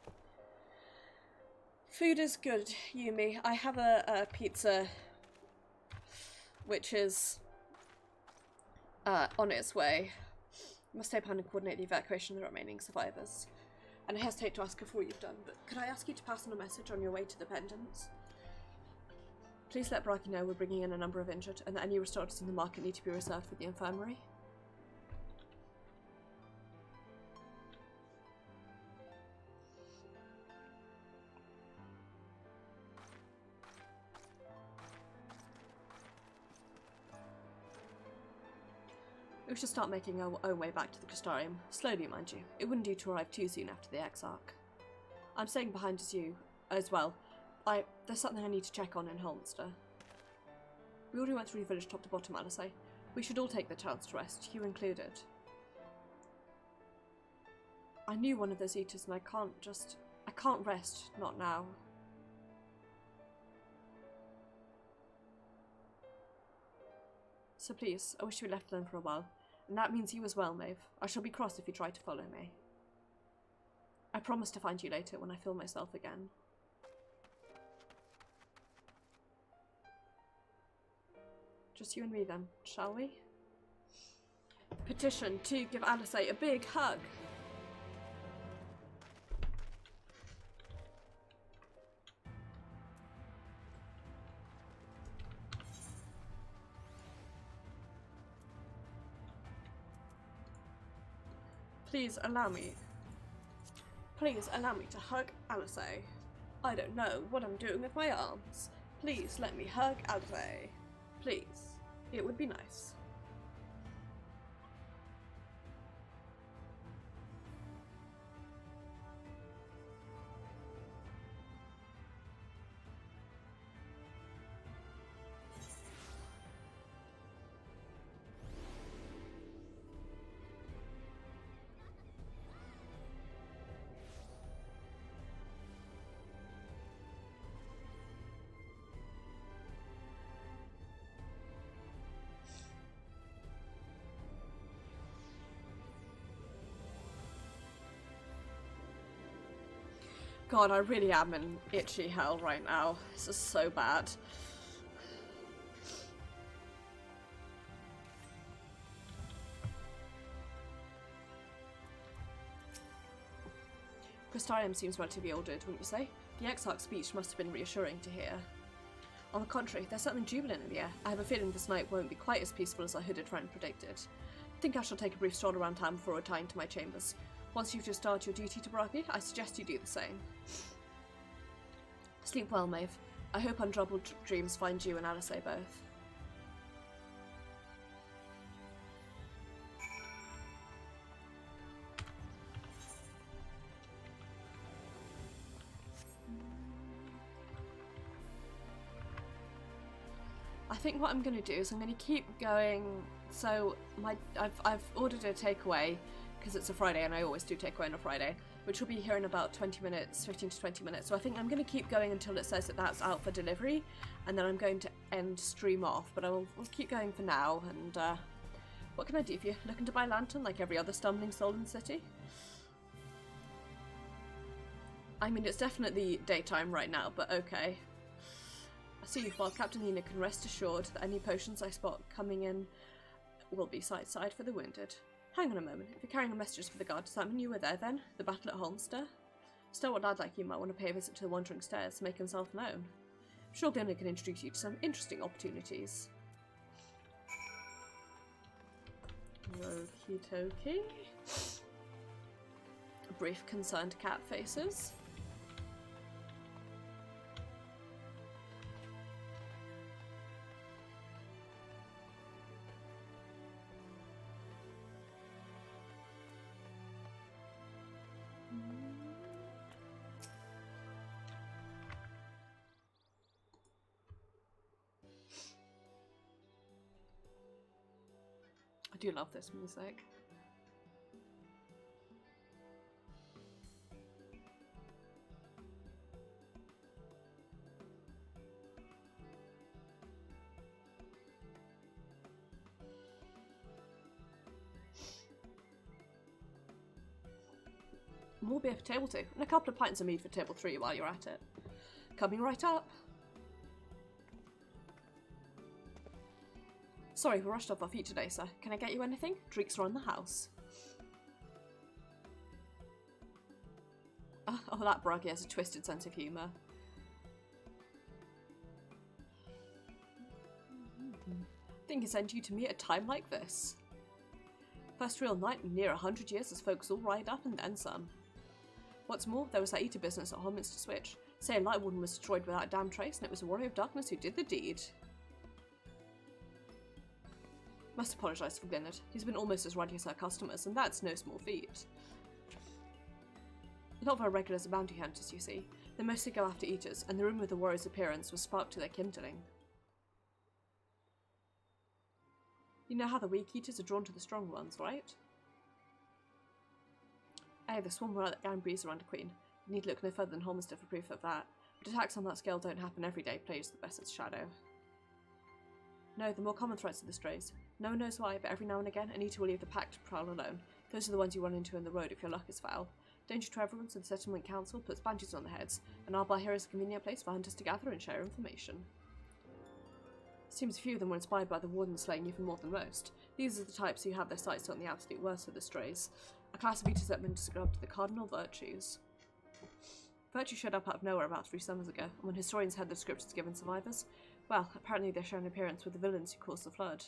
Food is good, Yumi. I have a pizza which is on its way. You must stay behind and coordinate the evacuation of the remaining survivors. And I hesitate to ask before you've done, but could I ask you to pass on a message on your way to the Pendants? Please let Bragi know we're bringing in a number of injured, and that any restoratives in the market need to be reserved for the infirmary. We should start making our own way back to the Crystarium. Slowly, mind you. It wouldn't do to arrive too soon after the Exarch. I'm staying behind as well. There's something I need to check on in Holmster. We already went through the village top to bottom, Alice. We should all take the chance to rest, you included. I knew one of those eaters and I can't rest, not now. So please, I wish you were left alone for a while. And that means you as well, Maeve. I shall be cross if you try to follow me. I promise to find you later when I feel myself again. Just you and me then, shall we? Petition to give Alice a big hug. Please allow me to hug Alice. I don't know what I'm doing with my arms. Please let me hug Alice. Please. It would be nice. God, I really am in itchy hell right now. This is so bad. Crystarium seems relatively ordered, wouldn't you say? The Exarch's speech must have been reassuring to hear. On the contrary, there's something jubilant in the air. I have a feeling this night won't be quite as peaceful as our hooded friend predicted. I think I shall take a brief stroll around town before retiring to my chambers. Once you've discharged your duty to Baraki, I suggest you do the same. Sleep well, Maeve. I hope untroubled dreams find you and Alice both. I think what I'm going to do is I'm going to keep going. So I've ordered a takeaway because it's a Friday and I always do takeaway on a Friday, which will be here in about 20 minutes, 15 to 20 minutes. So I think I'm going to keep going until it says that that's out for delivery, and then I'm going to end stream off. But I'll keep going for now. And what can I do for you? Looking to buy a lantern like every other stumbling soul in the city? I mean, it's definitely daytime right now, but okay. I see. While Captain Nina can rest assured that any potions I spot coming in will be side for the wounded. Hang on a moment. If you're carrying a message for the guard, does that mean you were there then? The battle at Holmster? Still, a lad like you might want to pay a visit to the Wandering Stairs to make himself known. I'm sure Glimmer can introduce you to some interesting opportunities. Okie dokie. Brief concerned cat faces. I do love this music. More beer for table 2, and a couple of pints of mead for table 3 while you're at it. Coming right up. Sorry, we rushed off our feet today, sir. Can I get you anything? Drinks are on the house. Oh, that Braggy has a twisted sense of humour. Think he sent you to me at a time like this. First real night in near 100 years as folks all ride up and then some. What's more, there was that eater business at Holminster Switch. Say a light warden was destroyed without a damn trace, and it was a warrior of darkness who did the deed. Must apologise for Glennard. He's been almost as ruddy as our customers, and that's no small feat. A lot of our regulars are bounty hunters, you see. They mostly go after eaters, and the rumour of the warrior's appearance was sparked to their kindling. You know how the weak eaters are drawn to the strong ones, right? Aye, the swarm were out that breeze around a queen. You need look no further than Holminster for proof of that. But attacks on that scale don't happen every day, plays the best as Shadow. No, the more common threats are the strays. No one knows why, but every now and again, an eater will leave the pack to prowl alone. Those are the ones you run into on the road if your luck is foul. Danger to everyone, so the Settlement Council puts banshees on their heads, and our bar here is a convenient place for hunters to gather and share information. Seems a few of them were inspired by the warden slaying even more than most. These are the types who have their sights on the absolute worst of the strays. A class of eaters that have been described the cardinal virtues. Virtue showed up out of nowhere about 3 summers ago, and when historians had the scriptures given survivors, well, apparently they share an appearance with the villains who caused the flood.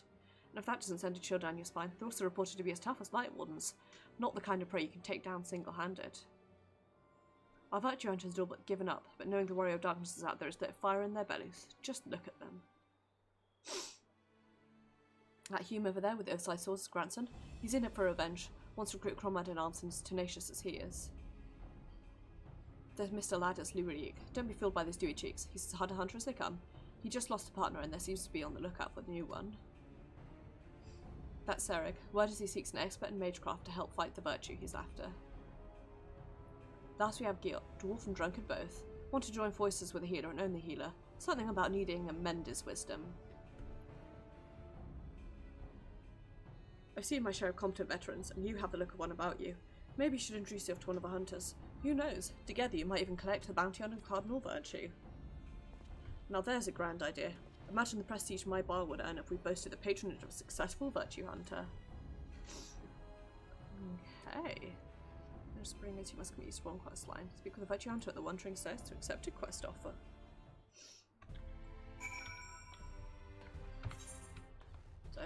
And if that doesn't send a chill down your spine, they're also reported to be as tough as light wardens, not the kind of prey you can take down single-handed. Our virtue hunters had all but given up, but knowing the warrior of darkness is out there has lit a fire in their bellies. Just look at them. That Hume over there with the Osai Sword's grandson, he's in it for revenge. Wants to recruit Cromad in arms and as tenacious as he is. There's Mr. Ladders Lurig. Don't be fooled by those dewy cheeks. He's as hard a hunter as they come. He just lost a partner and there seems to be on the lookout for the new one. That's Sereg. Word is he seeks an expert in magecraft to help fight the virtue he's after. Last we have Gil, dwarf and drunkard both. Want to join forces with a healer and own the healer. Something about needing a mender's wisdom. I've seen my share of competent veterans, and you have the look of one about you. Maybe you should introduce yourself to one of the hunters. Who knows? Together you might even collect the bounty on a cardinal virtue. Now there's a grand idea. Imagine the prestige my bar would earn if we boasted the patronage of a successful virtue hunter. Okay. Shadowbringers, you must commit your spawn quest line. Speak with a virtue hunter at the Wandering Stairs to accept a quest offer. So.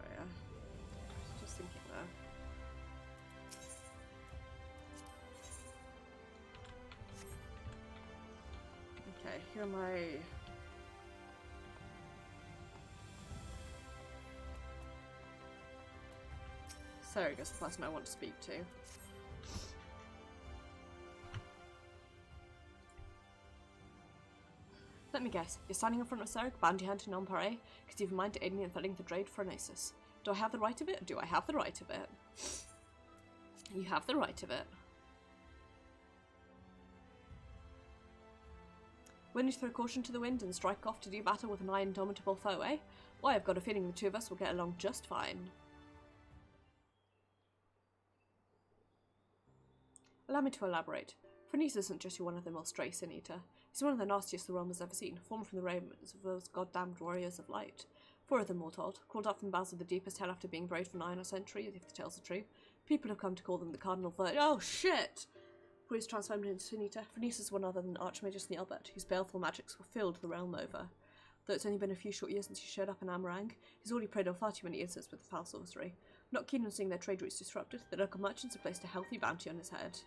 Andrea. Just thinking there. Okay, here are my... Sarah is the person I want to speak to. Let me guess, you're standing in front of Sarah, bounty hunting on parade, because you've in mind to aid me in filling the trade for Anasis. Do I have the right of it, or do I have the right of it? You have the right of it. When you throw caution to the wind and strike off to do battle with an indomitable foe, eh? Why, I've got a feeling the two of us will get along just fine. Allow me to elaborate. Phenice isn't just your one-of-the-mill stray sin eater. He's one of the nastiest the realm has ever seen, formed from the remains of those goddamned warriors of light. 4 of them, all told, crawled up from the bowels of the deepest hell after being buried for 9 centuries, if the tales are true. People have come to call them the Cardinal Virtue. Oh shit! Who is transformed into Sin Eater. Phenice is one other than Archmagus Neilbert, whose baleful magics will fill the realm over. Though it's only been a few short years since he showed up in Amarang, he's already preyed on far too many innocents with foul sorcery. Not keen on seeing their trade routes disrupted, the local merchants have placed a healthy bounty on his head.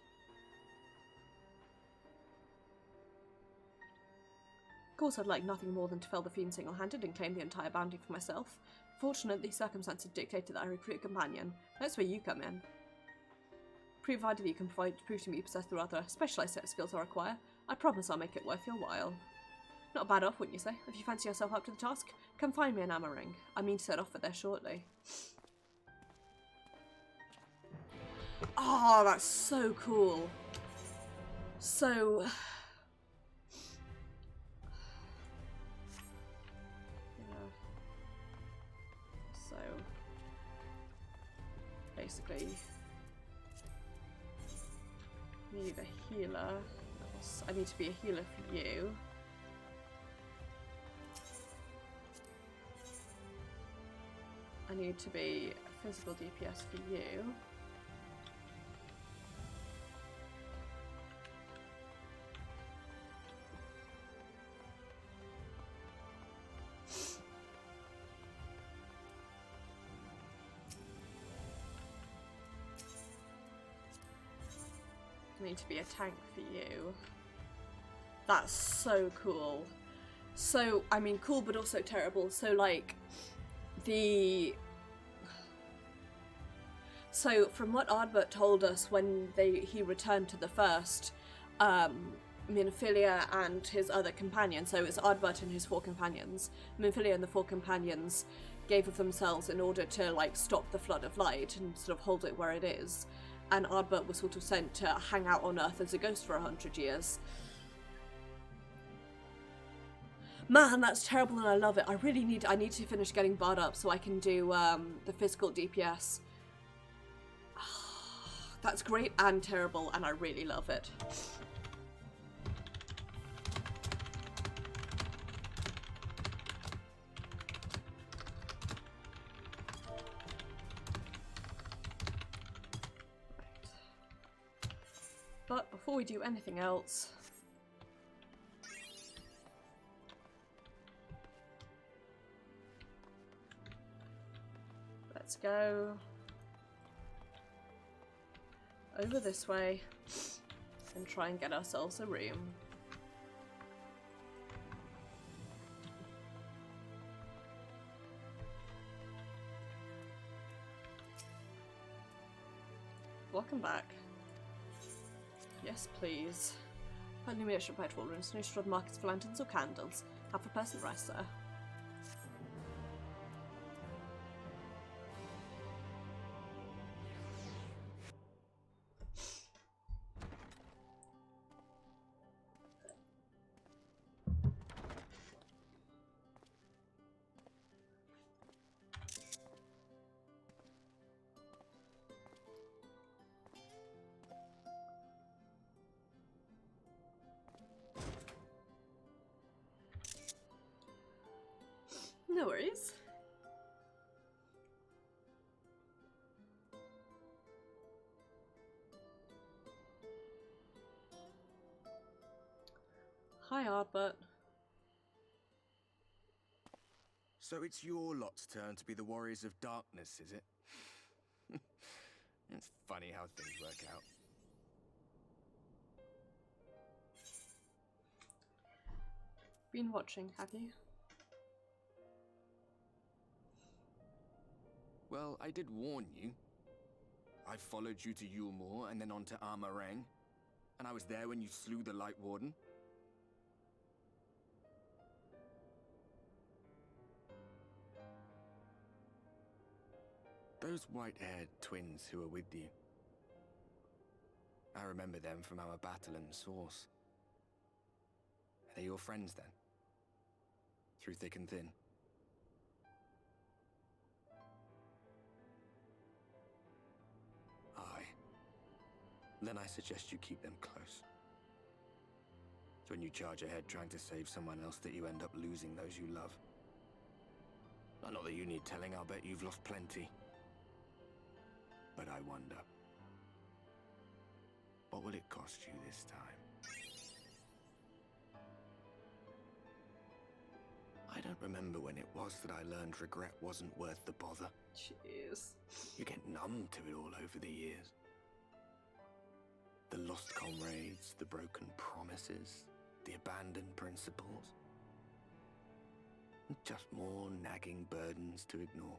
Of course, I'd like nothing more than to fell the fiend single-handed and claim the entire bounty for myself. Fortunately, circumstances dictated that I recruit a companion. That's where you come in. Provided you can prove to me you possess the rather specialised set of skills I require, I promise I'll make it worth your while. Not a bad off, wouldn't you say? If you fancy yourself up to the task, come find me in Amarang. I mean to set off for there shortly. Oh, that's so cool. So... So... Basically... Need a healer. I need to be a healer for you. I need to be a physical DPS for you. I need to be a tank for you. That's so cool. So, I mean, cool but also terrible. So, like, So, from what Ardbert told us when he returned to the first, Minophilia and his other companions, so it's Ardbert and his 4 companions, Minophilia and the 4 companions gave of themselves in order to, like, stop the flood of light and sort of hold it where it is. And Ardbert was sort of sent to hang out on Earth as a ghost for 100 years. Man, that's terrible and I love it. I need to finish getting barred up so I can do the physical DPS. That's great and terrible and I really love it. But before we do anything else, let's go over this way and try and get ourselves a room. Welcome back. Yes, please. Only me should provide 4 rooms, no straw markets for lanterns or candles. Half a person rice, sir. No worries. Hi, Ardbert. So it's your lot's turn to be the Warriors of Darkness, is it? It's funny how things work out. Been watching, have you? Well, I did warn you. I followed you to Eulmore and then on to Armarang. And I was there when you slew the Light Warden. Those white-haired twins who were with you. I remember them from our battle in Source. Are they your friends then? Through thick and thin? Aye. Then I suggest you keep them close. It's when you charge ahead trying to save someone else that you end up losing those you love. Not that you need telling, I'll bet you've lost plenty. But I wonder, what will it cost you this time? I don't remember when it was that I learned regret wasn't worth the bother. Jeez. You get numb to it all over the years. The lost comrades, the broken promises, the abandoned principles. Just more nagging burdens to ignore.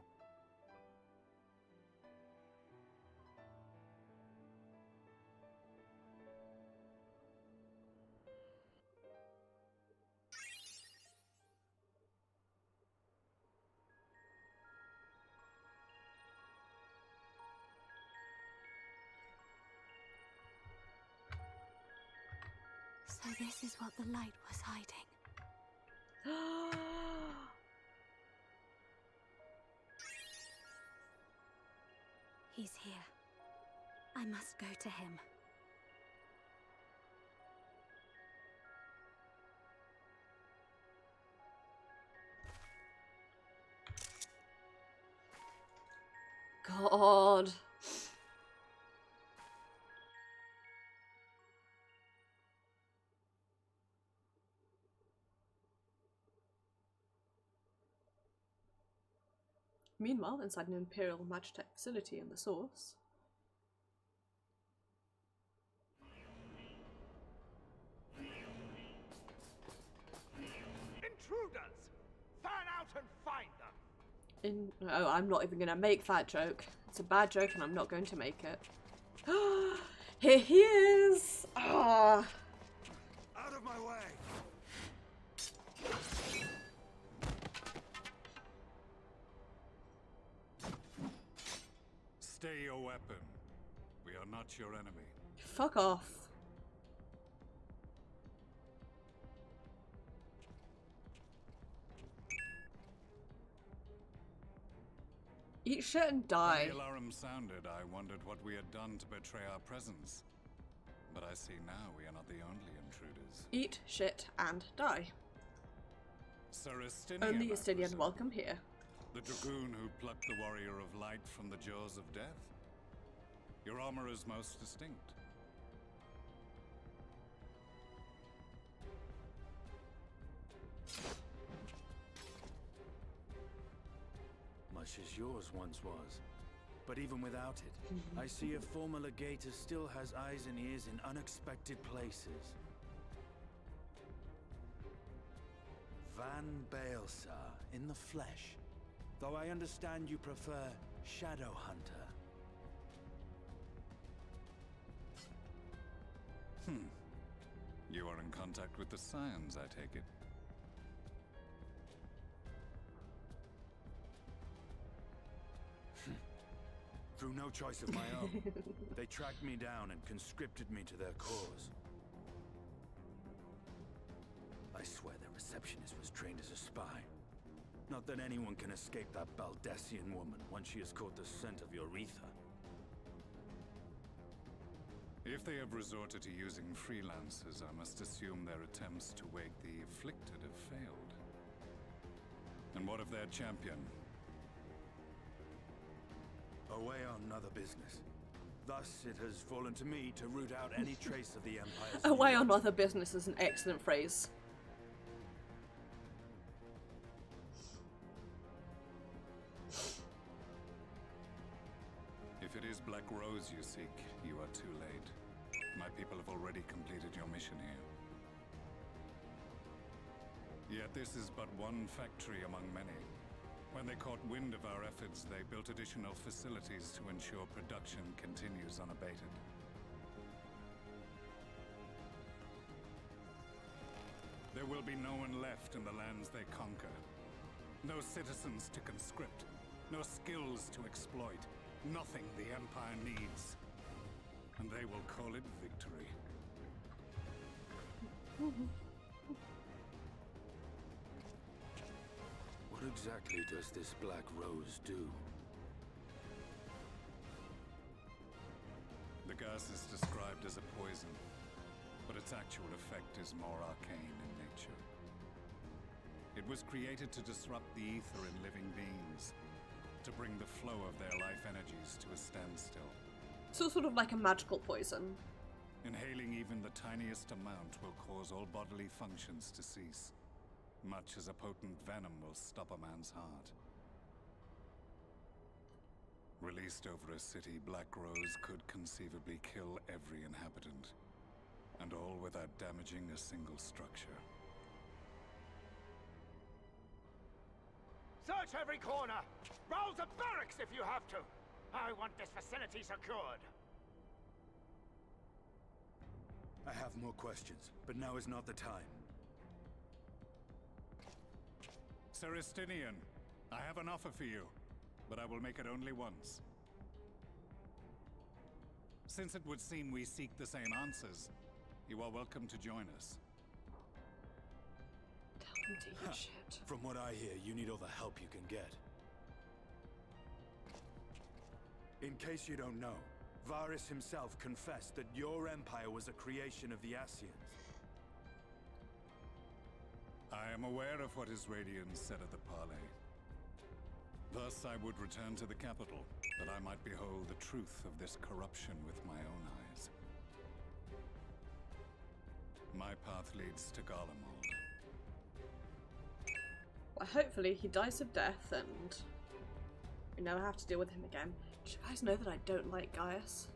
So this is what the light was hiding. He's here. I must go to him. God. Meanwhile, inside an Imperial Magitech facility in the Source. Intruders! Fan out and find them! Oh, I'm not even gonna make that joke. It's a bad joke and I'm not going to make it. Here he is! Ah! Out of my way! Stay your weapon. We are not your enemy. Fuck off. Eat shit and die. When the alarm sounded, I wondered what we had done to betray our presence. But I see now we are not the only intruders. Eat shit and die. Sir Estinian, Only I Estinian presume. welcome here. The dragoon who plucked the warrior of light from the jaws of death? Your armor is most distinct. Much as yours once was. But even without it, I see a former legator still has eyes and ears in unexpected places. Van Baelsar, in the flesh. Though I understand you prefer Shadowhunter. You are in contact with the Scions, I take it. Through no choice of my own, they tracked me down and conscripted me to their cause. I swear their receptionist was trained as a spy. Not that anyone can escape that Baldessian woman once she has caught the scent of your ether. If they have resorted to using freelancers, I must assume their attempts to wake the afflicted have failed. And what of their champion? Away on other business. Thus, it has fallen to me to root out any trace of the Empire's... Away on other business is an excellent phrase. If it is Black Rose you seek, you are too late. My people have already completed your mission here. Yet this is but one factory among many. When they caught wind of our efforts, they built additional facilities to ensure production continues unabated. There will be no one left in the lands they conquer. No citizens to conscript. No skills to exploit. Nothing the Empire needs. And they will call it victory. What exactly does this Black Rose do? The gas is described as a poison, but its actual effect is more arcane in nature. It was created to disrupt the ether in living beings, to bring the flow of their life energies to a standstill. So sort of like a magical poison. Inhaling even the tiniest amount will cause all bodily functions to cease, much as a potent venom will stop a man's heart. Released over a city, Black Rose could conceivably kill every inhabitant, and all without damaging a single structure. Search every corner! Rouse the barracks if you have to! I want this facility secured! I have more questions, but now is not the time. Sir Estinian, I have an offer for you, but I will make it only once. Since it would seem we seek the same answers, you are welcome to join us. Tell them to eat shit. From what I hear, you need all the help you can get. In case you don't know, Varys himself confessed that your empire was a creation of the Ascians. I am aware of what his Radiance said at the parley. Thus I would return to the capital, that I might behold the truth of this corruption with my own eyes. My path leads to Garlemald. Well, hopefully he dies of death and we never have to deal with him again. Did you guys know that I don't like Gaius?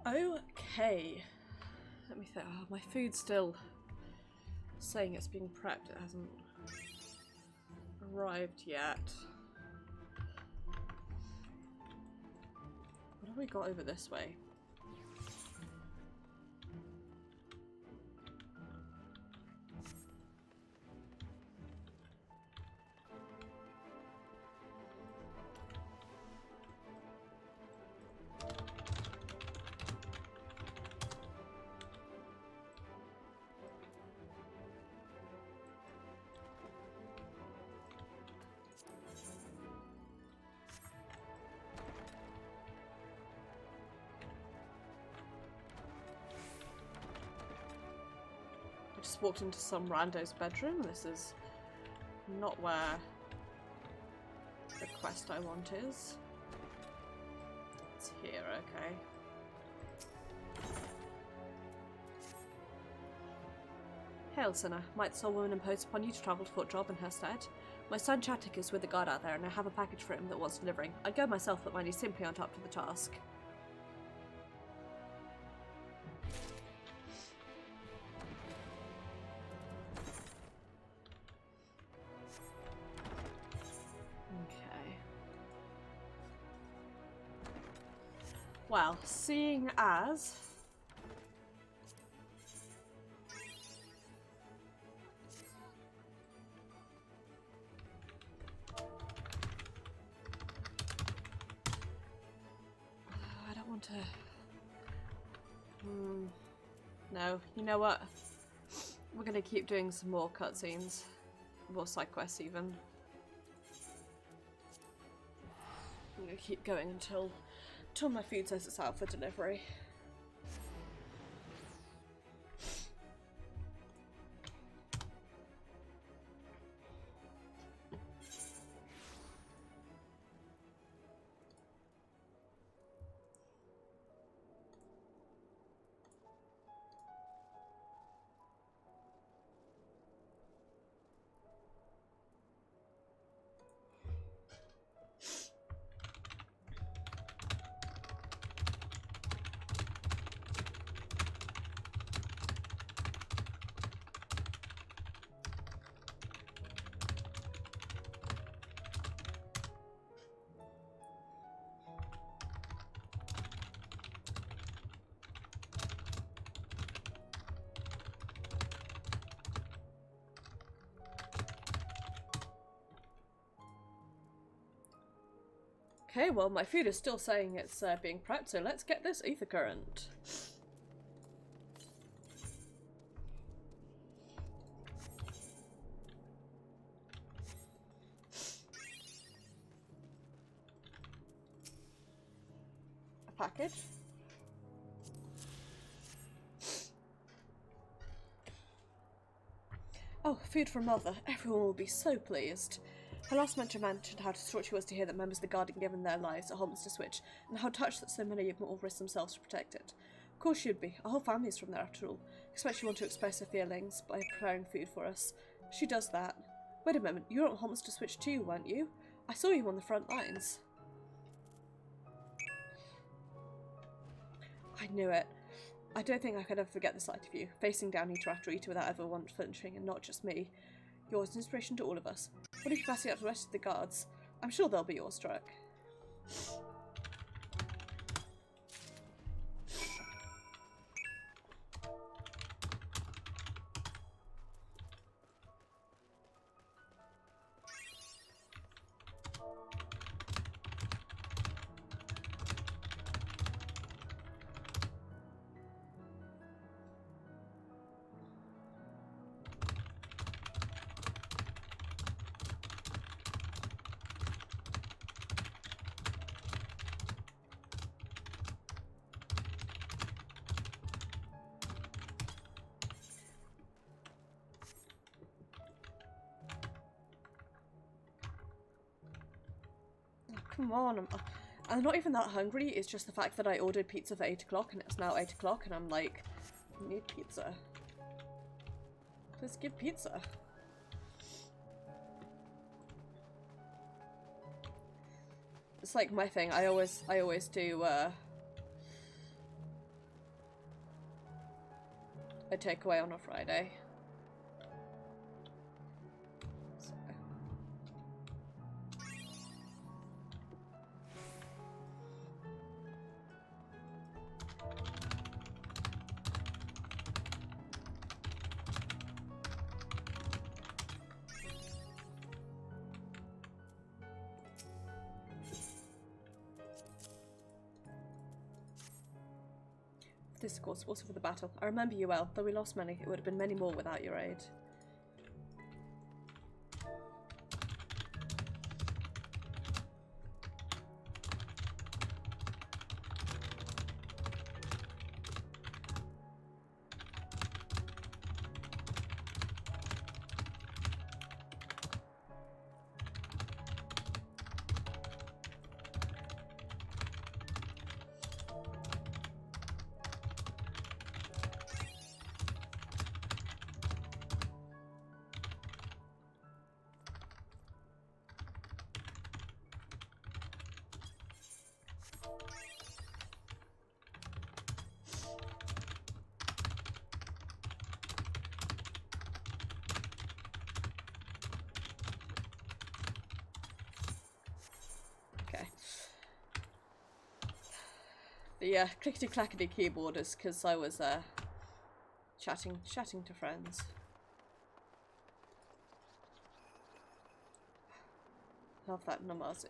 Okay. Let me think. Oh, my food's still saying it's being prepped. It hasn't arrived yet. What have we got over this way? Just walked into some rando's bedroom. This is not where the quest I want is. It's here, okay. Hail, sinner. Might the soul woman impose upon you to travel to Fort Job in her stead? My son Chatik is with the guard out there, and I have a package for him that wants delivering. I'd go myself, but mine is simply aren't up to the task. Okay. Well, seeing as... I don't want to... No, you know what? We're gonna keep doing some more cutscenes. More side quests even. I'm gonna keep going until my food says it's out for delivery. Okay, well my food is still saying it's being prepped, so let's get this ether current. A package. Oh, food from Mother. Everyone will be so pleased. Her last mention mentioned how distraught she was to hear that members of the Guard had given their lives at Holmester Switch, and how touched that so many of them all risked themselves to protect it. Of course she'd be. Our whole family is from there after all. I expect she wanted to express her feelings by preparing food for us. She does that. Wait a moment, you were at Holmester Switch too, weren't you? I saw you on the front lines. I knew it. I don't think I could ever forget the sight of you, facing down Eater after Eater without ever once flinching, and not just me. You're an inspiration to all of us. What if you pass it up to the rest of the guards? I'm sure they'll be awestruck. Come on, I'm not even that hungry. It's just the fact that I ordered pizza for 8 o'clock and it's now 8 o'clock and I'm like, I need pizza. Please give pizza. It's like my thing. I always do a takeaway on a Friday. This, of course, also for the battle. I remember you well. Though we lost many, it would have been many more without your aid. The clickety-clackety keyboard is because I was chatting to friends. Love that Namazu.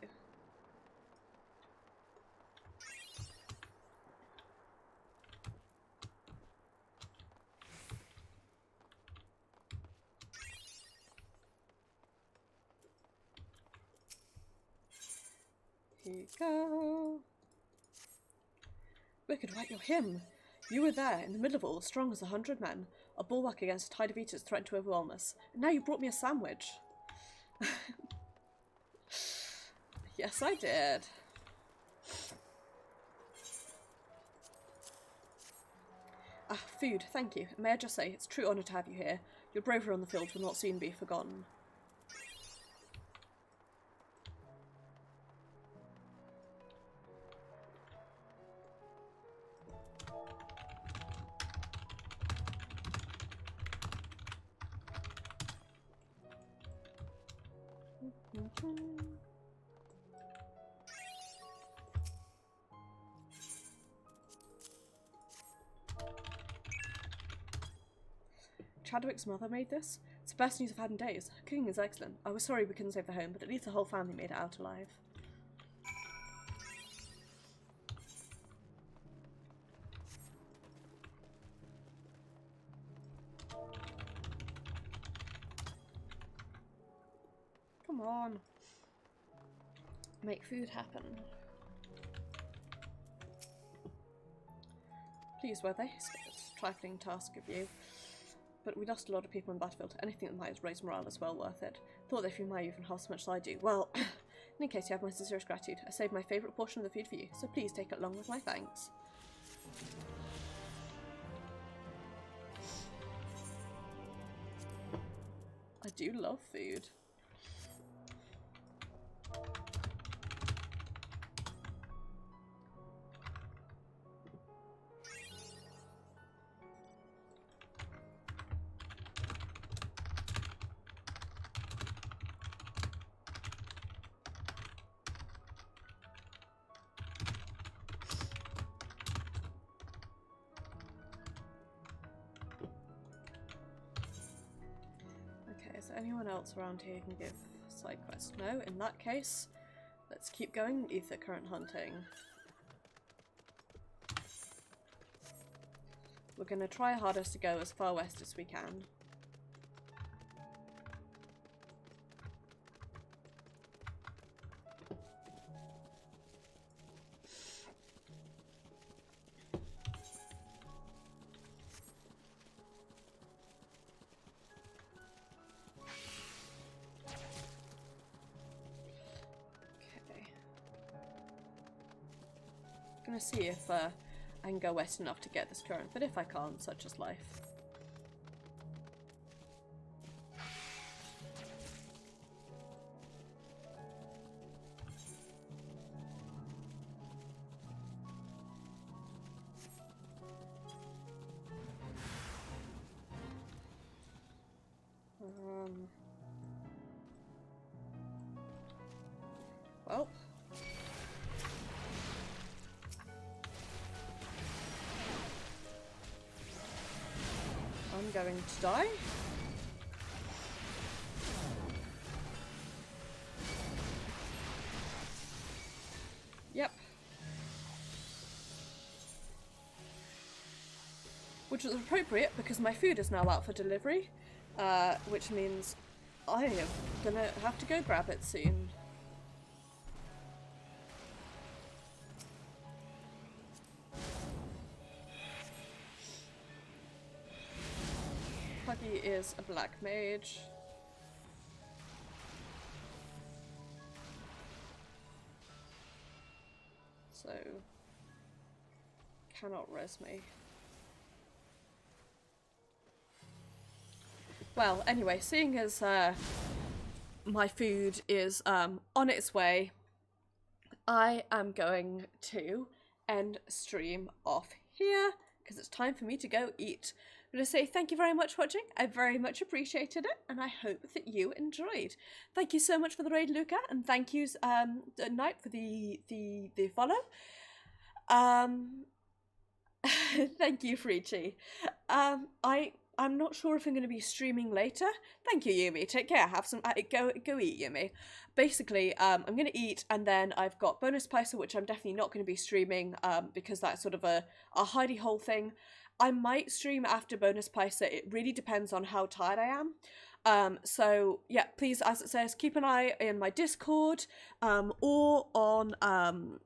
Here you go. Wicked White, you're him. You were there, in the middle of it all, strong as 100 men. A bulwark against a tide of eaters threatened to overwhelm us. And now you brought me a sandwich. Yes, I did. Ah, food, thank you. May I just say, it's a true honour to have you here. Your bravery on the field will not soon be forgotten. Chadwick's mother made this. It's the best news I've had in days. Her cooking is excellent. I was sorry we couldn't save the home, but at least the whole family made it out alive. Come on. Make food happen. Please, were they? It's a trifling task of you. But we lost a lot of people in the battlefield. Anything that might raise morale is well worth it. Thought that if you might even half as much as I do. Well, in any case, you have my sincerest gratitude. I saved my favourite portion of the food for you, so please take it along with my thanks. I do love food. Is there anyone else around here who can give side quests? No, in that case, let's keep going. Ether current hunting. We're going to try our hardest to go as far west as we can. Gonna see if I can go west enough to get this current, but if I can't, such is life. Well. I'm going to die. Yep. Which is appropriate because my food is now out for delivery, which means I am gonna have to go grab it soon. Puggy is a black mage. So cannot res me. Well, anyway, seeing as my food is on its way, I am going to end stream off here because it's time for me to go eat. I'm going to say thank you very much for watching. I very much appreciated it, and I hope that you enjoyed. Thank you so much for the raid, Luca, and thank you, Knight, for the follow. Thank you, Frichi. I'm not sure if I'm going to be streaming later. Thank you, Yumi. Take care. Have some. Go eat, Yumi. Basically, I'm going to eat, and then I've got bonus Paisa, which I'm definitely not going to be streaming, because that's sort of a hidey hole thing. I might stream after bonus Paisa. It really depends on how tired I am. So yeah, please, as it says, keep an eye in my Discord, or on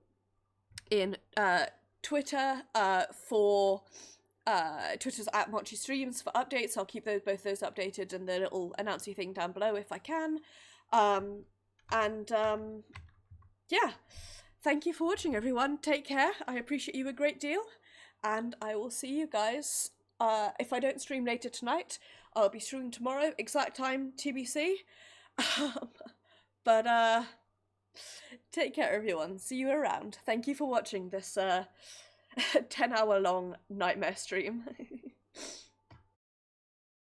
in Twitter for Twitter's at Mochi Streams for updates. I'll keep both those updated and the little announcey thing down below if I can. Yeah, thank you for watching, everyone. Take care. I appreciate you a great deal, and I will see you guys. If I don't stream later tonight, I'll be streaming tomorrow, exact time TBC. But take care, everyone. See you around. Thank you for watching this 10-hour long nightmare stream.